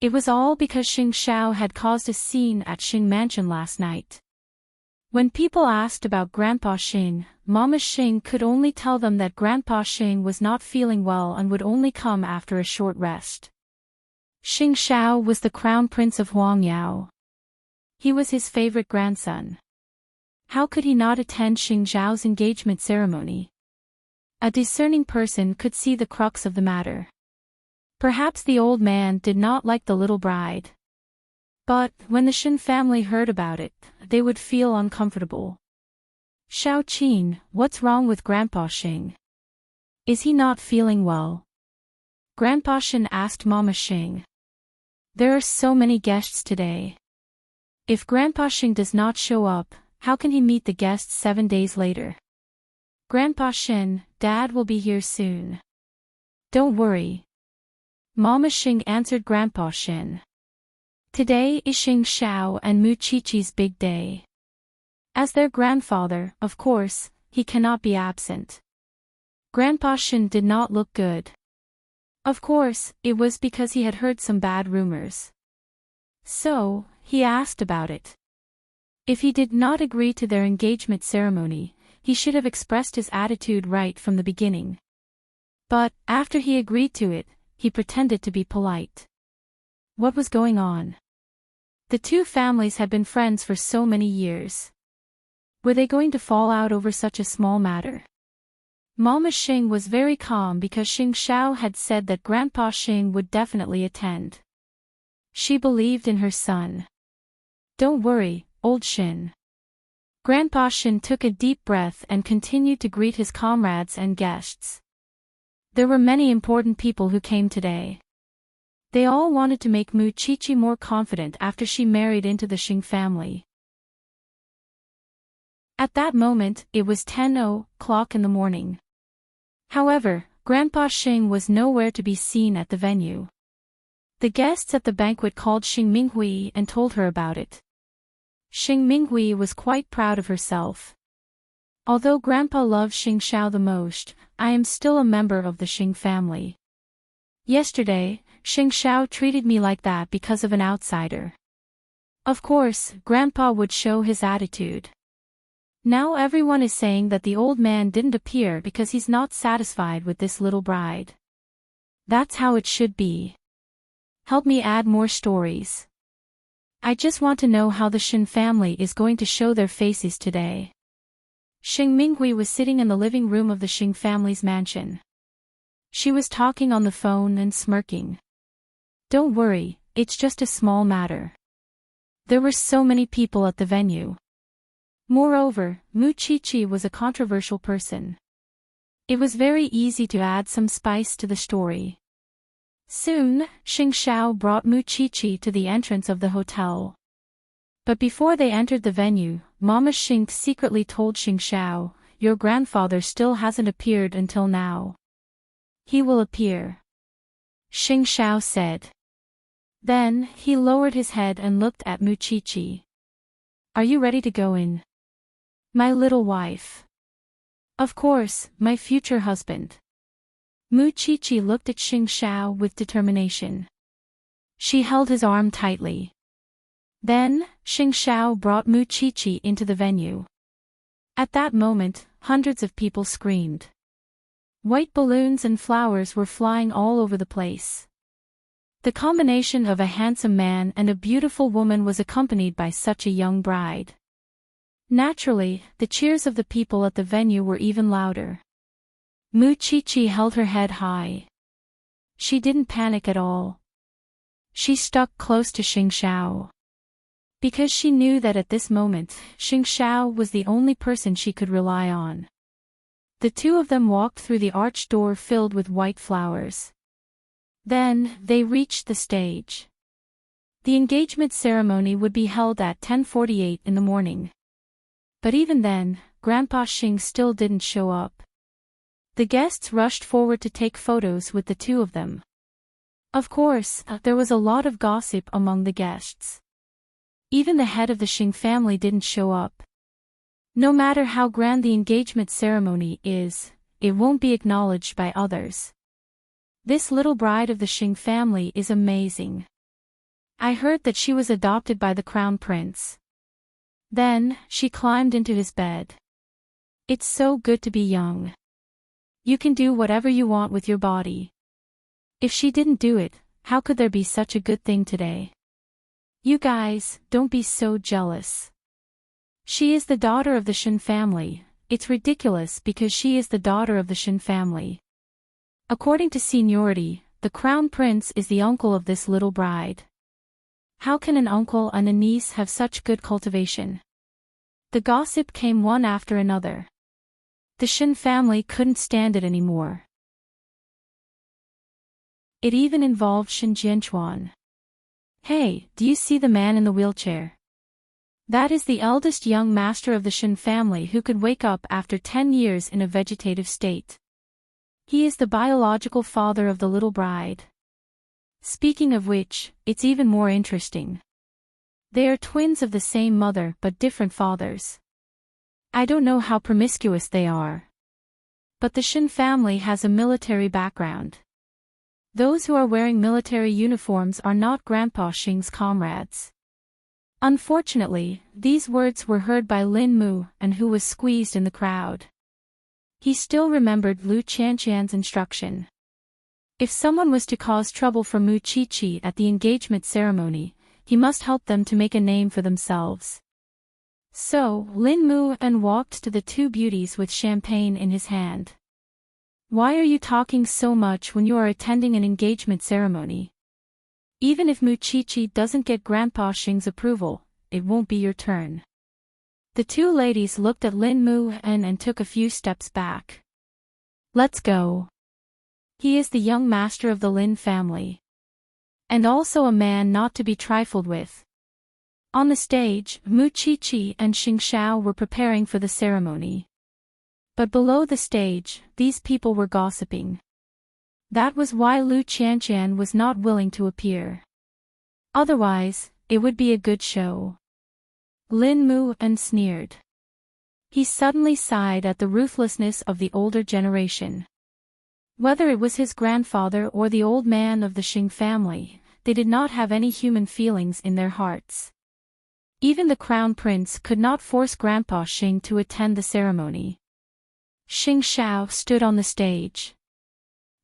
It was all because Xing Xiao had caused a scene at Xing Mansion last night. When people asked about Grandpa Xing, Mama Xing could only tell them that Grandpa Xing was not feeling well and would only come after a short rest. Xing Xiao was the crown prince of Huangyao. He was his favorite grandson. How could he not attend Xing Xiao's engagement ceremony? A discerning person could see the crux of the matter. Perhaps the old man did not like the little bride. But, when the Shin family heard about it, they would feel uncomfortable. Xiao Qin, what's wrong with Grandpa Xing? Is he not feeling well? Grandpa Shin asked Mama Xing. There are so many guests today. If Grandpa Xing does not show up, how can he meet the guests 7 days later? Grandpa Shin, Dad will be here soon. Don't worry. Mama Xing answered Grandpa Shin. Today is Xing Xiao and Mu Qiqi's big day. As their grandfather, of course, he cannot be absent. Grandpa Shin did not look good. Of course, it was because he had heard some bad rumors. So, he asked about it. If he did not agree to their engagement ceremony, he should have expressed his attitude right from the beginning. But, after he agreed to it, he pretended to be polite. What was going on? The two families had been friends for so many years. Were they going to fall out over such a small matter? Mama Xing was very calm because Xing Xiao had said that Grandpa Xing would definitely attend. She believed in her son. Don't worry, old Xin. Grandpa Xin took a deep breath and continued to greet his comrades and guests. There were many important people who came today. They all wanted to make Mu Qiqi more confident after she married into the Xing family. At that moment, it was 10:00 in the morning. However, Grandpa Xing was nowhere to be seen at the venue. The guests at the banquet called Xing Minghui and told her about it. Xing Minghui was quite proud of herself. Although Grandpa loved Xing Xiao the most, I am still a member of the Xing family. Yesterday, Xing Xiao treated me like that because of an outsider. Of course, Grandpa would show his attitude. Now everyone is saying that the old man didn't appear because he's not satisfied with this little bride. That's how it should be. Help me add more stories. I just want to know how the Shin family is going to show their faces today. Xing Minghui was sitting in the living room of the Xing family's mansion. She was talking on the phone and smirking. Don't worry, it's just a small matter. There were so many people at the venue. Moreover, Mu Qiqi was a controversial person. It was very easy to add some spice to the story. Soon, Xing Xiao brought Mu Qiqi to the entrance of the hotel. But before they entered the venue, Mama Xing secretly told Xing Xiao, "Your grandfather still hasn't appeared until now. He will appear," Xing Xiao said. Then, he lowered his head and looked at Mu Qiqi. "Are you ready to go in? My little wife." "Of course, my future husband." Mu Qiqi looked at Xing Xiao with determination. She held his arm tightly. Then, Xing Xiao brought Mu Qiqi into the venue. At that moment, hundreds of people screamed. White balloons and flowers were flying all over the place. The combination of a handsome man and a beautiful woman was accompanied by such a young bride. Naturally, the cheers of the people at the venue were even louder. Mu Qiqi held her head high. She didn't panic at all. She stuck close to Xing Xiao. Because she knew that at this moment, Xing Xiao was the only person she could rely on. The two of them walked through the arched door filled with white flowers. Then, they reached the stage. The engagement ceremony would be held at 10:48 in the morning. But even then, Grandpa Xing still didn't show up. The guests rushed forward to take photos with the two of them. Of course, there was a lot of gossip among the guests. Even the head of the Xing family didn't show up. No matter how grand the engagement ceremony is, it won't be acknowledged by others. This little bride of the Xing family is amazing. I heard that she was adopted by the crown prince. Then, she climbed into his bed. It's so good to be young. You can do whatever you want with your body. If she didn't do it, how could there be such a good thing today? You guys, don't be so jealous. She is the daughter of the Shen family. It's ridiculous because she is the daughter of the Shen family. According to seniority, the crown prince is the uncle of this little bride. How can an uncle and a niece have such good cultivation? The gossip came one after another. The Shen family couldn't stand it anymore. It even involved Shen Jianchuan. "Hey, do you see the man in the wheelchair? That is the eldest young master of the Shen family who could wake up after 10 years in a vegetative state. He is the biological father of the little bride. Speaking of which, it's even more interesting. They are twins of the same mother but different fathers. I don't know how promiscuous they are. But the Shen family has a military background. Those who are wearing military uniforms are not Grandpa Xing's comrades." Unfortunately, these words were heard by Lin Mu, and who was squeezed in the crowd. He still remembered Lu Qianqian's instruction. If someone was to cause trouble for Mu Qiqi at the engagement ceremony, he must help them to make a name for themselves. So, Lin Mu walked to the two beauties with champagne in his hand. "Why are you talking so much when you are attending an engagement ceremony? Even if Mu Qiqi doesn't get Grandpa Xing's approval, it won't be your turn." The two ladies looked at Lin Mu and took a few steps back. "Let's go. He is the young master of the Lin family. And also a man not to be trifled with." On the stage, Mu Qiqi and Xing Xiao were preparing for the ceremony. But below the stage, these people were gossiping. That was why Lu Qianqian was not willing to appear. Otherwise, it would be a good show. Lin Mu sneered. He suddenly sighed at the ruthlessness of the older generation. Whether it was his grandfather or the old man of the Xing family, they did not have any human feelings in their hearts. Even the crown prince could not force Grandpa Xing to attend the ceremony. Xing Xiao stood on the stage.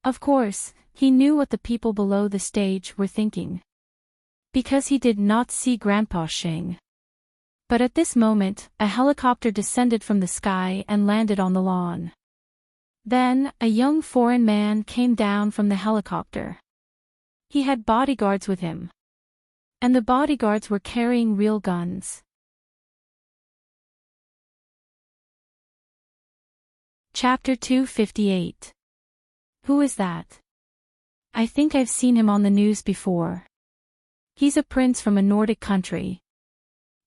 Of course, he knew what the people below the stage were thinking. Because he did not see Grandpa Xing. But at this moment, a helicopter descended from the sky and landed on the lawn. Then, a young foreign man came down from the helicopter. He had bodyguards with him. And the bodyguards were carrying real guns. Chapter 258. Who is that? I think I've seen him on the news before. He's a prince from a Nordic country.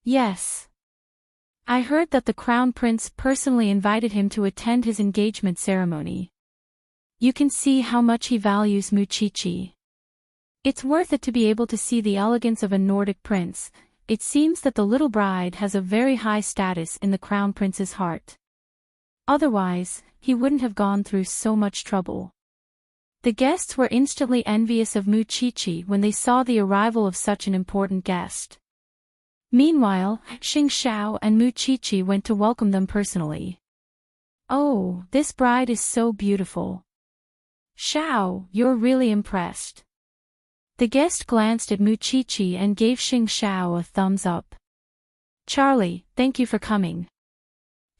Yes. I heard that the Crown Prince personally invited him to attend his engagement ceremony. You can see how much he values Muchichi. It's worth it to be able to see the elegance of a Nordic prince. It seems that the little bride has a very high status in the Crown Prince's heart. Otherwise, he wouldn't have gone through so much trouble. The guests were instantly envious of Muchichi when they saw the arrival of such an important guest. Meanwhile, Xing Xiao and Muchichi went to welcome them personally. Oh, this bride is so beautiful. Xiao, you're really impressed. The guest glanced at Muchichi and gave Xing Xiao a thumbs up. Charlie, thank you for coming.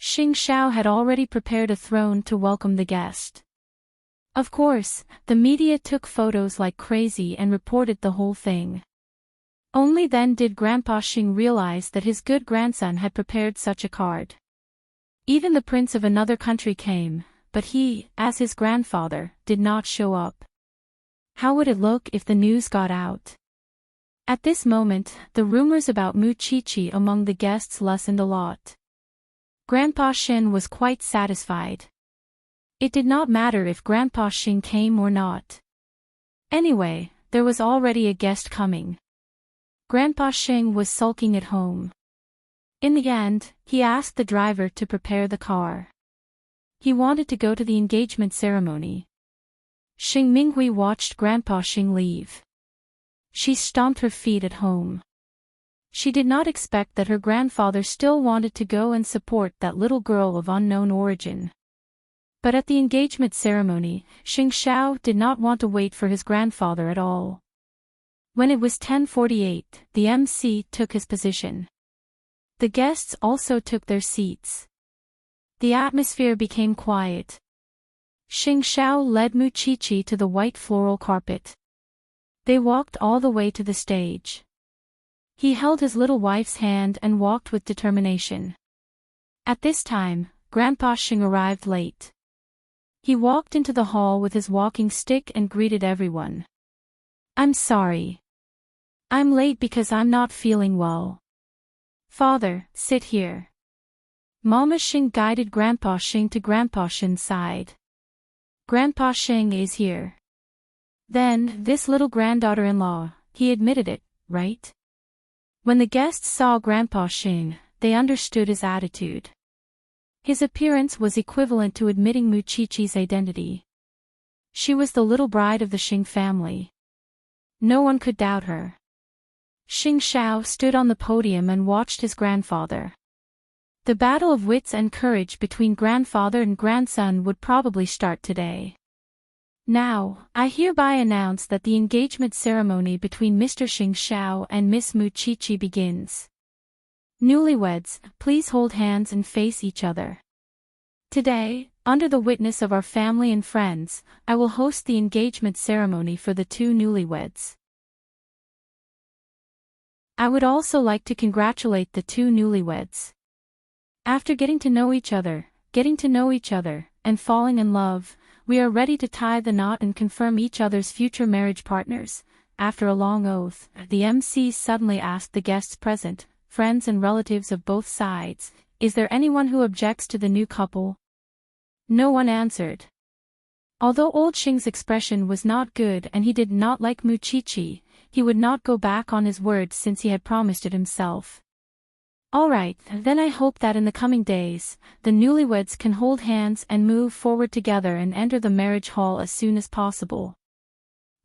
Xing Xiao had already prepared a throne to welcome the guest. Of course, the media took photos like crazy and reported the whole thing. Only then did Grandpa Xing realize that his good grandson had prepared such a card. Even the prince of another country came, but he, as his grandfather, did not show up. How would it look if the news got out? At this moment, the rumors about Muchichi among the guests lessened a lot. Grandpa Xing was quite satisfied. It did not matter if Grandpa Xing came or not. Anyway, there was already a guest coming. Grandpa Xing was sulking at home. In the end, he asked the driver to prepare the car. He wanted to go to the engagement ceremony. Xing Minghui watched Grandpa Xing leave. She stomped her feet at home. She did not expect that her grandfather still wanted to go and support that little girl of unknown origin. But at the engagement ceremony, Xing Xiao did not want to wait for his grandfather at all. When it was 10:48, the MC took his position. The guests also took their seats. The atmosphere became quiet. Xing Xiao led Muchichi to the white floral carpet. They walked all the way to the stage. He held his little wife's hand and walked with determination. At this time, Grandpa Xing arrived late. He walked into the hall with his walking stick and greeted everyone. I'm sorry. I'm late because I'm not feeling well. Father, sit here. Mama Xing guided Grandpa Xing to Grandpa Xing's side. Grandpa Xing is here. Then, this little granddaughter-in-law, he admitted it, right? When the guests saw Grandpa Xing, they understood his attitude. His appearance was equivalent to admitting Muchichi's identity. She was the little bride of the Xing family. No one could doubt her. Xing Xiao stood on the podium and watched his grandfather. The battle of wits and courage between grandfather and grandson would probably start today. Now, I hereby announce that the engagement ceremony between Mr. Xing Xiao and Miss Muchichi begins. Newlyweds, please hold hands and face each other. Today, under the witness of our family and friends, I will host the engagement ceremony for the two newlyweds. I would also like to congratulate the two newlyweds. After getting to know each other, and falling in love, we are ready to tie the knot and confirm each other's future marriage partners. After a long oath, the MC suddenly asked the guests present, friends and relatives of both sides, is there anyone who objects to the new couple? No one answered. Although old Xing's expression was not good and he did not like Muchichi, he would not go back on his word since he had promised it himself. Alright, then I hope that in the coming days, the newlyweds can hold hands and move forward together and enter the marriage hall as soon as possible.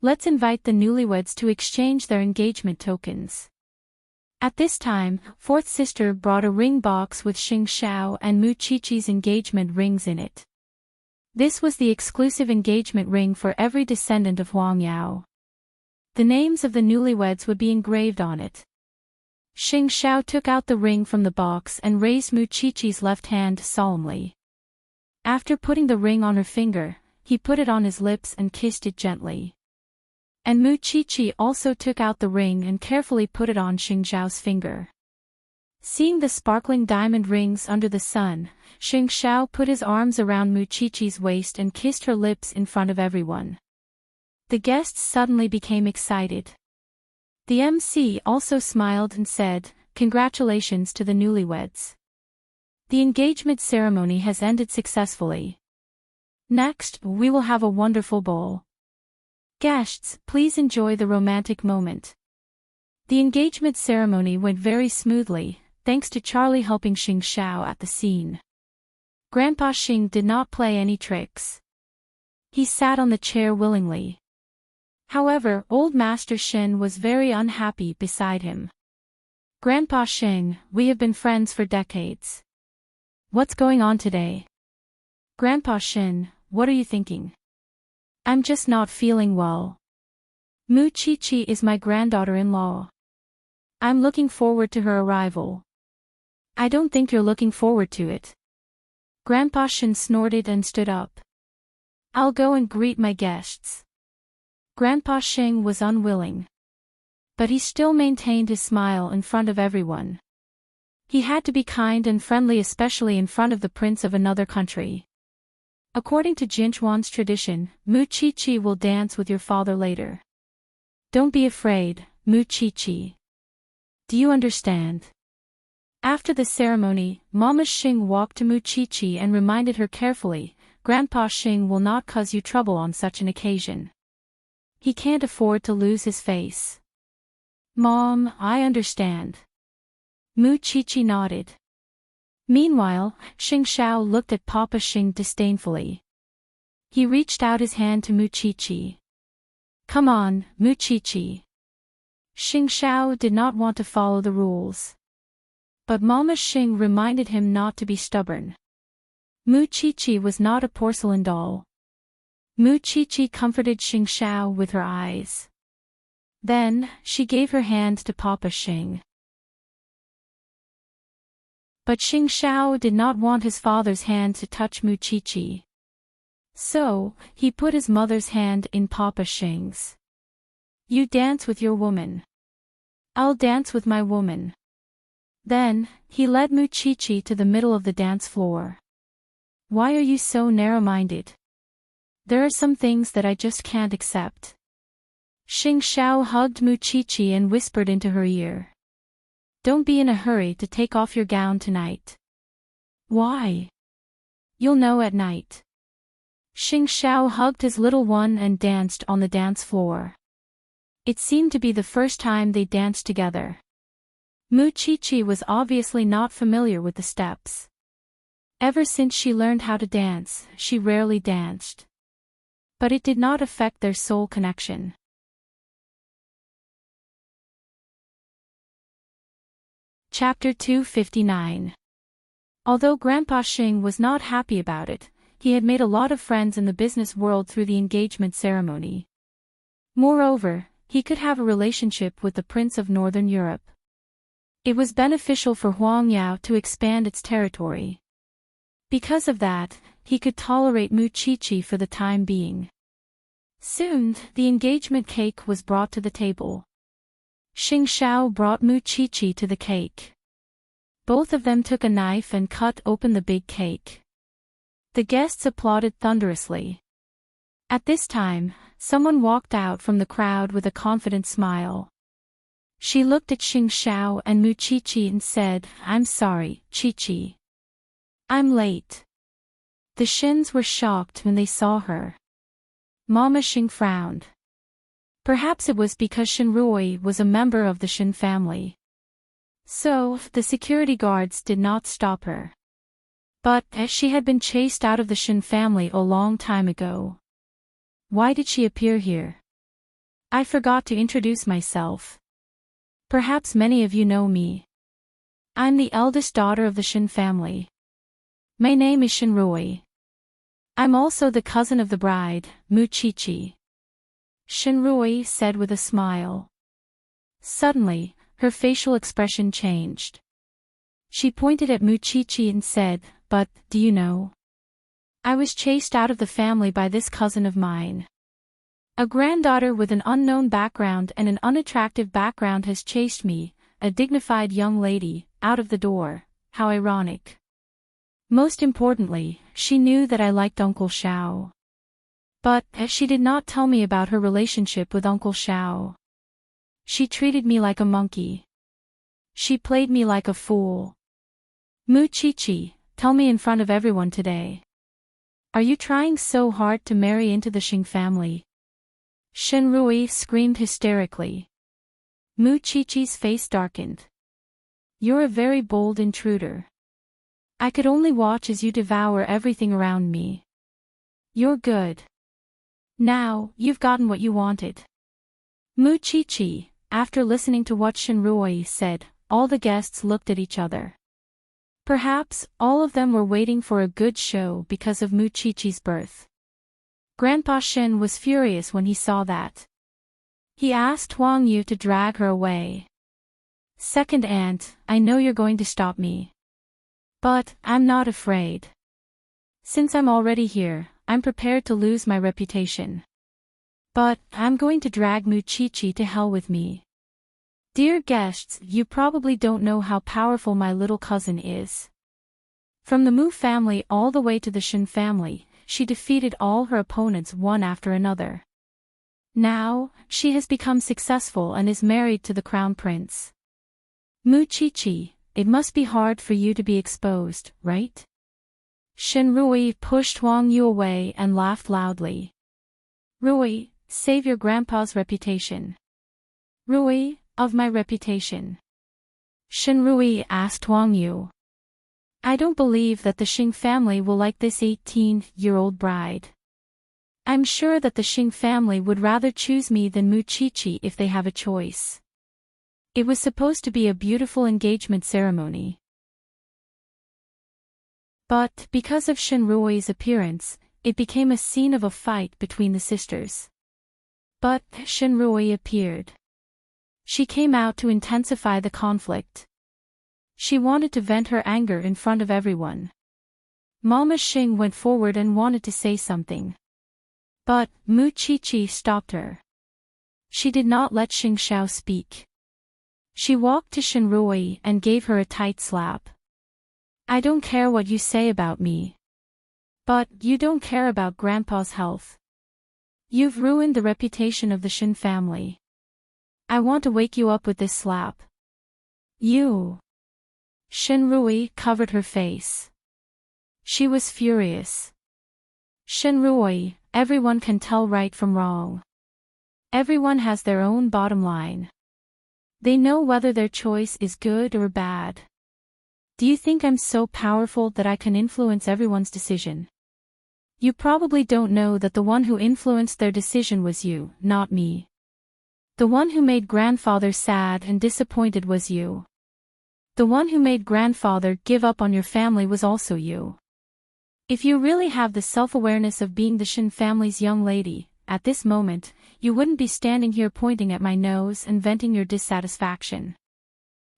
Let's invite the newlyweds to exchange their engagement tokens. At this time, fourth sister brought a ring box with Xing Xiao and Muchichi's engagement rings in it. This was the exclusive engagement ring for every descendant of Huang Yao. The names of the newlyweds would be engraved on it. Xing Xiao took out the ring from the box and raised Muchichi's left hand solemnly. After putting the ring on her finger, he put it on his lips and kissed it gently. And Muchichi also took out the ring and carefully put it on Xing Xiao's finger. Seeing the sparkling diamond rings under the sun, Xing Xiao put his arms around Muchichi's waist and kissed her lips in front of everyone. The guests suddenly became excited. The MC also smiled and said, congratulations to the newlyweds. The engagement ceremony has ended successfully. Next, we will have a wonderful ball. Guests, please enjoy the romantic moment. The engagement ceremony went very smoothly, thanks to Charlie helping Xing Xiao at the scene. Grandpa Xing did not play any tricks. He sat on the chair willingly. However, Old Master Shen was very unhappy beside him. Grandpa Xing, we have been friends for decades. What's going on today? Grandpa Shen, what are you thinking? I'm just not feeling well. Mu Chi-Chi is my granddaughter-in-law. I'm looking forward to her arrival. I don't think you're looking forward to it. Grandpa Shen snorted and stood up. I'll go and greet my guests. Grandpa Xing was unwilling. But he still maintained his smile in front of everyone. He had to be kind and friendly, especially in front of the prince of another country. According to Jinchuan's tradition, Mu Chi-Chi will dance with your father later. Don't be afraid, Mu Chi-Chi. Do you understand? After the ceremony, Mama Xing walked to Mu Chi-Chi and reminded her carefully, Grandpa Xing will not cause you trouble on such an occasion. He can't afford to lose his face. Mom, I understand. Mu Chi-Chi nodded. Meanwhile, Xing Xiao looked at Papa Xing disdainfully. He reached out his hand to Mu Chi-Chi. Come on, Mu Chi-Chi. Xing Xiao did not want to follow the rules. But Mama Xing reminded him not to be stubborn. Mu Chi-Chi was not a porcelain doll. Mu Chi-Chi comforted Xing Xiao with her eyes. Then, she gave her hand to Papa Xing. But Xing Xiao did not want his father's hand to touch Mu Chi-Chi. So, he put his mother's hand in Papa Xing's. You dance with your woman. I'll dance with my woman. Then, he led Mu Chi-Chi to the middle of the dance floor. Why are you so narrow-minded? There are some things that I just can't accept. Xing Xiao hugged Mu Chi-Chi and whispered into her ear. Don't be in a hurry to take off your gown tonight. Why? You'll know at night. Xing Xiao hugged his little one and danced on the dance floor. It seemed to be the first time they danced together. Mu Chi-Chi was obviously not familiar with the steps. Ever since she learned how to dance, she rarely danced. But it did not affect their soul connection. Chapter 259. Although Grandpa Xing was not happy about it, he had made a lot of friends in the business world through the engagement ceremony. Moreover, he could have a relationship with the Prince of Northern Europe. It was beneficial for Huangyao to expand its territory. Because of that, he could tolerate Mu Chi-Chi for the time being. Soon, the engagement cake was brought to the table. Xing Xiao brought Mu Chi-Chi to the cake. Both of them took a knife and cut open the big cake. The guests applauded thunderously. At this time, someone walked out from the crowd with a confident smile. She looked at Xing Xiao and Mu Chi-Chi and said, I'm sorry, Chi-Chi. I'm late. The Shins were shocked when they saw her. Mama Xing frowned. Perhaps it was because Shen Rui was a member of the Shen family. So, the security guards did not stop her. But, as she had been chased out of the Shen family a long time ago. Why did she appear here? I forgot to introduce myself. Perhaps many of you know me. I'm the eldest daughter of the Shen family. My name is Shen Rui. I'm also the cousin of the bride, Mu Chi-Chi. Shen Rui said with a smile. Suddenly, her facial expression changed. She pointed at Mu Chi-Chi and said, but, do you know? I was chased out of the family by this cousin of mine. A granddaughter with an unknown background and an unattractive background has chased me, a dignified young lady, out of the door. How ironic. Most importantly, she knew that I liked Uncle Xiao. But, she did not tell me about her relationship with Uncle Xiao. She treated me like a monkey. She played me like a fool. Muchichi, tell me in front of everyone today. Are you trying so hard to marry into the Xing family? Shinrui screamed hysterically. Muchichi's face darkened. You're a very bold intruder. I could only watch as you devour everything around me. You're good. Now, you've gotten what you wanted. Muchichi, after listening to what Shinrui said, all the guests looked at each other. Perhaps, all of them were waiting for a good show because of Muchichi's birth. Grandpa Shin was furious when he saw that. He asked Huang Yu to drag her away. Second aunt, I know you're going to stop me. But, I'm not afraid. Since I'm already here, I'm prepared to lose my reputation. But, I'm going to drag Muchichi to hell with me. Dear guests, you probably don't know how powerful my little cousin is. From the Mu family all the way to the Shin family, she defeated all her opponents one after another. Now, she has become successful and is married to the crown prince. Muchichi, it must be hard for you to be exposed, right? Shinrui pushed Huang Yu away and laughed loudly. Rui, save your grandpa's reputation. Rui, of my reputation. Shinrui asked Huang Yu. I don't believe that the Xing family will like this 18-year-old bride. I'm sure that the Xing family would rather choose me than Muchichi if they have a choice. It was supposed to be a beautiful engagement ceremony. But, because of Shinrui's appearance, it became a scene of a fight between the sisters. But, Shinrui appeared. She came out to intensify the conflict. She wanted to vent her anger in front of everyone. Mama Xing went forward and wanted to say something. But, Muchichi stopped her. She did not let Xing Xiao speak. She walked to Shinrui and gave her a tight slap. I don't care what you say about me. But, you don't care about Grandpa's health. You've ruined the reputation of the Shin family. I want to wake you up with this slap. You. Shinrui covered her face. She was furious. Shinrui, everyone can tell right from wrong. Everyone has their own bottom line. They know whether their choice is good or bad. Do you think I'm so powerful that I can influence everyone's decision? You probably don't know that the one who influenced their decision was you, not me. The one who made grandfather sad and disappointed was you. The one who made grandfather give up on your family was also you. If you really have the self-awareness of being the Shin family's young lady, at this moment, you wouldn't be standing here pointing at my nose and venting your dissatisfaction.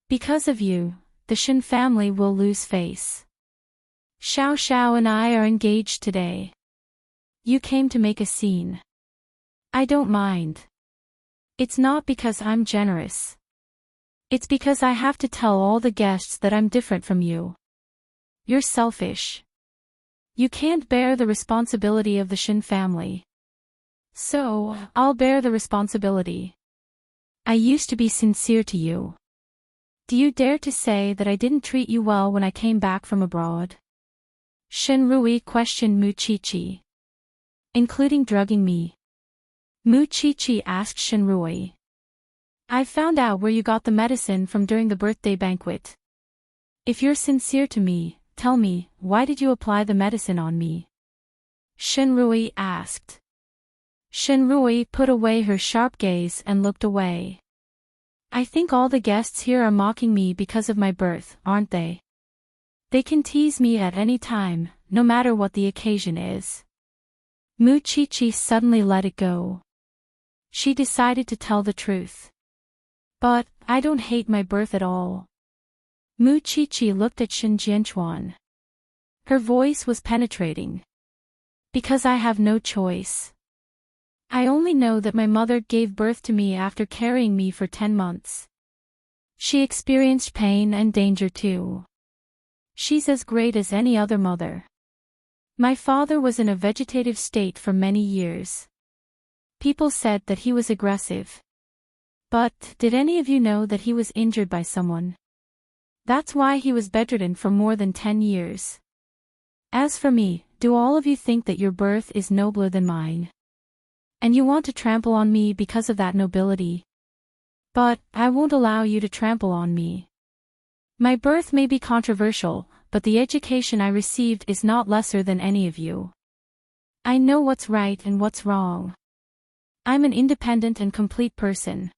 Because of you, the Shin family will lose face. Xiao Xiao and I are engaged today. You came to make a scene. I don't mind. It's not because I'm generous. It's because I have to tell all the guests that I'm different from you. You're selfish. You can't bear the responsibility of the Shin family. So, I'll bear the responsibility. I used to be sincere to you. Do you dare to say that I didn't treat you well when I came back from abroad? Shinrui questioned Muchichi. Including drugging me. Muchichi asked Shinrui. I found out where you got the medicine from during the birthday banquet. If you're sincere to me, tell me, why did you apply the medicine on me? Shinrui asked. Shinrui put away her sharp gaze and looked away. I think all the guests here are mocking me because of my birth, aren't they? They can tease me at any time, no matter what the occasion is. Muchichi suddenly let it go. She decided to tell the truth. But, I don't hate my birth at all. Muchichi looked at Shin Jianchuan. Her voice was penetrating. Because I have no choice. I only know that my mother gave birth to me after carrying me for 10 months. She experienced pain and danger too. She's as great as any other mother. My father was in a vegetative state for many years. People said that he was aggressive. But, did any of you know that he was injured by someone? That's why he was bedridden for more than 10 years. As for me, do all of you think that your birth is nobler than mine? And you want to trample on me because of that nobility? But I won't allow you to trample on me. My birth may be controversial, but the education I received is not lesser than any of you. I know what's right and what's wrong. I'm an independent and complete person.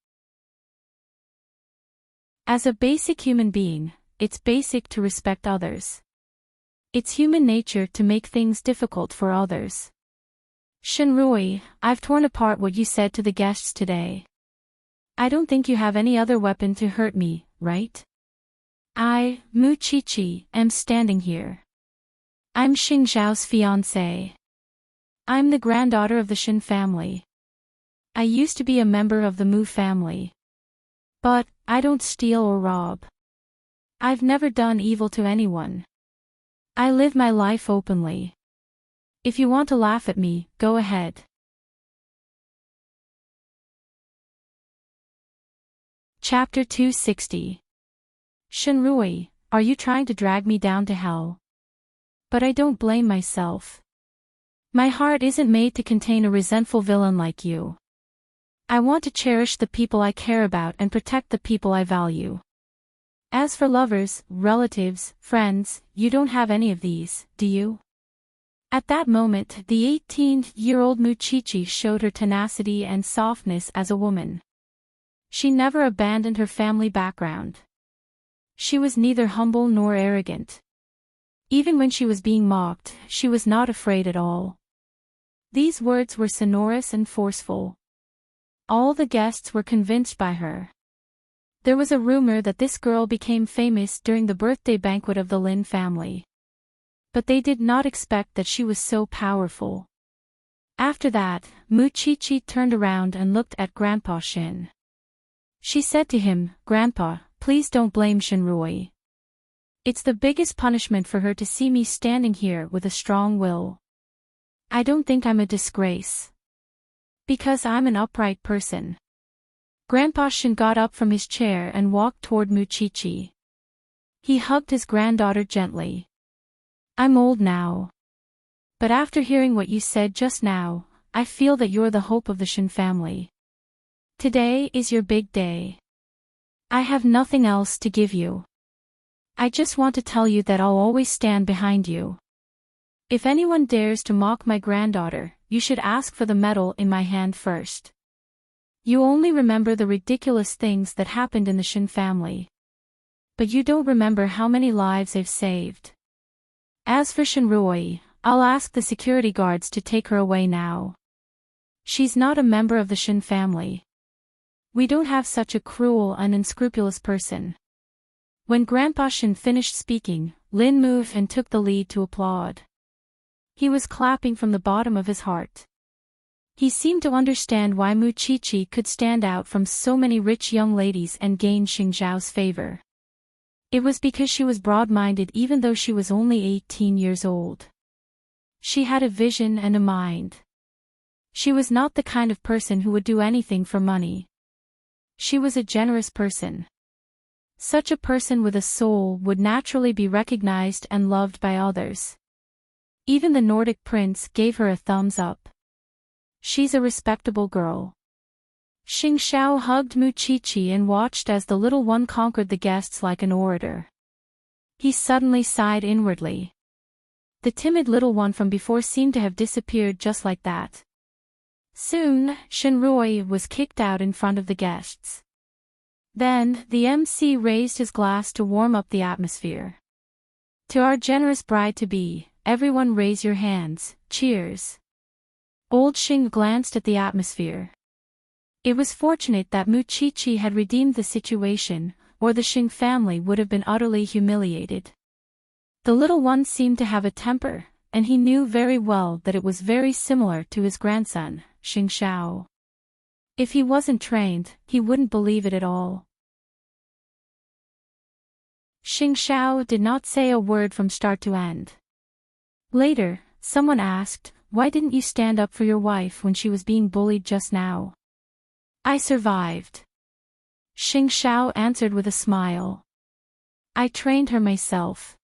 As a basic human being, it's basic to respect others. It's human nature to make things difficult for others. Shinrui, I've torn apart what you said to the guests today. I don't think you have any other weapon to hurt me, right? I, Muchichi, am standing here. I'm Xingzhao's fiancée. I'm the granddaughter of the Shin family. I used to be a member of the Mu family. But I don't steal or rob. I've never done evil to anyone. I live my life openly. If you want to laugh at me, go ahead. Chapter 260. Shinrui, are you trying to drag me down to hell? But I don't blame myself. My heart isn't made to contain a resentful villain like you. I want to cherish the people I care about and protect the people I value. As for lovers, relatives, friends, you don't have any of these, do you? At that moment, the 18-year-old Muchichi showed her tenacity and softness as a woman. She never abandoned her family background. She was neither humble nor arrogant. Even when she was being mocked, she was not afraid at all. These words were sonorous and forceful. All the guests were convinced by her. There was a rumor that this girl became famous during the birthday banquet of the Lin family. But they did not expect that she was so powerful. After that, Muchichi turned around and looked at Grandpa Shin. She said to him, "Grandpa, please don't blame Shinrui. It's the biggest punishment for her to see me standing here with a strong will. I don't think I'm a disgrace. Because I'm an upright person." Grandpa Shin got up from his chair and walked toward Muchichi. He hugged his granddaughter gently. "I'm old now. But after hearing what you said just now, I feel that you're the hope of the Shin family. Today is your big day. I have nothing else to give you. I just want to tell you that I'll always stand behind you. If anyone dares to mock my granddaughter, you should ask for the medal in my hand first. You only remember the ridiculous things that happened in the Shin family. But you don't remember how many lives they've saved. As for Shinrui, I'll ask the security guards to take her away now. She's not a member of the Shin family. We don't have such a cruel and unscrupulous person." When Grandpa Shin finished speaking, Lin moved and took the lead to applaud. He was clapping from the bottom of his heart. He seemed to understand why Muchichi could stand out from so many rich young ladies and gain Xingzhao's favor. It was because she was broad-minded even though she was only 18 years old. She had a vision and a mind. She was not the kind of person who would do anything for money. She was a generous person. Such a person with a soul would naturally be recognized and loved by others. Even the Nordic prince gave her a thumbs up. She's a respectable girl. Xingzhao hugged Muchichi and watched as the little one conquered the guests like an orator. He suddenly sighed inwardly. The timid little one from before seemed to have disappeared just like that. Soon, Shinrui was kicked out in front of the guests. Then, the MC raised his glass to warm up the atmosphere. "To our generous bride-to-be, everyone raise your hands, cheers." Old Xing glanced at the atmosphere. It was fortunate that Muchichi had redeemed the situation, or the Xing family would have been utterly humiliated. The little one seemed to have a temper, and he knew very well that it was very similar to his grandson, Xingzhao. If he wasn't trained, he wouldn't believe it at all. Xingzhao did not say a word from start to end. Later, someone asked, "Why didn't you stand up for your wife when she was being bullied just now?" "I survived." Xingzhao answered with a smile. I trained her myself.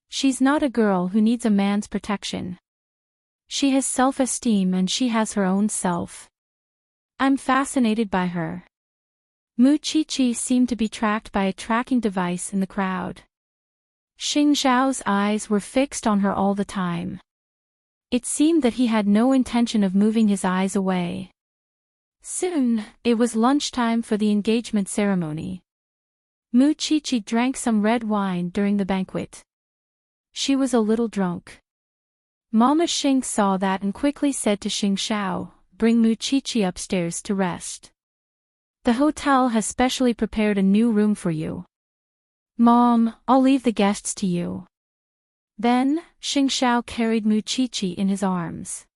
She's not a girl who needs a man's protection. She has self-esteem and she has her own self. I'm fascinated by her. Mu-Chi-Chi seemed to be tracked by a tracking device in the crowd. Xing Xiao's eyes were fixed on her all the time. It seemed that he had no intention of moving his eyes away. Soon, it was lunchtime for the engagement ceremony. Mu-Chi-Chi drank some red wine during the banquet. She was a little drunk. Mama Xing saw that and quickly said to Xing Xiao, "Bring Mu-Chi-Chi upstairs to rest. The hotel has specially prepared a new room for you. Mom, I'll leave the guests to you." Then, Xing Xiao carried Mu-Chi-Chi in his arms.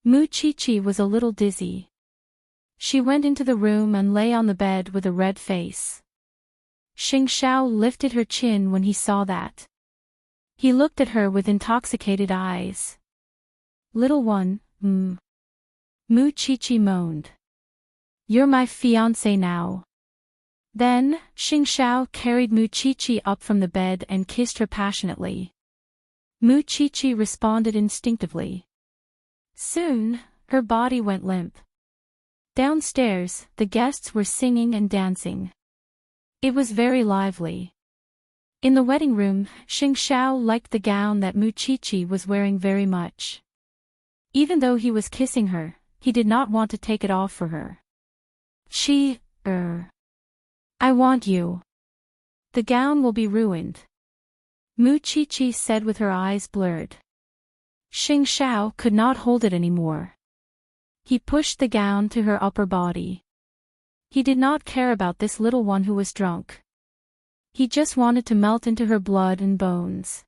Mu-Chi-Chi was a little dizzy. She went into the room and lay on the bed with a red face. Xing Xiao lifted her chin when he saw that. He looked at her with intoxicated eyes. "Little one, Mu-Chi-Chi moaned. "You're my fiancé now." Then, Xing Xiao carried Mu-Chi-Chi up from the bed and kissed her passionately. Mu-Chi-Chi responded instinctively. Soon, her body went limp. Downstairs, the guests were singing and dancing. It was very lively. In the wedding room, Xing Xiao liked the gown that Mu-Chi-Chi was wearing very much. Even though he was kissing her, he did not want to take it off for her. I want you. The gown will be ruined," Mu-Chi-Chi said with her eyes blurred. Xing Xiao could not hold it anymore. He pushed the gown to her upper body. He did not care about this little one who was drunk. He just wanted to melt into her blood and bones.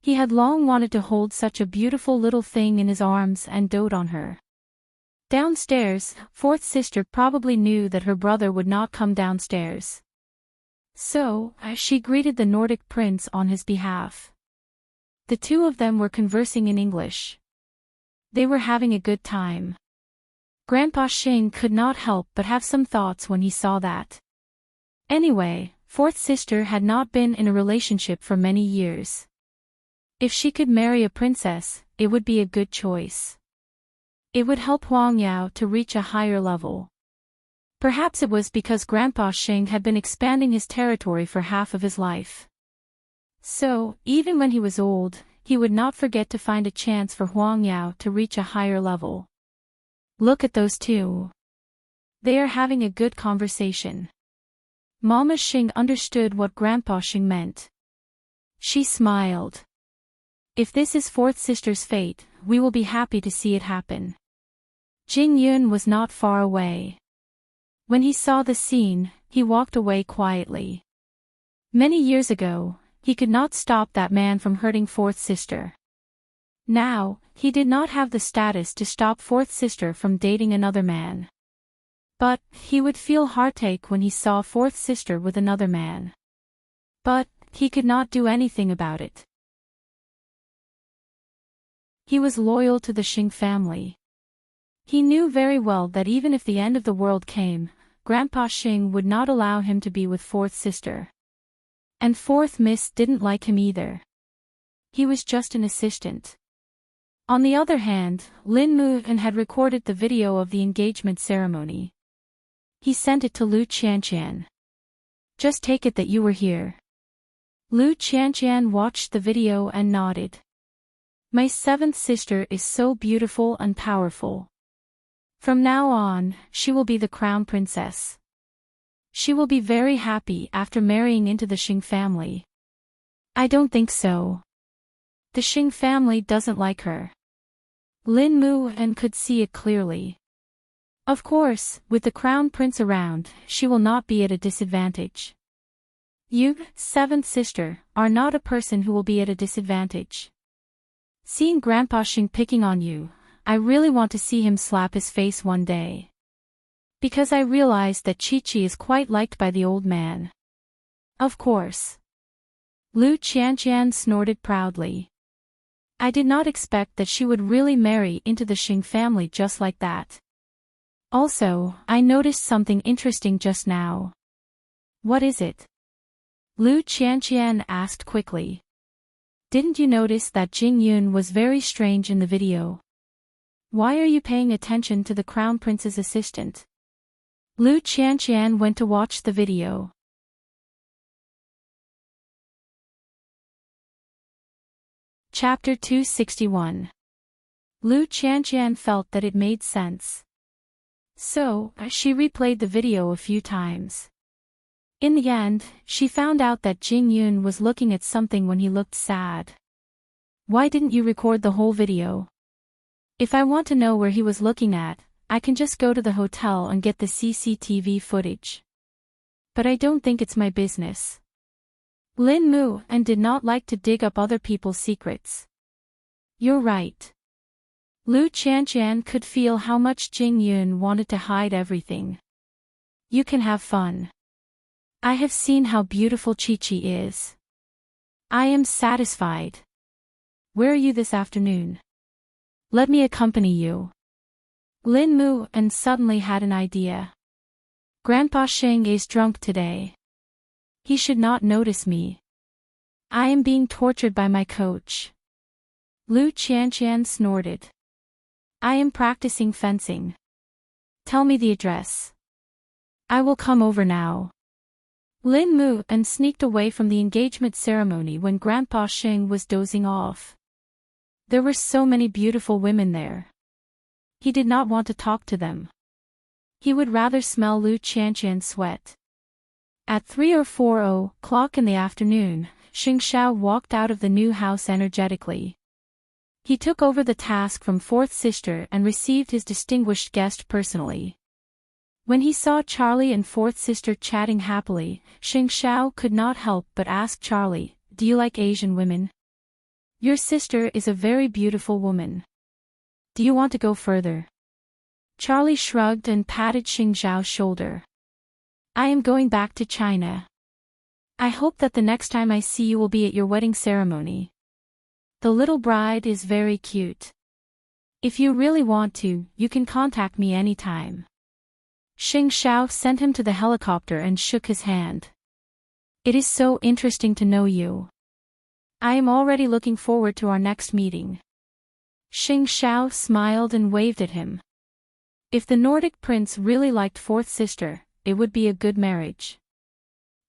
He had long wanted to hold such a beautiful little thing in his arms and dote on her. Downstairs, fourth sister probably knew that her brother would not come downstairs. So, she greeted the Nordic prince on his behalf. The two of them were conversing in English. They were having a good time. Grandpa Xing could not help but have some thoughts when he saw that. Anyway, fourth sister had not been in a relationship for many years. If she could marry a princess, it would be a good choice. It would help Huang Yao to reach a higher level. Perhaps it was because Grandpa Xing had been expanding his territory for half of his life. So, even when he was old, he would not forget to find a chance for Huang Yao to reach a higher level. Look at those two. They are having a good conversation. Mama Xing understood what Grandpa Xing meant. She smiled. If this is fourth sister's fate, we will be happy to see it happen. Jing Yun was not far away. When he saw the scene, he walked away quietly. Many years ago, he could not stop that man from hurting fourth sister. Now, he did not have the status to stop fourth sister from dating another man. But, he would feel heartache when he saw fourth sister with another man. But, he could not do anything about it. He was loyal to the Xing family. He knew very well that even if the end of the world came, Grandpa Xing would not allow him to be with fourth sister. And fourth miss didn't like him either. He was just an assistant. On the other hand, Lin Muhan had recorded the video of the engagement ceremony. He sent it to Lu Qianqian. "Just take it that you were here." Lu Qianqian watched the video and nodded. "My seventh sister is so beautiful and powerful. From now on, she will be the crown princess. She will be very happy after marrying into the Xing family." "I don't think so. The Xing family doesn't like her." Lin Muhan could see it clearly. Of course, with the crown prince around, she will not be at a disadvantage. You, seventh sister, are not a person who will be at a disadvantage. Seeing Grandpa Xing picking on you, I really want to see him slap his face one day. Because I realized that Chi-Chi is quite liked by the old man. Of course. Lu Qianqian snorted proudly. I did not expect that she would really marry into the Xing family just like that. Also, I noticed something interesting just now. What is it? Lu Qianqian asked quickly. Didn't you notice that Jing Yun was very strange in the video? Why are you paying attention to the Crown Prince's assistant? Lu Qianqian went to watch the video. Chapter 261. Lu Qianqian felt that it made sense. So, she replayed the video a few times. In the end, she found out that Jing Yun was looking at something when he looked sad. Why didn't you record the whole video? If I want to know where he was looking at, I can just go to the hotel and get the CCTV footage. But I don't think it's my business. Lin Mu and did not like to dig up other people's secrets. You're right. Lu Qianqian could feel how much Jing Yun wanted to hide everything. You can have fun. I have seen how beautiful Chi-Chi is. I am satisfied. Where are you this afternoon? Let me accompany you. Lin Mu and suddenly had an idea. Grandpa Xing is drunk today. He should not notice me. I am being tortured by my coach. Lu Qianqian snorted. I am practicing fencing. Tell me the address. I will come over now. Lin Mu and sneaked away from the engagement ceremony when Grandpa Xing was dozing off. There were so many beautiful women there. He did not want to talk to them. He would rather smell Lu Qianqian's sweat. At 3 or 4 o'clock in the afternoon, Xing Xiao walked out of the new house energetically. He took over the task from fourth sister and received his distinguished guest personally. When he saw Charlie and fourth sister chatting happily, Xing Xiao could not help but ask Charlie, "Do you like Asian women? Your sister is a very beautiful woman. Do you want to go further?" Charlie shrugged and patted Xing Xiao's shoulder. I am going back to China. I hope that the next time I see you will be at your wedding ceremony. The little bride is very cute. If you really want to, you can contact me anytime. Xing Xiao sent him to the helicopter and shook his hand. It is so interesting to know you. I am already looking forward to our next meeting. Xing Xiao smiled and waved at him. If the Nordic prince really liked fourth sister, it would be a good marriage.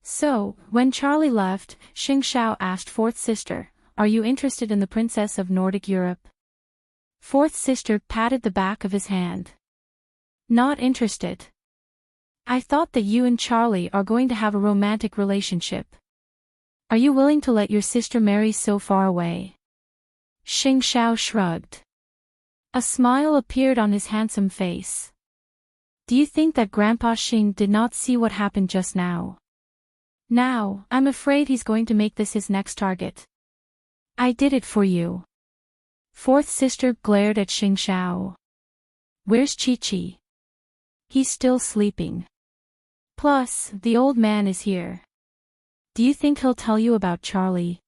So, when Charlie left, Xing Xiao asked fourth sister, "Are you interested in the princess of Nordic Europe?" Fourth sister patted the back of his hand. Not interested. I thought that you and Charlie are going to have a romantic relationship. Are you willing to let your sister marry so far away? Xing Xiao shrugged. A smile appeared on his handsome face. Do you think that Grandpa Xing did not see what happened just now? Now, I'm afraid he's going to make this his next target. I did it for you. Fourth sister glared at Xing Xiao. Where's Chi-Chi? He's still sleeping. Plus, the old man is here. Do you think he'll tell you about Charlie?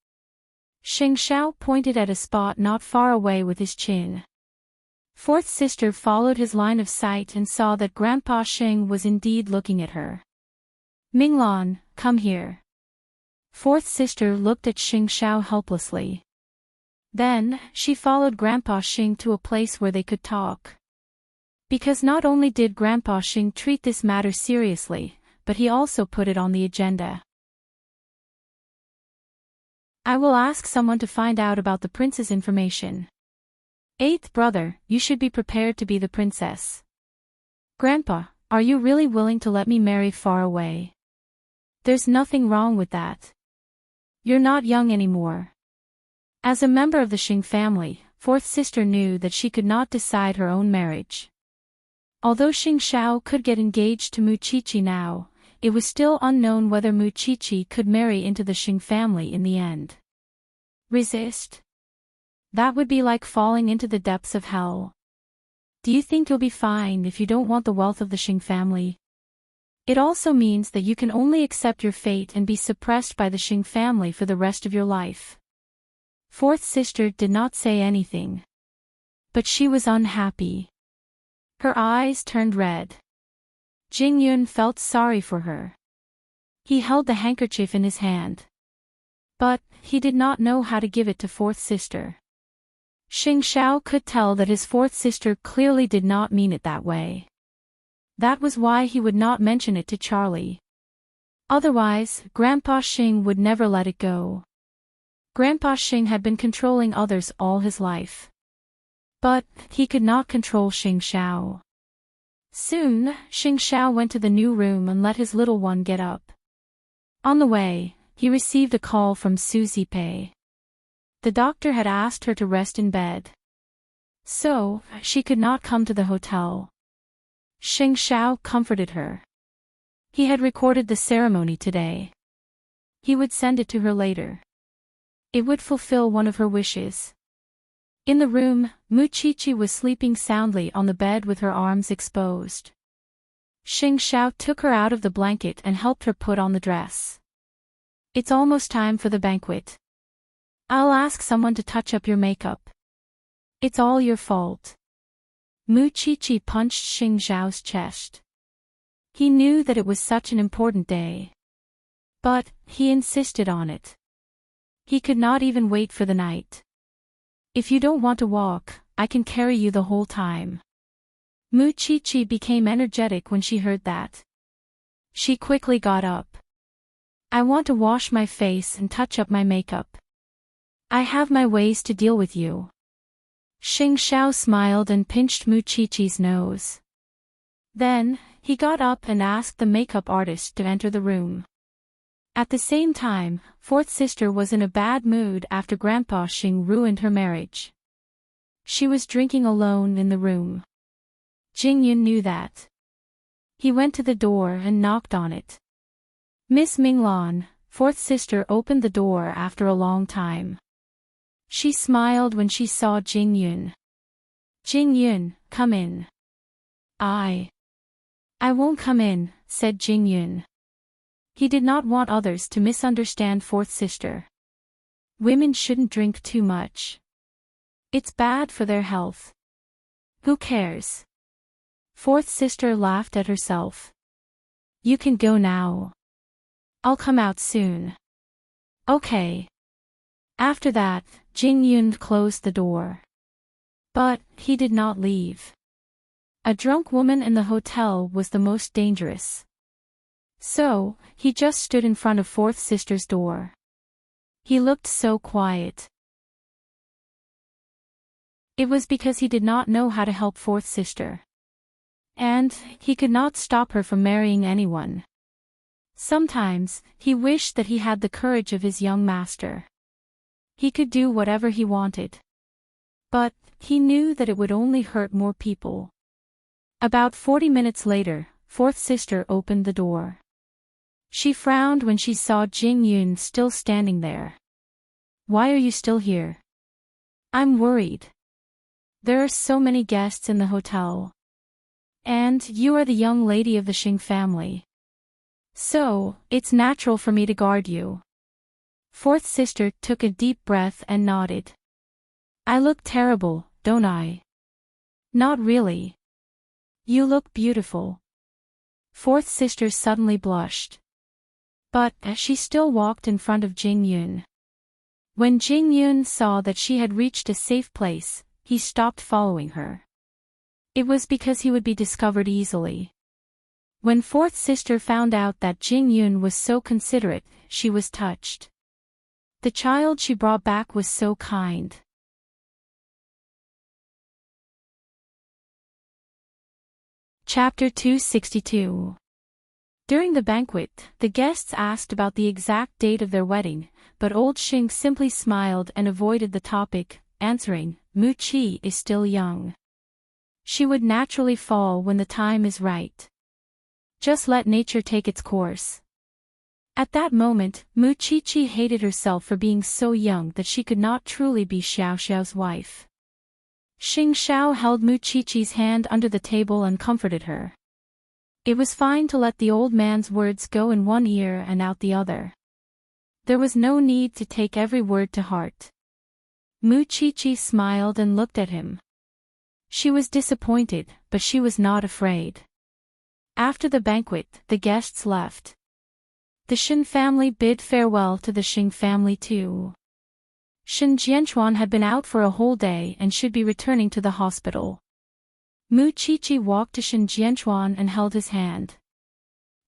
Xing Xiao pointed at a spot not far away with his chin. Fourth sister followed his line of sight and saw that Grandpa Xing was indeed looking at her. Minglan, come here. Fourth sister looked at Xing Xiao helplessly. Then, she followed Grandpa Xing to a place where they could talk. Because not only did Grandpa Xing treat this matter seriously, but he also put it on the agenda. I will ask someone to find out about the prince's information. Eighth brother, you should be prepared to be the princess. Grandpa, are you really willing to let me marry far away? There's nothing wrong with that. You're not young anymore. As a member of the Xing family, fourth sister knew that she could not decide her own marriage. Although Xing Xiao could get engaged to Mu Chi-Chi now, it was still unknown whether Mu Chi-Chi could marry into the Xing family in the end. Resist? That would be like falling into the depths of hell. Do you think you'll be fine if you don't want the wealth of the Xing family? It also means that you can only accept your fate and be suppressed by the Xing family for the rest of your life. Fourth sister did not say anything. But she was unhappy. Her eyes turned red. Jing Yun felt sorry for her. He held the handkerchief in his hand. But he did not know how to give it to fourth sister. Xing Xiao could tell that his fourth sister clearly did not mean it that way. That was why he would not mention it to Charlie. Otherwise, Grandpa Xing would never let it go. Grandpa Xing had been controlling others all his life. But he could not control Xing Xiao. Soon, Xing Xiao went to the new room and let his little one get up. On the way, he received a call from Susie Pei. The doctor had asked her to rest in bed. So, she could not come to the hotel. Xing Xiao comforted her. He had recorded the ceremony today. He would send it to her later. It would fulfill one of her wishes. In the room, Muchichi was sleeping soundly on the bed with her arms exposed. Xing Xiao took her out of the blanket and helped her put on the dress. It's almost time for the banquet. I'll ask someone to touch up your makeup. It's all your fault. Muchichi punched Xing Xiao's chest. He knew that it was such an important day. But he insisted on it. He could not even wait for the night. If you don't want to walk, I can carry you the whole time. Muchichi became energetic when she heard that. She quickly got up. I want to wash my face and touch up my makeup. I have my ways to deal with you. Xing Xiao smiled and pinched Muchichi's nose. Then, he got up and asked the makeup artist to enter the room. At the same time, fourth sister was in a bad mood after Grandpa Xing ruined her marriage. She was drinking alone in the room. Jingyun knew that. He went to the door and knocked on it. Miss Minglan, fourth sister, opened the door after a long time. She smiled when she saw Jingyun. Jingyun, come in. I won't come in, said Jingyun. He did not want others to misunderstand fourth sister. Women shouldn't drink too much. It's bad for their health. Who cares? Fourth sister laughed at herself. You can go now. I'll come out soon. Okay. After that, Jingyun closed the door. But he did not leave. A drunk woman in the hotel was the most dangerous. So, he just stood in front of fourth sister's door. He looked so quiet. It was because he did not know how to help fourth sister. And he could not stop her from marrying anyone. Sometimes, he wished that he had the courage of his young master. He could do whatever he wanted. But he knew that it would only hurt more people. About 40 minutes later, fourth sister opened the door. She frowned when she saw Jingyun still standing there. Why are you still here? I'm worried. There are so many guests in the hotel. And you are the young lady of the Xing family. So, it's natural for me to guard you. Fourth sister took a deep breath and nodded. I look terrible, don't I? Not really. You look beautiful. Fourth sister suddenly blushed. But she still walked in front of Jingyun. When Jingyun saw that she had reached a safe place, he stopped following her. It was because he would be discovered easily. When fourth sister found out that Jingyun was so considerate, she was touched. The child she brought back was so kind. Chapter 262. During the banquet, the guests asked about the exact date of their wedding, but old Xing simply smiled and avoided the topic, answering, Mu Qi is still young. She would naturally fall when the time is right. Just let nature take its course. At that moment, Muchichi hated herself for being so young that she could not truly be Xiao Xiao's wife. Xing Xiao held Muchichi's hand under the table and comforted her. It was fine to let the old man's words go in one ear and out the other. There was no need to take every word to heart. Muchichi smiled and looked at him. She was disappointed, but she was not afraid. After the banquet, the guests left. The Shin family bid farewell to the Xing family too. Shin Jianchuan had been out for a whole day and should be returning to the hospital. Mu Qiqi walked to Shin Jianchuan and held his hand.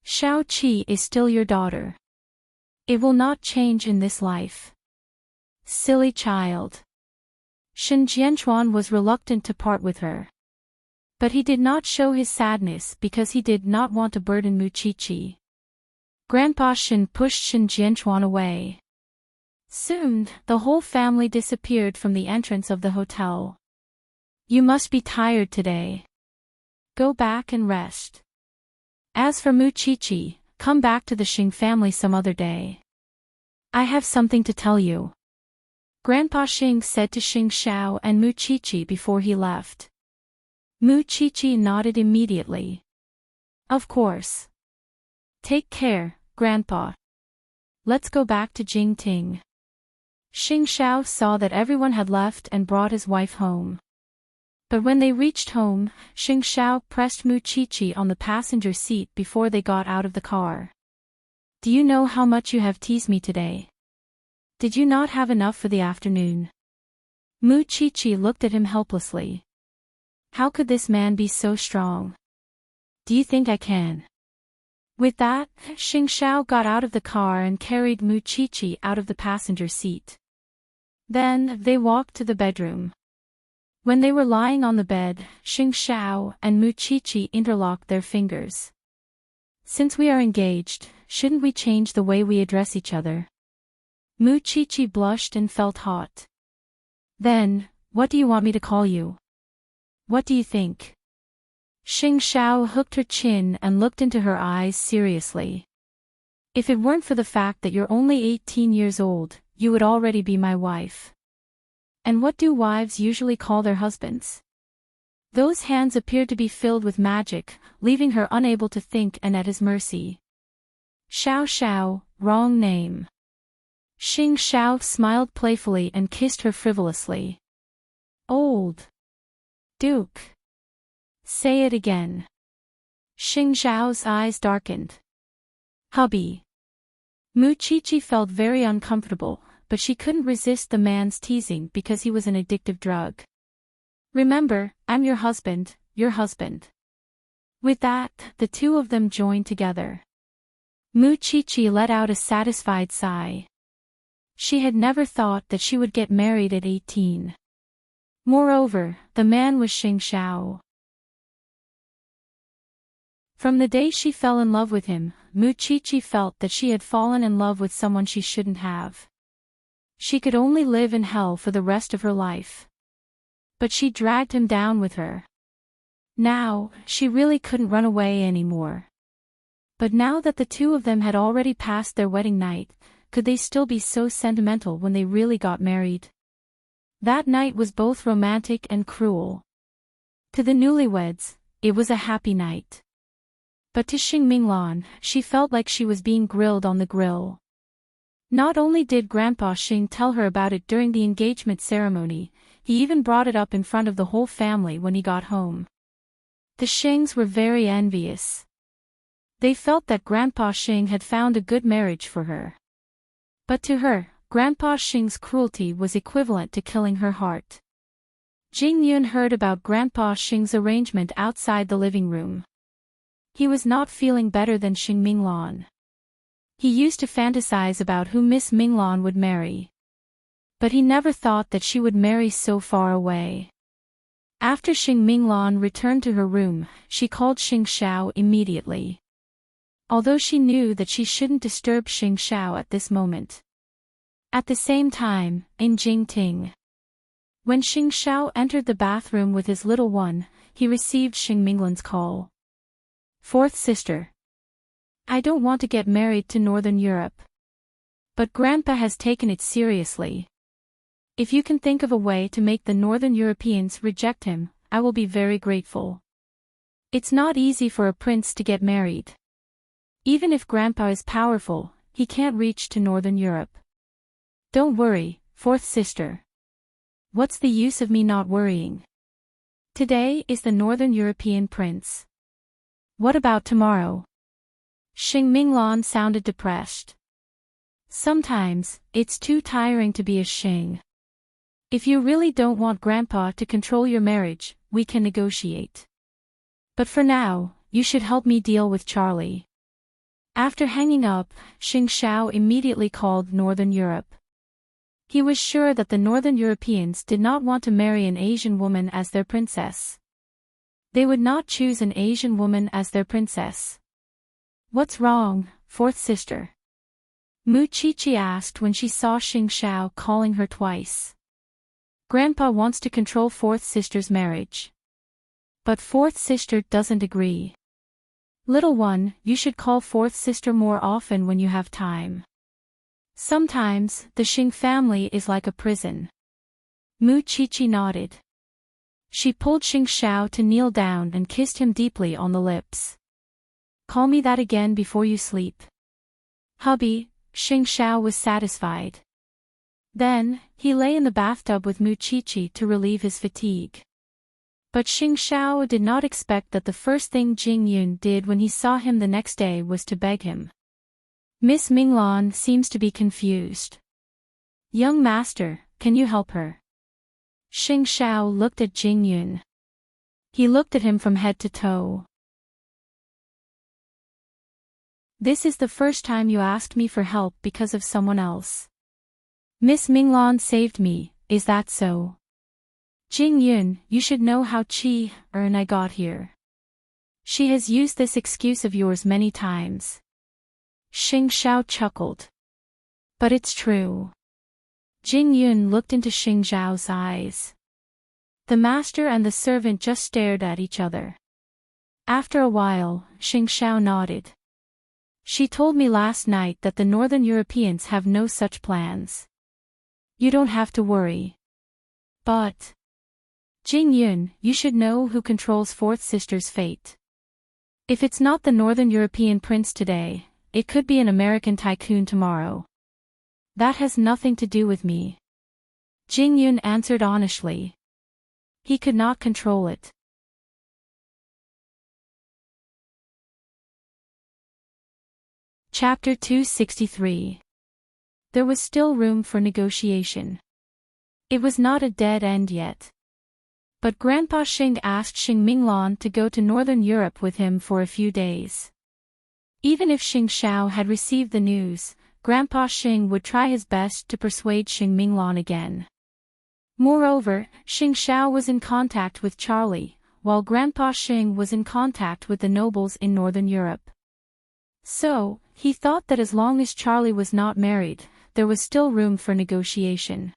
Xiao Qi is still your daughter. It will not change in this life. Silly child. Shin Jianchuan was reluctant to part with her. But he did not show his sadness because he did not want to burden Mu Qiqi. Grandpa Shin pushed Shin Jianchuan away. Soon, the whole family disappeared from the entrance of the hotel. You must be tired today. Go back and rest. As for Mu Qiqi, come back to the Xing family some other day. I have something to tell you. Grandpa Xing said to Xing Xiao and Mu Qiqi before he left. Mu Qiqi nodded immediately. Of course. Take care, Grandpa. Let's go back to Jingting. Xing Xiao saw that everyone had left and brought his wife home. But when they reached home, Xing Xiao pressed Mu Qiqi on the passenger seat before they got out of the car. Do you know how much you have teased me today? Did you not have enough for the afternoon? Mu Qiqi looked at him helplessly. How could this man be so strong? Do you think I can? With that, Xing Xiao got out of the car and carried Mu Qiqi out of the passenger seat. Then, they walked to the bedroom. When they were lying on the bed, Xing Xiao and Mu Qiqi interlocked their fingers. Since we are engaged, shouldn't we change the way we address each other? Mu Qiqi blushed and felt hot. Then, what do you want me to call you? What do you think? Xing Xiao hooked her chin and looked into her eyes seriously. If it weren't for the fact that you're only 18 years old, you would already be my wife. And what do wives usually call their husbands? Those hands appeared to be filled with magic, leaving her unable to think and at his mercy. Xiao Xiao, wrong name. Xing Xiao smiled playfully and kissed her frivolously. Old. Duke. Say it again. Xing Xiao's eyes darkened. Hubby. Mu Qiqi felt very uncomfortable, but she couldn't resist the man's teasing because he was an addictive drug. Remember, I'm your husband, your husband. With that, the two of them joined together. Mu Qiqi let out a satisfied sigh. She had never thought that she would get married at 18. Moreover, the man was Xing Xiao. From the day she fell in love with him, Mu Qiqi felt that she had fallen in love with someone she shouldn't have. She could only live in hell for the rest of her life. But she dragged him down with her. Now, she really couldn't run away anymore. But now that the two of them had already passed their wedding night, could they still be so sentimental when they really got married? That night was both romantic and cruel. To the newlyweds, it was a happy night. But to Xing Minglan, she felt like she was being grilled on the grill. Not only did Grandpa Xing tell her about it during the engagement ceremony, he even brought it up in front of the whole family when he got home. The Xings were very envious. They felt that Grandpa Xing had found a good marriage for her. But to her, Grandpa Xing's cruelty was equivalent to killing her heart. Jing Yun heard about Grandpa Xing's arrangement outside the living room. He was not feeling better than Xing Minglan. He used to fantasize about who Miss Minglan would marry. But he never thought that she would marry so far away. After Xing Minglan returned to her room, she called Xing Xiao immediately. Although she knew that she shouldn't disturb Xing Xiao at this moment. At the same time, in Jingting. When Xing Xiao entered the bathroom with his little one, he received Xing Minglan's call. Fourth sister. I don't want to get married to Northern Europe. But Grandpa has taken it seriously. If you can think of a way to make the Northern Europeans reject him, I will be very grateful. It's not easy for a prince to get married. Even if Grandpa is powerful, he can't reach to Northern Europe. Don't worry, fourth sister. What's the use of me not worrying? Today is the Northern European prince. What about tomorrow? Xing Minglan sounded depressed. Sometimes, it's too tiring to be a Xing. If you really don't want Grandpa to control your marriage, we can negotiate. But for now, you should help me deal with Charlie. After hanging up, Xing Xiao immediately called Northern Europe. He was sure that the Northern Europeans did not want to marry an Asian woman as their princess. They would not choose an Asian woman as their princess. What's wrong, fourth sister? Mu Chichi asked when she saw Xing Xiao calling her twice. Grandpa wants to control fourth sister's marriage. But fourth sister doesn't agree. Little one, you should call fourth sister more often when you have time. Sometimes, the Xing family is like a prison. Mu Chichi nodded. She pulled Xing Xiao to kneel down and kissed him deeply on the lips. Call me that again before you sleep. Hubby, Xing Xiao was satisfied. Then, he lay in the bathtub with Mu Chichi to relieve his fatigue. But Xing Xiao did not expect that the first thing Jing Yun did when he saw him the next day was to beg him. Miss Minglan seems to be confused. Young master, can you help her? Xing Xiao looked at Jing Yun. He looked at him from head to toe. This is the first time you asked me for help because of someone else. Miss Minglan saved me, is that so? Jing Yun, you should know how and I got here. She has used this excuse of yours many times. Xing Xiao chuckled. But it's true. Jing Yun looked into Xing Xiao's eyes. The master and the servant just stared at each other. After a while, Xing Xiao nodded. She told me last night that the Northern Europeans have no such plans. You don't have to worry. But Jing Yun, you should know who controls fourth sister's fate. If it's not the Northern European prince today, it could be an American tycoon tomorrow. That has nothing to do with me. Jing Yun answered honestly. He could not control it. Chapter 263. There was still room for negotiation. It was not a dead end yet. But Grandpa Xing asked Xing Minglan to go to Northern Europe with him for a few days. Even if Xing Xiao had received the news, Grandpa Xing would try his best to persuade Xing Minglan again. Moreover, Xing Xiao was in contact with Charlie, while Grandpa Xing was in contact with the nobles in Northern Europe. So, he thought that as long as Charlie was not married, there was still room for negotiation.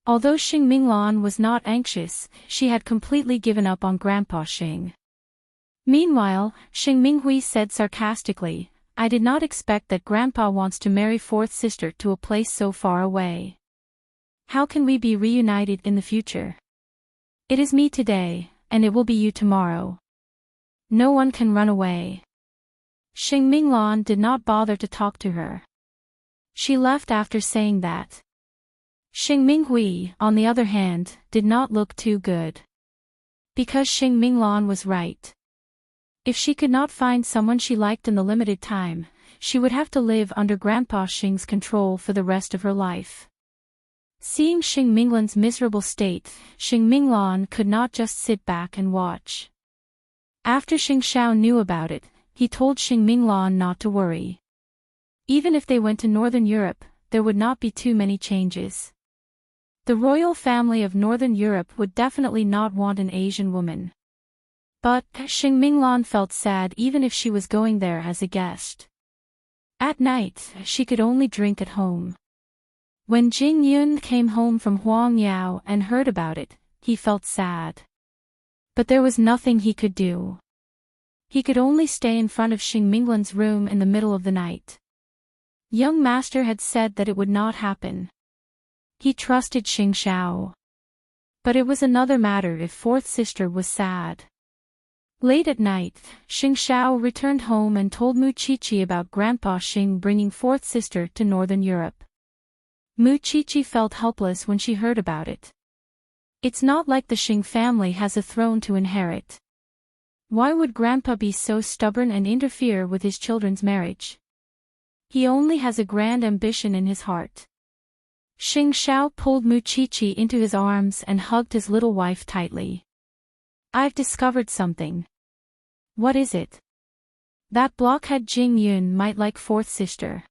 Although Xing Minglan was not anxious, she had completely given up on Grandpa Xing. Meanwhile, Xing Minghui said sarcastically, I did not expect that Grandpa wants to marry fourth sister to a place so far away. How can we be reunited in the future? It is me today, and it will be you tomorrow. No one can run away. Xing Minglan did not bother to talk to her. She left after saying that. Xing Minghui, on the other hand, did not look too good. Because Xing Minglan was right. If she could not find someone she liked in the limited time, she would have to live under Grandpa Xing's control for the rest of her life. Seeing Xing Minglan's miserable state, Xing Minglan could not just sit back and watch. After Xing Xiao knew about it, he told Xing Minglan not to worry. Even if they went to Northern Europe, there would not be too many changes. The royal family of Northern Europe would definitely not want an Asian woman. But Xing Minglan felt sad even if she was going there as a guest. At night, she could only drink at home. When Jing Yun came home from Huangyao and heard about it, he felt sad. But there was nothing he could do. He could only stay in front of Xing Minglan's room in the middle of the night. Young master had said that it would not happen. He trusted Xing Xiao. But it was another matter if fourth sister was sad. Late at night, Xing Xiao returned home and told Mu Chichi about Grandpa Xing bringing fourth sister to Northern Europe. Mu Chichi felt helpless when she heard about it. It's not like the Xing family has a throne to inherit. Why would Grandpa be so stubborn and interfere with his children's marriage? He only has a grand ambition in his heart. Xing Xiao pulled Muchichi into his arms and hugged his little wife tightly. I've discovered something. What is it? That blockhead Jing Yun might like fourth sister.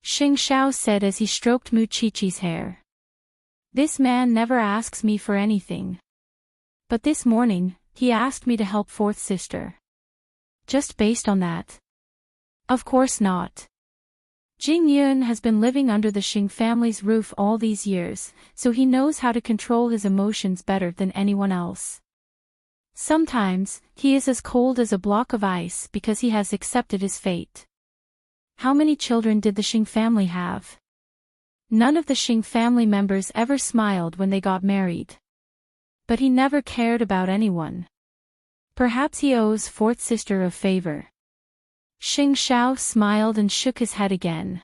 Xing Xiao said as he stroked Muchichi's hair. This man never asks me for anything. But this morning, he asked me to help fourth sister. Just based on that? Of course not. Jing Yun has been living under the Xing family's roof all these years, so he knows how to control his emotions better than anyone else. Sometimes, he is as cold as a block of ice because he has accepted his fate. How many children did the Xing family have? None of the Xing family members ever smiled when they got married. But he never cared about anyone. Perhaps he owes fourth sister a favor. Xing Xiao smiled and shook his head again.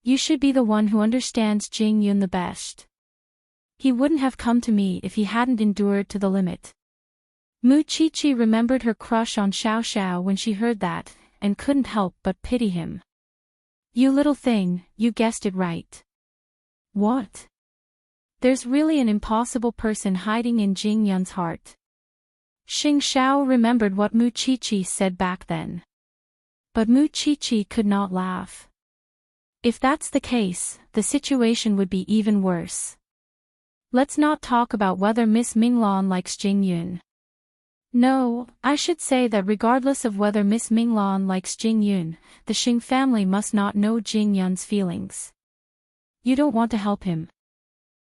You should be the one who understands Jing Yun the best. He wouldn't have come to me if he hadn't endured to the limit. Muchichi remembered her crush on Xiao Xiao when she heard that, and couldn't help but pity him. You little thing, you guessed it right. What? There's really an impossible person hiding in Jing Yun's heart. Xing Xiao remembered what Muchichi said back then. But Muchichi could not laugh. If that's the case, the situation would be even worse. Let's not talk about whether Miss Minglan likes Jing Yun. No, I should say that regardless of whether Miss Minglan likes Jing Yun, the Xing family must not know Jing Yun's feelings. You don't want to help him.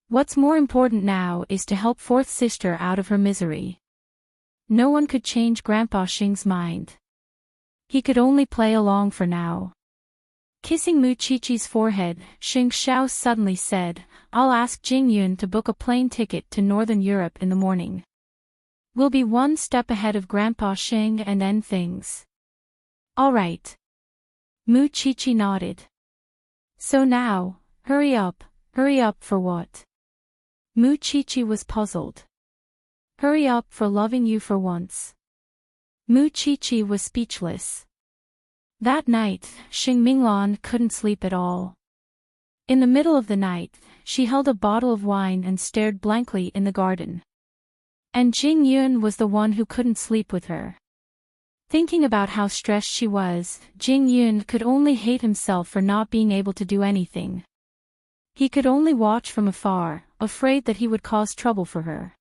What's more important now is to help fourth sister out of her misery. No one could change Grandpa Xing's mind. He could only play along for now. Kissing Muchichi's forehead, Xing Xiao suddenly said, I'll ask Jing Yun to book a plane ticket to Northern Europe in the morning. We'll be one step ahead of Grandpa Xing and end things. All right. Muchichi nodded. So now, hurry up for what? Muchichi was puzzled. Hurry up for loving you for once. Muchichi was speechless. That night, Xing Minglan couldn't sleep at all. In the middle of the night, she held a bottle of wine and stared blankly in the garden. And Jing Yun was the one who couldn't sleep with her. Thinking about how stressed she was, Jing Yun could only hate himself for not being able to do anything. He could only watch from afar, afraid that he would cause trouble for her.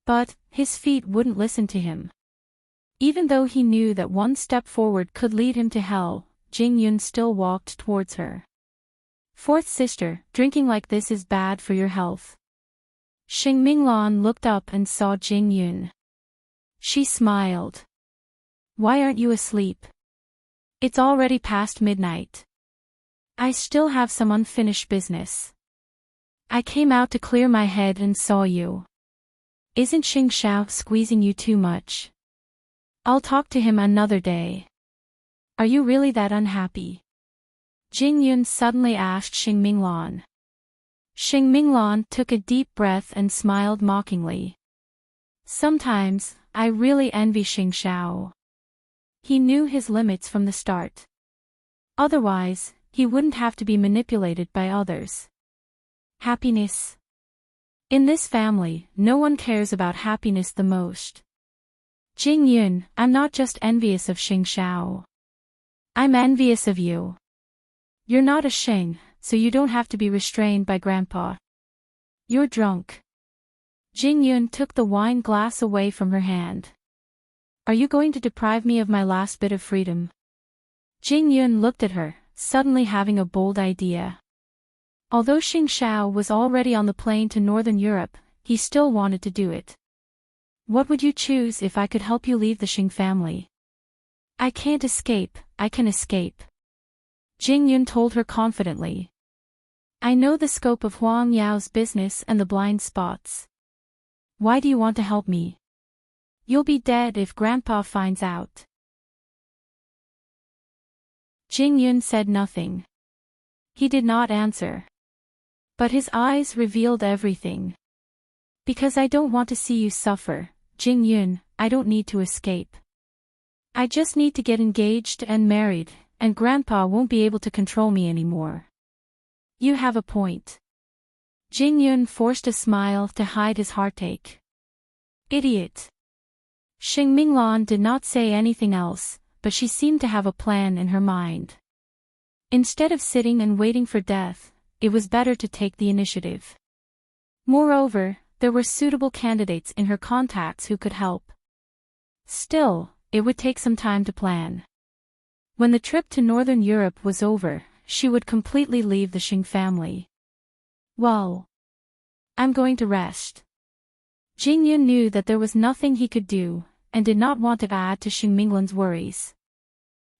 But, his feet wouldn't listen to him. Even though he knew that one step forward could lead him to hell, Jing Yun still walked towards her. Fourth sister, drinking like this is bad for your health. Xing Minglan looked up and saw Jing Yun. She smiled. Why aren't you asleep? It's already past midnight. I still have some unfinished business. I came out to clear my head and saw you. Isn't Xing Xiao squeezing you too much? I'll talk to him another day. Are you really that unhappy? Jing Yun suddenly asked Xing Minglan. Xing Minglan took a deep breath and smiled mockingly. Sometimes, I really envy Xing Xiao. He knew his limits from the start. Otherwise, he wouldn't have to be manipulated by others. Happiness. In this family, no one cares about happiness the most. Jing Yun, I'm not just envious of Xing Xiao. I'm envious of you. You're not a Xing, so you don't have to be restrained by Grandpa. You're drunk. Jing Yun took the wine glass away from her hand. Are you going to deprive me of my last bit of freedom? Jing Yun looked at her, suddenly having a bold idea. Although Xing Xiao was already on the plane to Northern Europe, he still wanted to do it. What would you choose if I could help you leave the Xing family? I can't escape, I can escape. Jing Yun told her confidently. I know the scope of Huang Yao's business and the blind spots. Why do you want to help me? You'll be dead if Grandpa finds out. Jing Yun said nothing. He did not answer. But his eyes revealed everything. Because I don't want to see you suffer, Jing Yun, I don't need to escape. I just need to get engaged and married, and Grandpa won't be able to control me anymore. You have a point. Jing Yun forced a smile to hide his heartache. Idiot. Xing Minglan did not say anything else, but she seemed to have a plan in her mind. Instead of sitting and waiting for death, it was better to take the initiative. Moreover, there were suitable candidates in her contacts who could help. Still, it would take some time to plan. When the trip to Northern Europe was over, she would completely leave the Xing family. Well, I'm going to rest. Jing Yun knew that there was nothing he could do, and did not want to add to Xing Minglan's worries.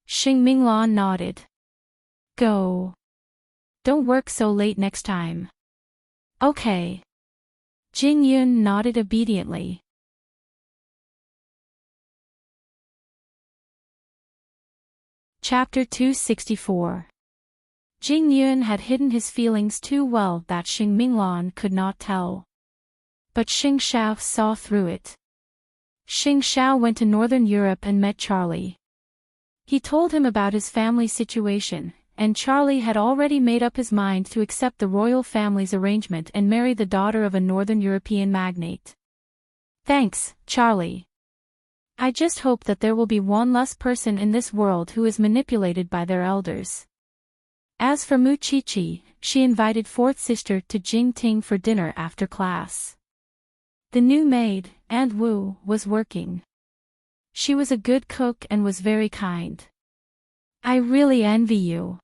Xing Minglan nodded. Go. Don't work so late next time. Okay. Jing Yun nodded obediently. Chapter 264. Jing Yun had hidden his feelings too well that Xing Minglan could not tell. But Xing Xiao saw through it. Xing Xiao went to Northern Europe and met Charlie. He told him about his family situation, and Charlie had already made up his mind to accept the royal family's arrangement and marry the daughter of a Northern European magnate. Thanks, Charlie. I just hope that there will be one less person in this world who is manipulated by their elders. As for Mu Chi-Chi, she invited fourth sister to Jingting for dinner after class. The new maid, Aunt Wu, was working. She was a good cook and was very kind. I really envy you.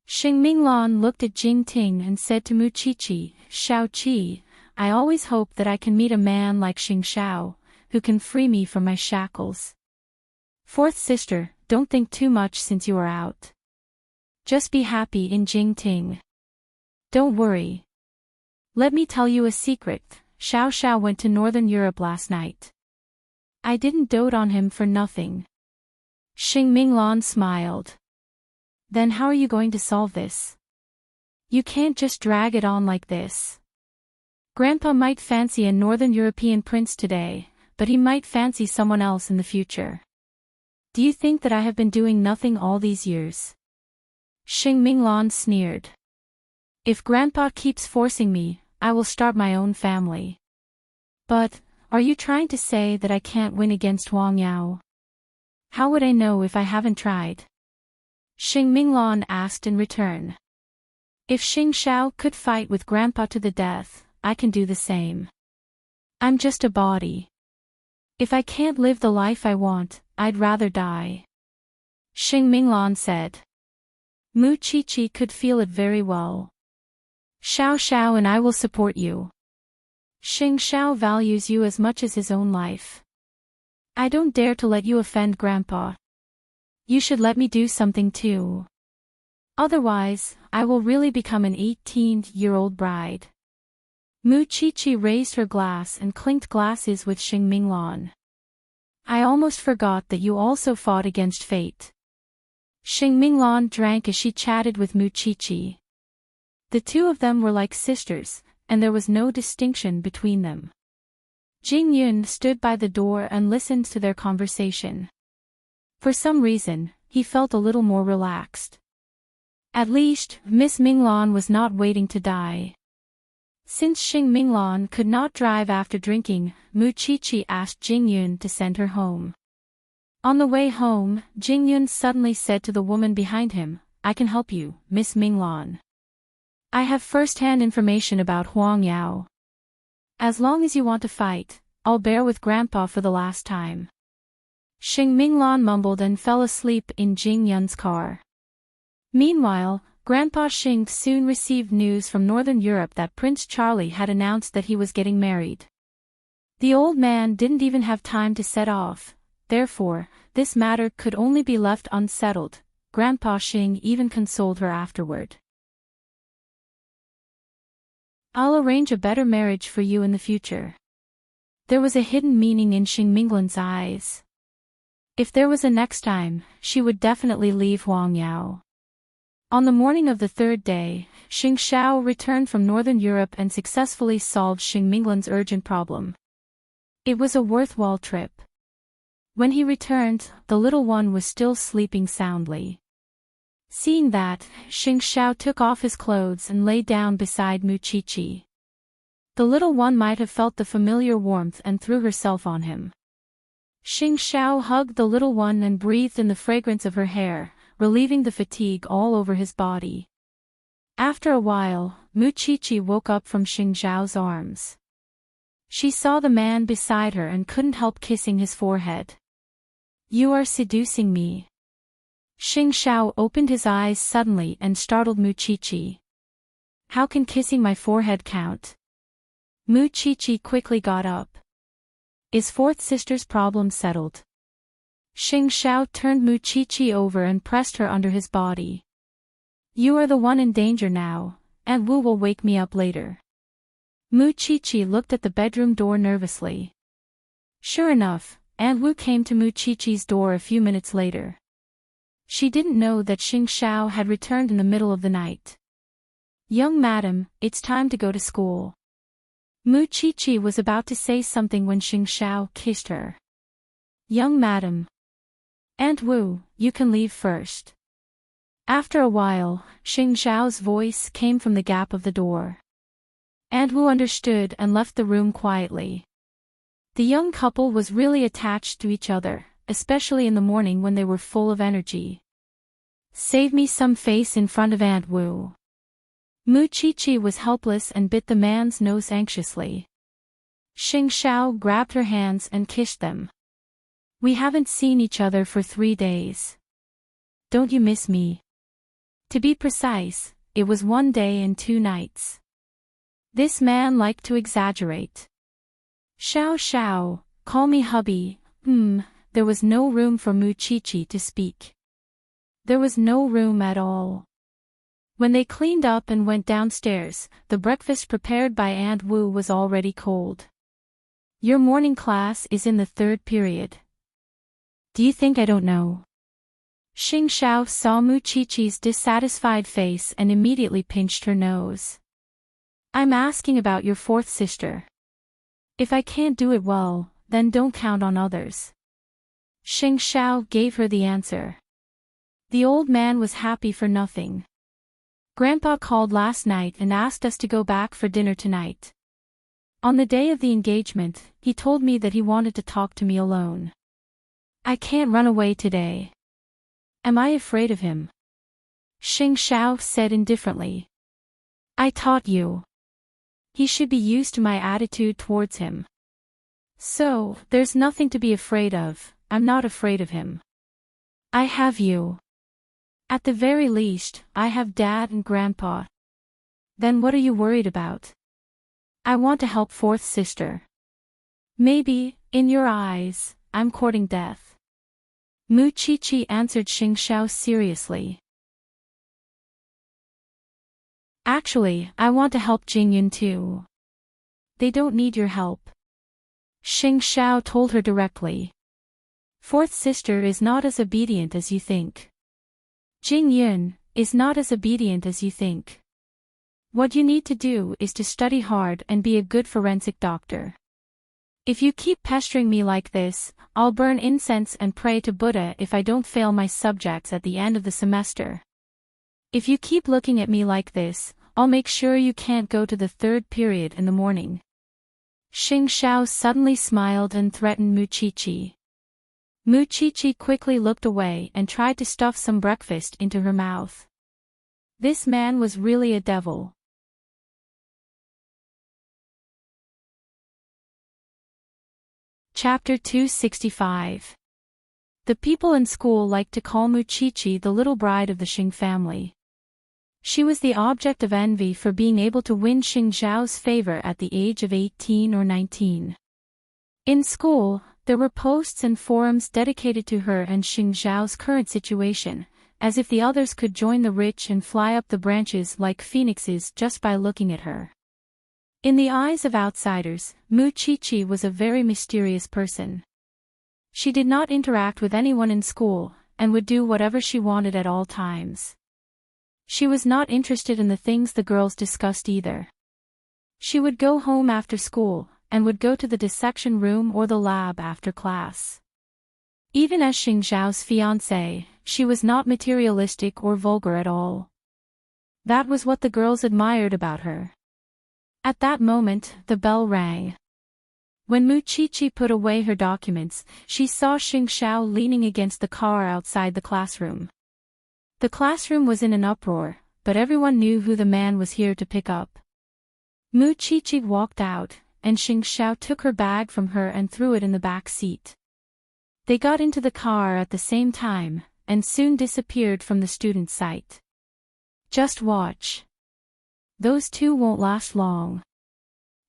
Xing Minglan looked at Jingting and said to Mu Chi-Chi, Xiao Qi, I always hope that I can meet a man like Xing Xiao, who can free me from my shackles. Fourth sister, don't think too much since you are out. Just be happy in Jingting. Don't worry. Let me tell you a secret, Xiao Xiao went to Northern Europe last night. I didn't dote on him for nothing. Xing Minglan smiled. Then how are you going to solve this? You can't just drag it on like this. Grandpa might fancy a Northern European prince today, but he might fancy someone else in the future. Do you think that I have been doing nothing all these years? Xing Minglan sneered. If Grandpa keeps forcing me, I will start my own family. But, are you trying to say that I can't win against Huang Yao? How would I know if I haven't tried? Xing Minglan asked in return. If Xing Xiao could fight with Grandpa to the death, I can do the same. I'm just a body. If I can't live the life I want, I'd rather die. Xing Minglan said. Mu Chi-Chi could feel it very well. Xiao Xiao and I will support you. Xing Xiao values you as much as his own life. I don't dare to let you offend Grandpa. You should let me do something too. Otherwise, I will really become an 18-year-old bride. Mu Chi-Chi raised her glass and clinked glasses with Xing Minglan. I almost forgot that you also fought against fate. Xing Minglan drank as she chatted with Mu Chi-Chi. The two of them were like sisters, and there was no distinction between them. Jing Yun stood by the door and listened to their conversation. For some reason, he felt a little more relaxed. At least, Miss Minglan was not waiting to die. Since Xing Minglan could not drive after drinking, Mu Chi-Chi asked Jing Yun to send her home. On the way home, Jing Yun suddenly said to the woman behind him, I can help you, Miss Minglan. I have first-hand information about Huang Yao. As long as you want to fight, I'll bear with Grandpa for the last time. Xing Minglan mumbled and fell asleep in Jing Yun's car. Meanwhile, Grandpa Xing soon received news from Northern Europe that Prince Charlie had announced that he was getting married. The old man didn't even have time to set off, therefore, this matter could only be left unsettled. Grandpa Xing even consoled her afterward. I'll arrange a better marriage for you in the future. There was a hidden meaning in Xing Minglan's eyes. If there was a next time, she would definitely leave Huang Yao. On the morning of the third day, Xing Xiao returned from Northern Europe and successfully solved Xing Minglan's urgent problem. It was a worthwhile trip. When he returned, the little one was still sleeping soundly. Seeing that, Xing Xiao took off his clothes and lay down beside Muqiqi. The little one might have felt the familiar warmth and threw herself on him. Xing Xiao hugged the little one and breathed in the fragrance of her hair, relieving the fatigue all over his body. After a while, Muqiqi woke up from Xing Xiao's arms. She saw the man beside her and couldn't help kissing his forehead. "You are seducing me." Xing Xiao opened his eyes suddenly and startled Muqiqi. "How can kissing my forehead count?" Muqiqi quickly got up. "Is fourth sister's problem settled?" Xing Xiao turned Muqiqi over and pressed her under his body. "You are the one in danger now, and Wu will wake me up later." Muqiqi looked at the bedroom door nervously. Sure enough, Aunt Wu came to Muqiqi's door a few minutes later. She didn't know that Xing Xiao had returned in the middle of the night. "Young madam, it's time to go to school." Muqiqi was about to say something when Xing Xiao kissed her. "Young madam. Aunt Wu, you can leave first." After a while, Xing Xiao's voice came from the gap of the door. Aunt Wu understood and left the room quietly. The young couple was really attached to each other, especially in the morning when they were full of energy. "Save me some face in front of Aunt Wu." Muqiqi was helpless and bit the man's nose anxiously. Xing Xiao grabbed her hands and kissed them. "We haven't seen each other for 3 days. Don't you miss me?" To be precise, it was 1 day and 2 nights. This man liked to exaggerate. "Xiao Xiao, call me hubby." There was no room for Muqiqi to speak. There was no room at all. When they cleaned up and went downstairs, the breakfast prepared by Aunt Wu was already cold. "Your morning class is in the 3rd period. Do you think I don't know?" Xing Xiao saw Muqiqi's dissatisfied face and immediately pinched her nose. "I'm asking about your fourth sister. If I can't do it well, then don't count on others." Xing Xiao gave her the answer. The old man was happy for nothing. "Grandpa called last night and asked us to go back for dinner tonight. On the day of the engagement, he told me that he wanted to talk to me alone. I can't run away today. Am I afraid of him?" Xing Xiao said indifferently. "I taught you. He should be used to my attitude towards him. So, there's nothing to be afraid of. I'm not afraid of him. I have you. At the very least, I have Dad and Grandpa. Then what are you worried about?" "I want to help fourth sister. Maybe, in your eyes, I'm courting death." Muqiqi answered Xing Xiao seriously. "Actually, I want to help Jingyun too." "They don't need your help," Xing Xiao told her directly. "Fourth sister is not as obedient as you think. Jingyun is not as obedient as you think. What you need to do is to study hard and be a good forensic doctor. If you keep pestering me like this, I'll burn incense and pray to Buddha if I don't fail my subjects at the end of the semester. If you keep looking at me like this, I'll make sure you can't go to the 3rd period in the morning." Xing Xiao suddenly smiled and threatened Muqiqi. Muqiqi quickly looked away and tried to stuff some breakfast into her mouth. This man was really a devil. Chapter 265. The people in school liked to call Muqiqi the little bride of the Xing family. She was the object of envy for being able to win Xing Zhao's favor at the age of 18 or 19. In school, there were posts and forums dedicated to her and Xing Zhao's current situation, as if the others could join the rich and fly up the branches like phoenixes just by looking at her. In the eyes of outsiders, Muqiqi was a very mysterious person. She did not interact with anyone in school, and would do whatever she wanted at all times. She was not interested in the things the girls discussed either. She would go home after school, and would go to the dissection room or the lab after class. Even as Xing Zhao's fiancée, she was not materialistic or vulgar at all. That was what the girls admired about her. At that moment, the bell rang. When Mu Qiqi put away her documents, she saw Xing Zhao leaning against the car outside the classroom. The classroom was in an uproar, but everyone knew who the man was here to pick up. Mu Qiqi walked out, and Xing Zhao took her bag from her and threw it in the back seat. They got into the car at the same time, and soon disappeared from the student's sight. Just watch. Those two won't last long.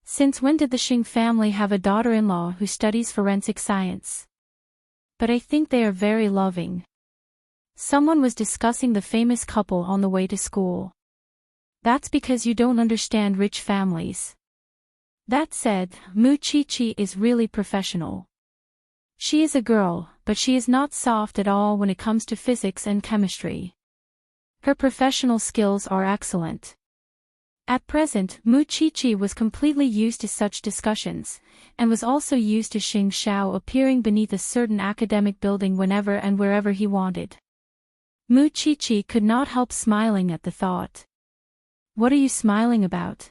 Since when did the Xing family have a daughter-in-law who studies forensic science? But I think they are very loving. Someone was discussing the famous couple on the way to school. That's because you don't understand rich families. That said, Mu Qiqi is really professional. She is a girl, but she is not soft at all when it comes to physics and chemistry. Her professional skills are excellent. At present, Mu Qiqi was completely used to such discussions, and was also used to Xing Zhao appearing beneath a certain academic building whenever and wherever he wanted. Mu Qiqi could not help smiling at the thought. What are you smiling about?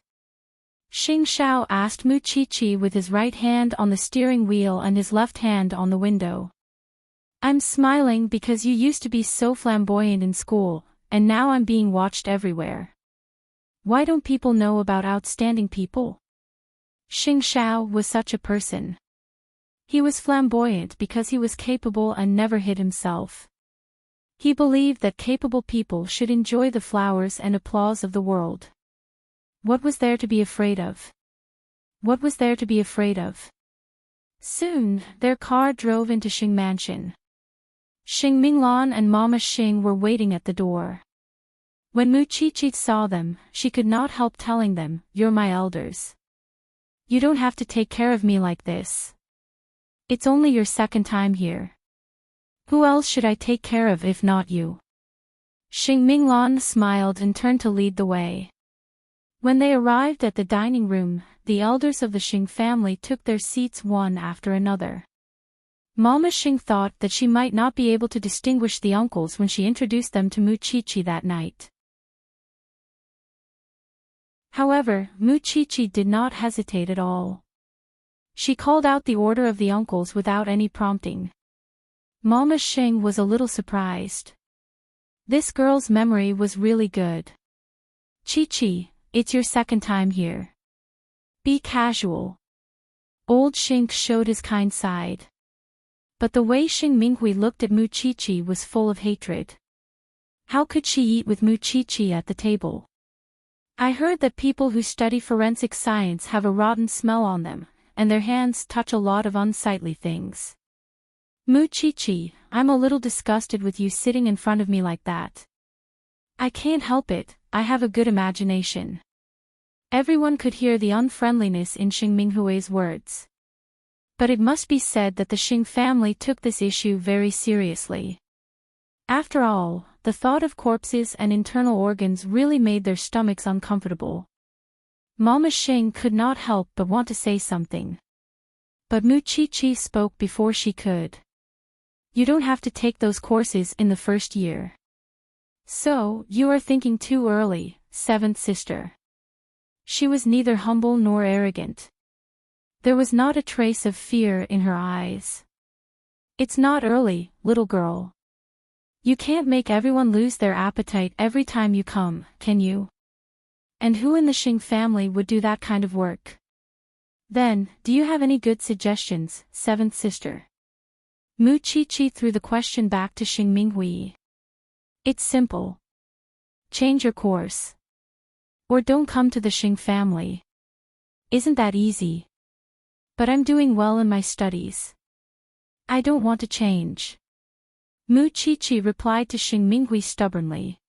Xing Zhao asked Mu Qiqi with his right hand on the steering wheel and his left hand on the window. I'm smiling because you used to be so flamboyant in school, and now I'm being watched everywhere. Why don't people know about outstanding people? Xing Zhao was such a person. He was flamboyant because he was capable and never hid himself. He believed that capable people should enjoy the flowers and applause of the world. What was there to be afraid of? What was there to be afraid of? Soon, their car drove into Xing Mansion. Xing Minglan and Mama Xing were waiting at the door. When Mu Qiqi saw them, she could not help telling them, "You're my elders. You don't have to take care of me like this. It's only your second time here. Who else should I take care of if not you?" Xing Minglan smiled and turned to lead the way. When they arrived at the dining room, the elders of the Xing family took their seats one after another. Mama Xing thought that she might not be able to distinguish the uncles when she introduced them to Mu Qiqi that night. However, Mu Qiqi did not hesitate at all. She called out the order of the uncles without any prompting. Mama Xing was a little surprised. This girl's memory was really good. "Qiqi, it's your second time here. Be casual." Old Xing showed his kind side. But the way Xing Minghui looked at Mu Qiqi was full of hatred. How could she eat with Mu Qiqi at the table? "I heard that people who study forensic science have a rotten smell on them, and their hands touch a lot of unsightly things. Mu Qiqi, I'm a little disgusted with you sitting in front of me like that. I can't help it, I have a good imagination." Everyone could hear the unfriendliness in Xing Minghui's words. But it must be said that the Xing family took this issue very seriously. After all, the thought of corpses and internal organs really made their stomachs uncomfortable. Mama Xing could not help but want to say something. But Mu Qiqi spoke before she could. "You don't have to take those courses in the first year. So, you are thinking too early, seventh sister." She was neither humble nor arrogant. There was not a trace of fear in her eyes. "It's not early, little girl. You can't make everyone lose their appetite every time you come, can you? And who in the Xing family would do that kind of work? Then, do you have any good suggestions, seventh sister?" Mu Qiqi threw the question back to Xing Minghui. "It's simple. Change your course. Or don't come to the Xing family. Isn't that easy? But I'm doing well in my studies. I don't want to change." Mu Qiqi replied to Xing Minghui stubbornly.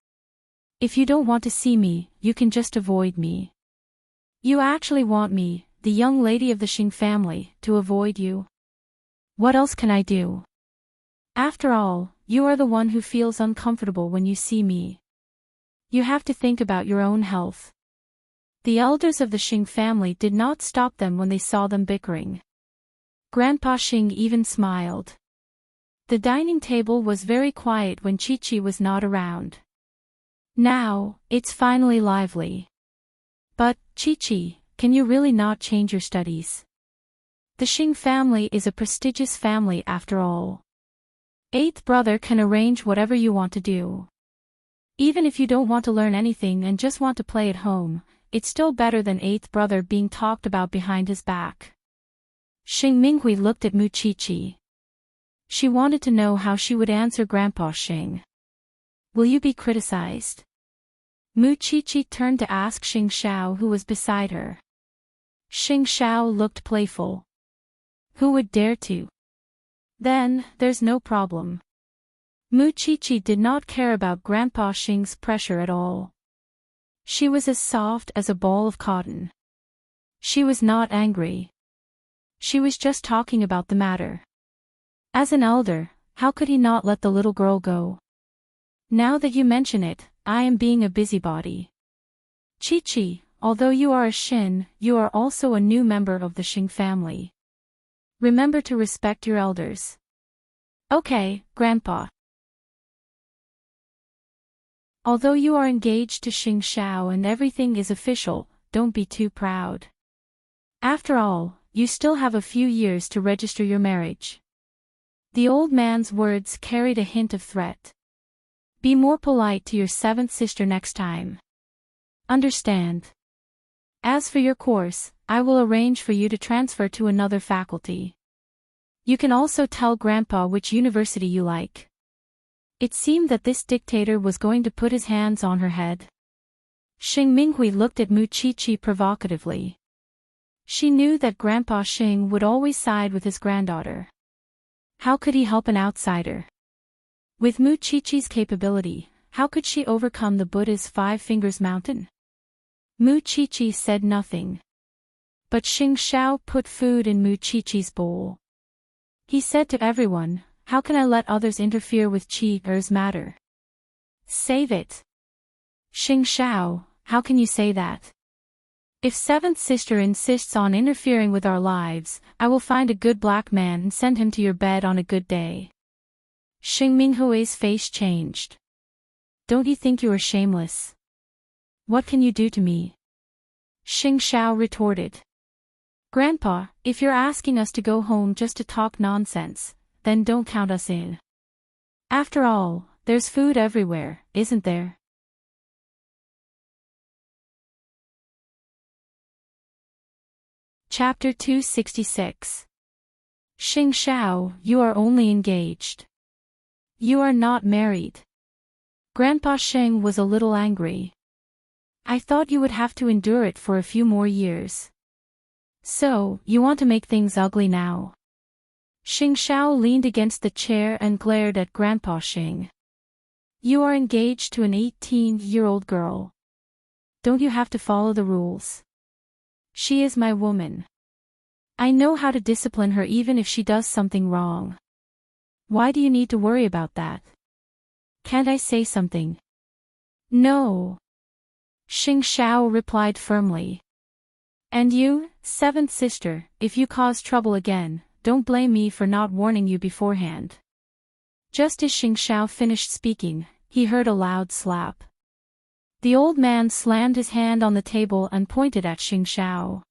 "If you don't want to see me, you can just avoid me. You actually want me, the young lady of the Xing family, to avoid you? What else can I do? After all, you are the one who feels uncomfortable when you see me. You have to think about your own health. The elders of the Xing family did not stop them when they saw them bickering. Grandpa Xing even smiled. The dining table was very quiet when Chi-Chi was not around. Now, it's finally lively. But, Chi-Chi, can you really not change your studies? The Xing family is a prestigious family after all. Eighth brother can arrange whatever you want to do. Even if you don't want to learn anything and just want to play at home, it's still better than eighth brother being talked about behind his back. Xing Minghui looked at Mu Chi-Chi. She wanted to know how she would answer Grandpa Xing. Will you be criticized? Mu Chi-Chi turned to ask Xing Xiao, who was beside her. Xing Xiao looked playful. Who would dare to? Then, there's no problem. Mu Chi-Chi did not care about Grandpa Xing's pressure at all. She was as soft as a ball of cotton. She was not angry. She was just talking about the matter. As an elder, how could he not let the little girl go? Now that you mention it, I am being a busybody. Chi-Chi, although you are a Xin, you are also a new member of the Xing family. Remember to respect your elders. Okay, Grandpa. Although you are engaged to Xing Xiao and everything is official, don't be too proud. After all, you still have a few years to register your marriage. The old man's words carried a hint of threat. Be more polite to your seventh sister next time. Understand? As for your course, I will arrange for you to transfer to another faculty. You can also tell Grandpa which university you like. It seemed that this dictator was going to put his hands on her head. Xing Minghui looked at Mu Chi-Chi provocatively. She knew that Grandpa Xing would always side with his granddaughter. How could he help an outsider? With Mu Chi-Chi's capability, how could she overcome the Buddha's 5 fingers mountain? Mu Chi-Chi said nothing. But Xing Xiao put food in Mu Chi-Chi's bowl. He said to everyone, how can I let others interfere with Chi-Er's matter? Save it. Xing Xiao, how can you say that? If seventh sister insists on interfering with our lives, I will find a good black man and send him to your bed on a good day. Xing Minghui's face changed. Don't you think you are shameless? What can you do to me? Xing Xiao retorted. Grandpa, if you're asking us to go home just to talk nonsense, then don't count us in. After all, there's food everywhere, isn't there? Chapter 266. Xing Xiao, you are only engaged. You are not married. Grandpa Xing was a little angry. I thought you would have to endure it for a few more years. So, you want to make things ugly now? Xing Xiao leaned against the chair and glared at Grandpa Xing. You are engaged to an 18-year-old girl. Don't you have to follow the rules? She is my woman. I know how to discipline her even if she does something wrong. Why do you need to worry about that? Can't I say something? No. Xing Xiao replied firmly. And you, seventh sister, if you cause trouble again, don't blame me for not warning you beforehand. Just as Xing Xiao finished speaking, he heard a loud slap. The old man slammed his hand on the table and pointed at Xing Xiao.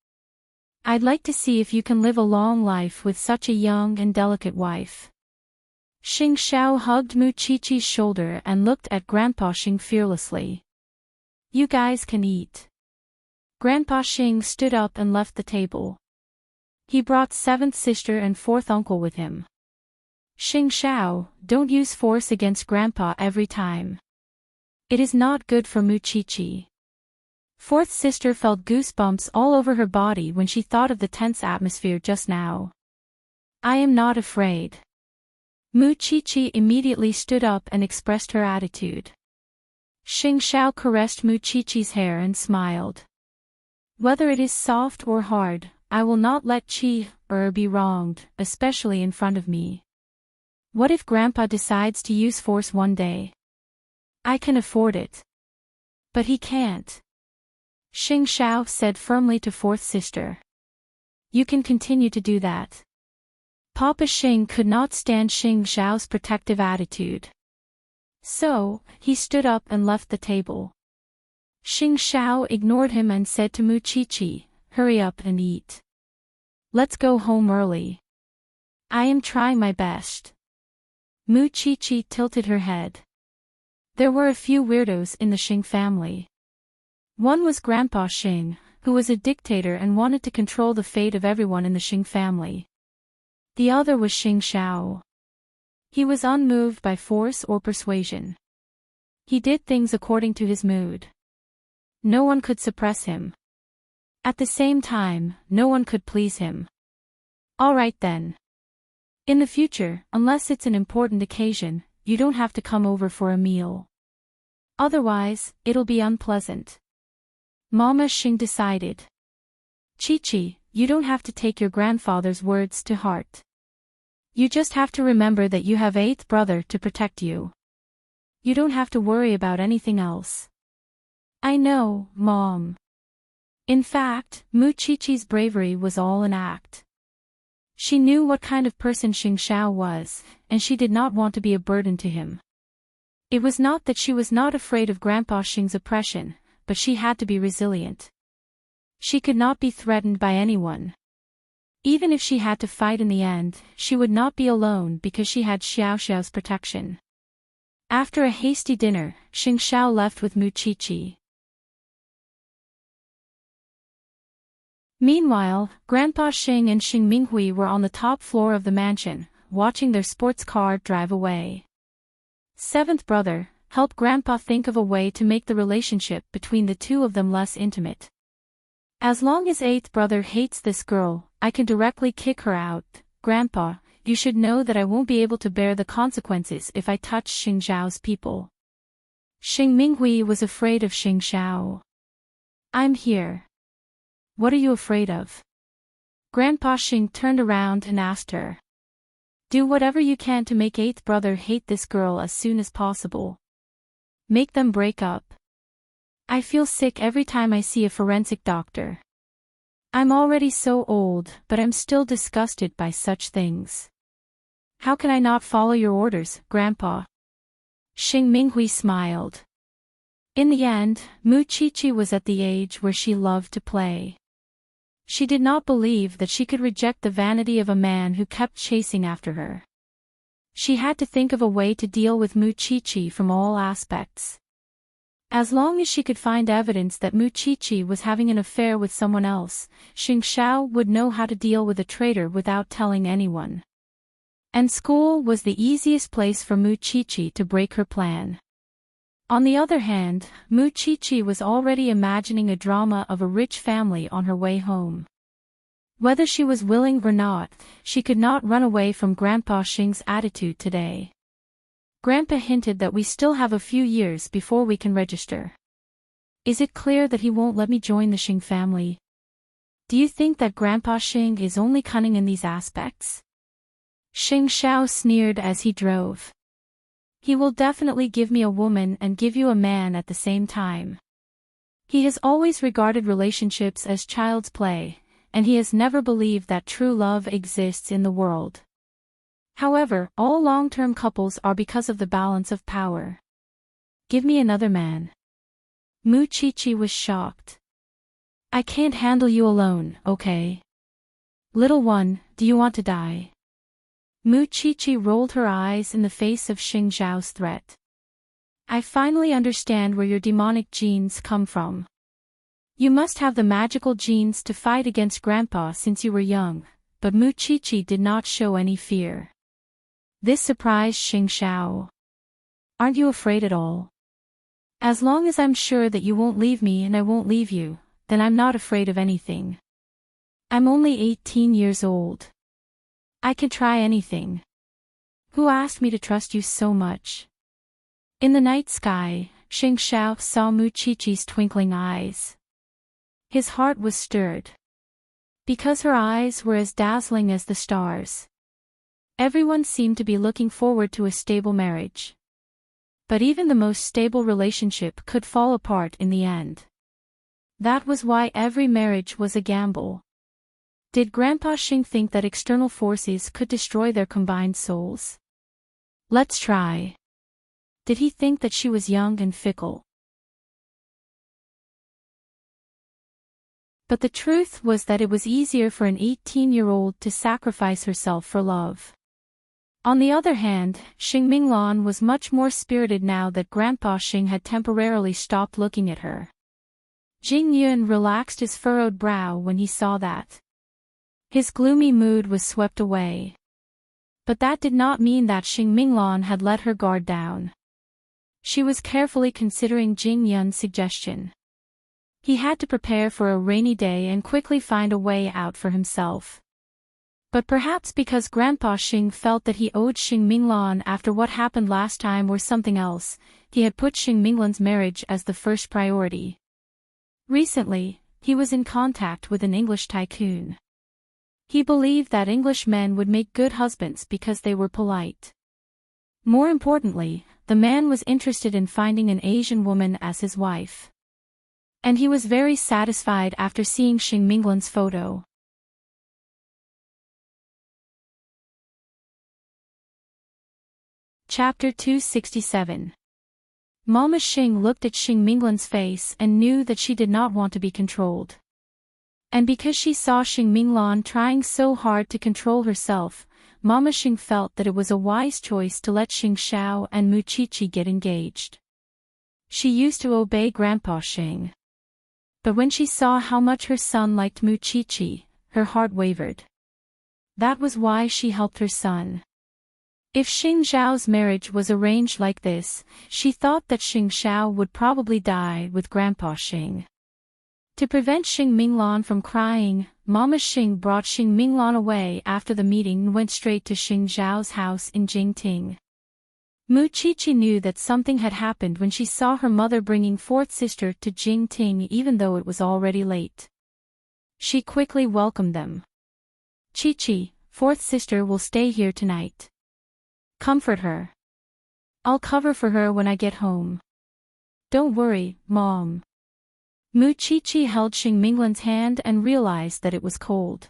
I'd like to see if you can live a long life with such a young and delicate wife. Xing Xiao hugged Mu Chi-Chi's shoulder and looked at Grandpa Xing fearlessly. You guys can eat. Grandpa Xing stood up and left the table. He brought seventh sister and fourth uncle with him. Xing Xiao, don't use force against Grandpa every time. It is not good for Mu Chi-Chi. Fourth sister felt goosebumps all over her body when she thought of the tense atmosphere just now. I am not afraid. Mu Chi-Chi immediately stood up and expressed her attitude. Xing Xiao caressed Mu Chi-Chi's hair and smiled. Whether it is soft or hard, I will not let Chi-Er be wronged, especially in front of me. What if Grandpa decides to use force one day? I can afford it. But he can't. Xing Xiao said firmly to fourth sister. You can continue to do that. Papa Xing could not stand Xing Xiao's protective attitude. So, he stood up and left the table. Xing Xiao ignored him and said to Mu Qiqi, hurry up and eat. Let's go home early. I am trying my best. Mu Qiqi tilted her head. There were a few weirdos in the Xing family. One was Grandpa Xing, who was a dictator and wanted to control the fate of everyone in the Xing family. The other was Xing Xiao. He was unmoved by force or persuasion. He did things according to his mood. No one could suppress him. At the same time, no one could please him. All right then. In the future, unless it's an important occasion, you don't have to come over for a meal. Otherwise, it'll be unpleasant. Mama Xing decided. Qiqi, you don't have to take your grandfather's words to heart. You just have to remember that you have eighth brother to protect you. You don't have to worry about anything else. I know, Mom. In fact, Mu Qiqi's bravery was all an act. She knew what kind of person Xing Xiao was, and she did not want to be a burden to him. It was not that she was not afraid of Grandpa Xing's oppression, but she had to be resilient. She could not be threatened by anyone. Even if she had to fight in the end, she would not be alone because she had Xiao Xiao's protection. After a hasty dinner, Xing Xiao left with Mu Qiqi. Meanwhile, Grandpa Xing and Xing Minghui were on the top floor of the mansion, watching their sports car drive away. Seventh brother, help Grandpa think of a way to make the relationship between the two of them less intimate. As long as eighth brother hates this girl, I can directly kick her out. Grandpa, you should know that I won't be able to bear the consequences if I touch Xing Xiao's people. Xing Minghui was afraid of Xing Xiao. I'm here. What are you afraid of? Grandpa Xing turned around and asked her. Do whatever you can to make eighth brother hate this girl as soon as possible. Make them break up. I feel sick every time I see a forensic doctor. I'm already so old, but I'm still disgusted by such things. How can I not follow your orders, Grandpa? Xing Minghui smiled. In the end, Mu Qiqi was at the age where she loved to play. She did not believe that she could reject the vanity of a man who kept chasing after her. She had to think of a way to deal with Mu Qiqi from all aspects. As long as she could find evidence that Mu Qiqi was having an affair with someone else, Xing Xiao would know how to deal with a traitor without telling anyone. And school was the easiest place for Mu Qiqi to break her plan. On the other hand, Mu Qiqi was already imagining a drama of a rich family on her way home. Whether she was willing or not, she could not run away from Grandpa Xing's attitude today. Grandpa hinted that we still have a few years before we can register. Is it clear that he won't let me join the Xing family? Do you think that Grandpa Xing is only cunning in these aspects? Xing Xiao sneered as he drove. He will definitely give me a woman and give you a man at the same time. He has always regarded relationships as child's play, and he has never believed that true love exists in the world. However, all long-term couples are because of the balance of power. Give me another man. Mu Qiqi was shocked. I can't handle you alone, okay? Little one, do you want to die? Mu Qiqi rolled her eyes in the face of Xing Xiao's threat. I finally understand where your demonic genes come from. You must have the magical genes to fight against Grandpa since you were young, but Mu Qiqi did not show any fear. This surprised Xing Xiao. Aren't you afraid at all? As long as I'm sure that you won't leave me and I won't leave you, then I'm not afraid of anything. I'm only 18 years old. I can try anything. Who asked me to trust you so much? In the night sky, Xing Xiao saw Mu Qiqi's twinkling eyes. His heart was stirred. Because her eyes were as dazzling as the stars. Everyone seemed to be looking forward to a stable marriage. But even the most stable relationship could fall apart in the end. That was why every marriage was a gamble. Did Grandpa Xing think that external forces could destroy their combined souls? Let's try. Did he think that she was young and fickle? But the truth was that it was easier for an 18-year-old to sacrifice herself for love. On the other hand, Xing Minglan was much more spirited now that Grandpa Xing had temporarily stopped looking at her. Jing Yun relaxed his furrowed brow when he saw that. His gloomy mood was swept away. But that did not mean that Xing Minglan had let her guard down. She was carefully considering Jing Yun's suggestion. He had to prepare for a rainy day and quickly find a way out for himself. But perhaps because Grandpa Xing felt that he owed Xing Minglan after what happened last time or something else, he had put Xing Minglan's marriage as the first priority. Recently, he was in contact with an English tycoon. He believed that English men would make good husbands because they were polite. More importantly, the man was interested in finding an Asian woman as his wife. And he was very satisfied after seeing Xing Minglan's photo. Chapter 267. Mama Xing looked at Xing Minglan's face and knew that she did not want to be controlled. And because she saw Xing Minglan trying so hard to control herself, Mama Xing felt that it was a wise choice to let Xing Xiao and Mu Qiqi get engaged. She used to obey Grandpa Xing. But when she saw how much her son liked Mu Qiqi, her heart wavered. That was why she helped her son. If Xing Xiao's marriage was arranged like this, she thought that Xing Xiao would probably die with Grandpa Xing. To prevent Xing Minglan from crying, Mama Xing brought Xing Minglan away after the meeting and went straight to Xing Xiao's house in Jingting. Mu Qiqi knew that something had happened when she saw her mother bringing fourth sister to Jingting even though it was already late. She quickly welcomed them. Qiqi, fourth sister will stay here tonight. Comfort her. I'll cover for her when I get home. Don't worry, Mom. Mu Qiqi held Xing Minglan's hand and realized that it was cold.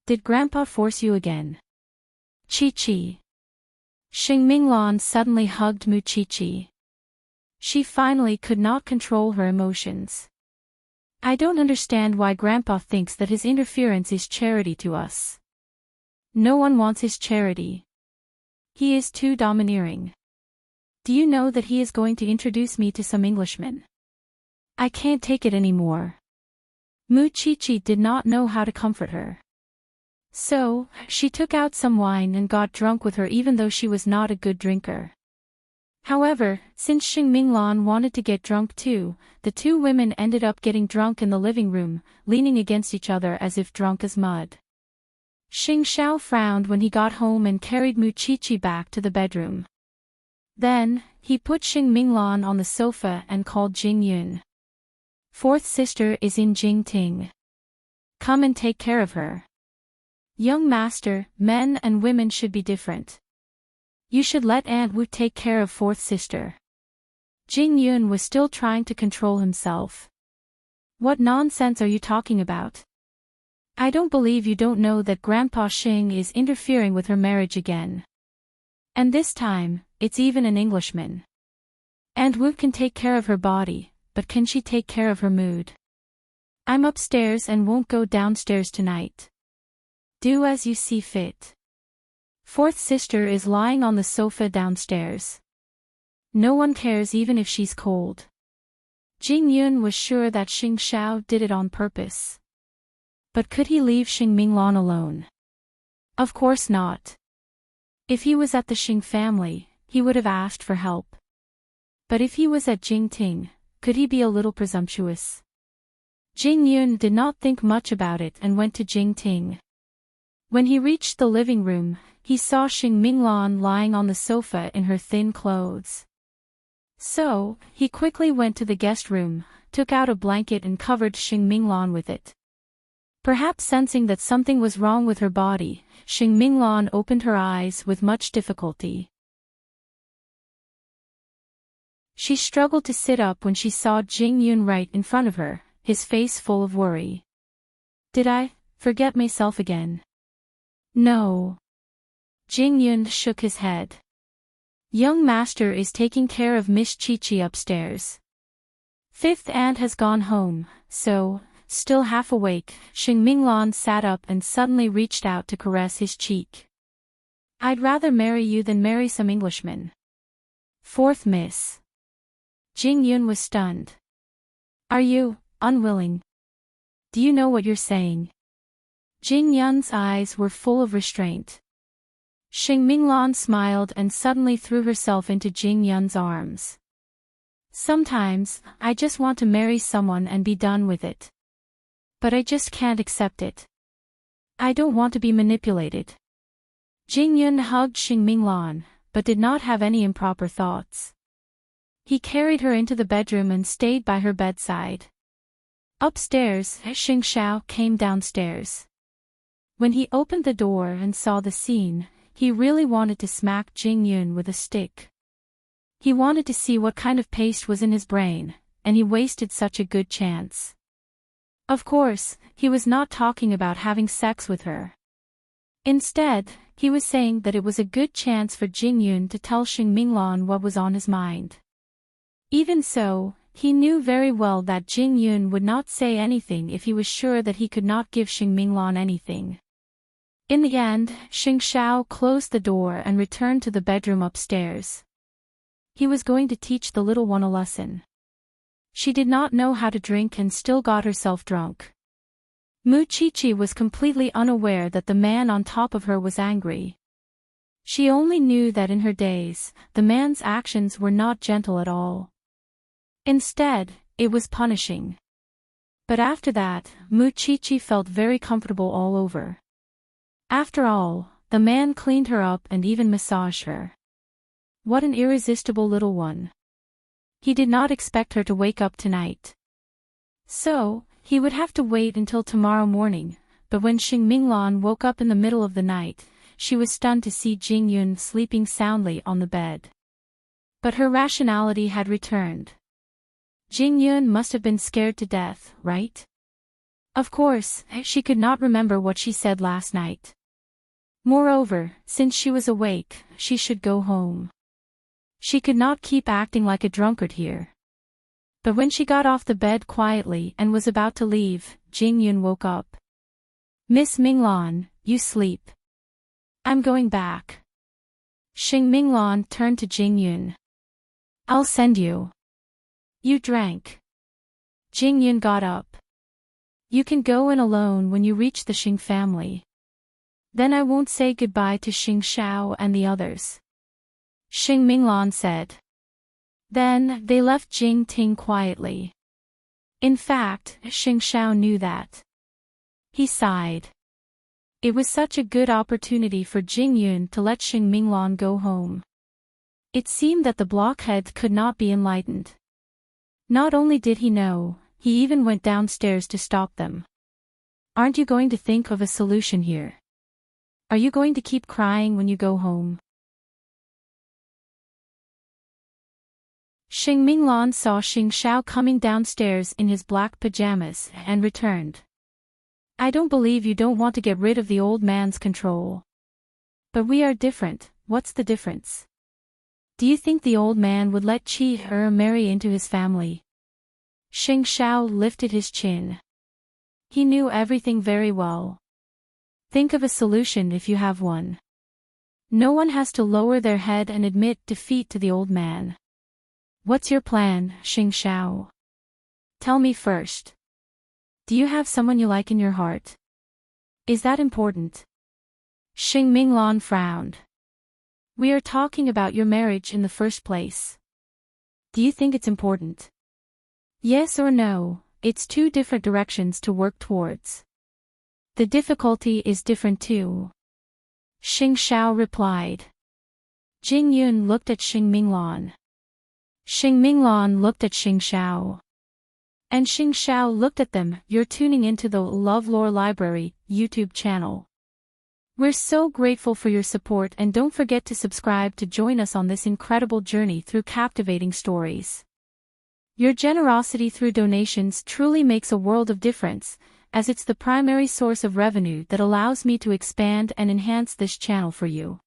Did Grandpa force you again? Qiqi. Xing Minglan suddenly hugged Mu Qiqi. She finally could not control her emotions. I don't understand why Grandpa thinks that his interference is charity to us. No one wants his charity. He is too domineering. Do you know that he is going to introduce me to some Englishmen? I can't take it anymore. Mu Qiqi did not know how to comfort her. So, she took out some wine and got drunk with her even though she was not a good drinker. However, since Xing Minglan wanted to get drunk too, the two women ended up getting drunk in the living room, leaning against each other as if drunk as mud. Xing Xiao frowned when he got home and carried Mu Qiqi back to the bedroom. Then, he put Xing Minglan on the sofa and called Jing Yun. Fourth sister is in Jingting. Come and take care of her. Young master, men and women should be different. You should let Aunt Wu take care of fourth sister. Jing Yun was still trying to control himself. What nonsense are you talking about? I don't believe you don't know that Grandpa Xing is interfering with her marriage again. And this time, it's even an Englishman. Aunt Wu can take care of her body, but can she take care of her mood? I'm upstairs and won't go downstairs tonight. Do as you see fit. Fourth sister is lying on the sofa downstairs. No one cares even if she's cold. Jing Yun was sure that Xing Xiao did it on purpose. But could he leave Xing Minglan alone? Of course not. If he was at the Xing family, he would have asked for help. But if he was at Jingting, could he be a little presumptuous? Jing Yun did not think much about it and went to Jingting. When he reached the living room, he saw Xing Minglan lying on the sofa in her thin clothes. So, he quickly went to the guest room, took out a blanket and covered Xing Minglan with it. Perhaps sensing that something was wrong with her body, Xing Minglan opened her eyes with much difficulty. She struggled to sit up when she saw Jing Yun right in front of her, his face full of worry. Did I forget myself again? No. Jing Yun shook his head. Young master is taking care of Miss Chi-Chi upstairs. Fifth aunt has gone home, so, still half awake, Xing Minglan sat up and suddenly reached out to caress his cheek. I'd rather marry you than marry some Englishman. Fourth miss. Jing Yun was stunned. Are you unwilling? Do you know what you're saying? Jing Yun's eyes were full of restraint. Xing Minglan smiled and suddenly threw herself into Jing Yun's arms. Sometimes, I just want to marry someone and be done with it. But I just can't accept it. I don't want to be manipulated. Jing Yun hugged Xing Minglan, but did not have any improper thoughts. He carried her into the bedroom and stayed by her bedside. Upstairs, Xing Xiao came downstairs. When he opened the door and saw the scene, he really wanted to smack Jing Yun with a stick. He wanted to see what kind of paste was in his brain, and he wasted such a good chance. Of course, he was not talking about having sex with her. Instead, he was saying that it was a good chance for Jing Yun to tell Xing Minglan what was on his mind. Even so, he knew very well that Jing Yun would not say anything if he was sure that he could not give Xing Minglan anything. In the end, Xing Xiao closed the door and returned to the bedroom upstairs. He was going to teach the little one a lesson. She did not know how to drink and still got herself drunk. Mu Chi-Chi was completely unaware that the man on top of her was angry. She only knew that in her days, the man's actions were not gentle at all. Instead, it was punishing. But after that, Mu Chi-Chi felt very comfortable all over. After all, the man cleaned her up and even massaged her. What an irresistible little one. He did not expect her to wake up tonight. So, he would have to wait until tomorrow morning, but when Xing Minglan woke up in the middle of the night, she was stunned to see Jing Yun sleeping soundly on the bed. But her rationality had returned. Jing Yun must have been scared to death, right? Of course, she could not remember what she said last night. Moreover, since she was awake, she should go home. She could not keep acting like a drunkard here. But when she got off the bed quietly and was about to leave, Jing Yun woke up. Miss Minglan, you sleep. I'm going back. Xing Minglan turned to Jing Yun. I'll send you. You drank. Jing Yun got up. You can go in alone when you reach the Xing family. Then I won't say goodbye to Xing Xiao and the others. Xing Minglan said. Then, they left Jing Ting quietly. In fact, Xing Xiao knew that. He sighed. It was such a good opportunity for Jing Yun to let Xing Minglan go home. It seemed that the blockhead could not be enlightened. Not only did he know, he even went downstairs to stop them. Aren't you going to think of a solution here? Are you going to keep crying when you go home? Xing Minglan saw Xing Xiao coming downstairs in his black pajamas and returned. I don't believe you don't want to get rid of the old man's control. But we are different, what's the difference? Do you think the old man would let Chi-Er marry into his family? Xing Xiao lifted his chin. He knew everything very well. Think of a solution if you have one. No one has to lower their head and admit defeat to the old man. What's your plan, Xing Xiao? Tell me first. Do you have someone you like in your heart? Is that important? Xing Minglan frowned. We are talking about your marriage in the first place. Do you think it's important? Yes or no, it's two different directions to work towards. The difficulty is different too. Xing Xiao replied. Jing Yun looked at Xing Minglan. Xing Minglan looked at Xing Xiao. And Xing Xiao looked at them. You're tuning into the LoveLore Library YouTube channel. We're so grateful for your support, and don't forget to subscribe to join us on this incredible journey through captivating stories. Your generosity through donations truly makes a world of difference, as it's the primary source of revenue that allows me to expand and enhance this channel for you.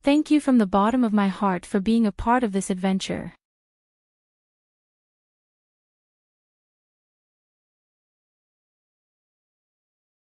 Thank you from the bottom of my heart for being a part of this adventure.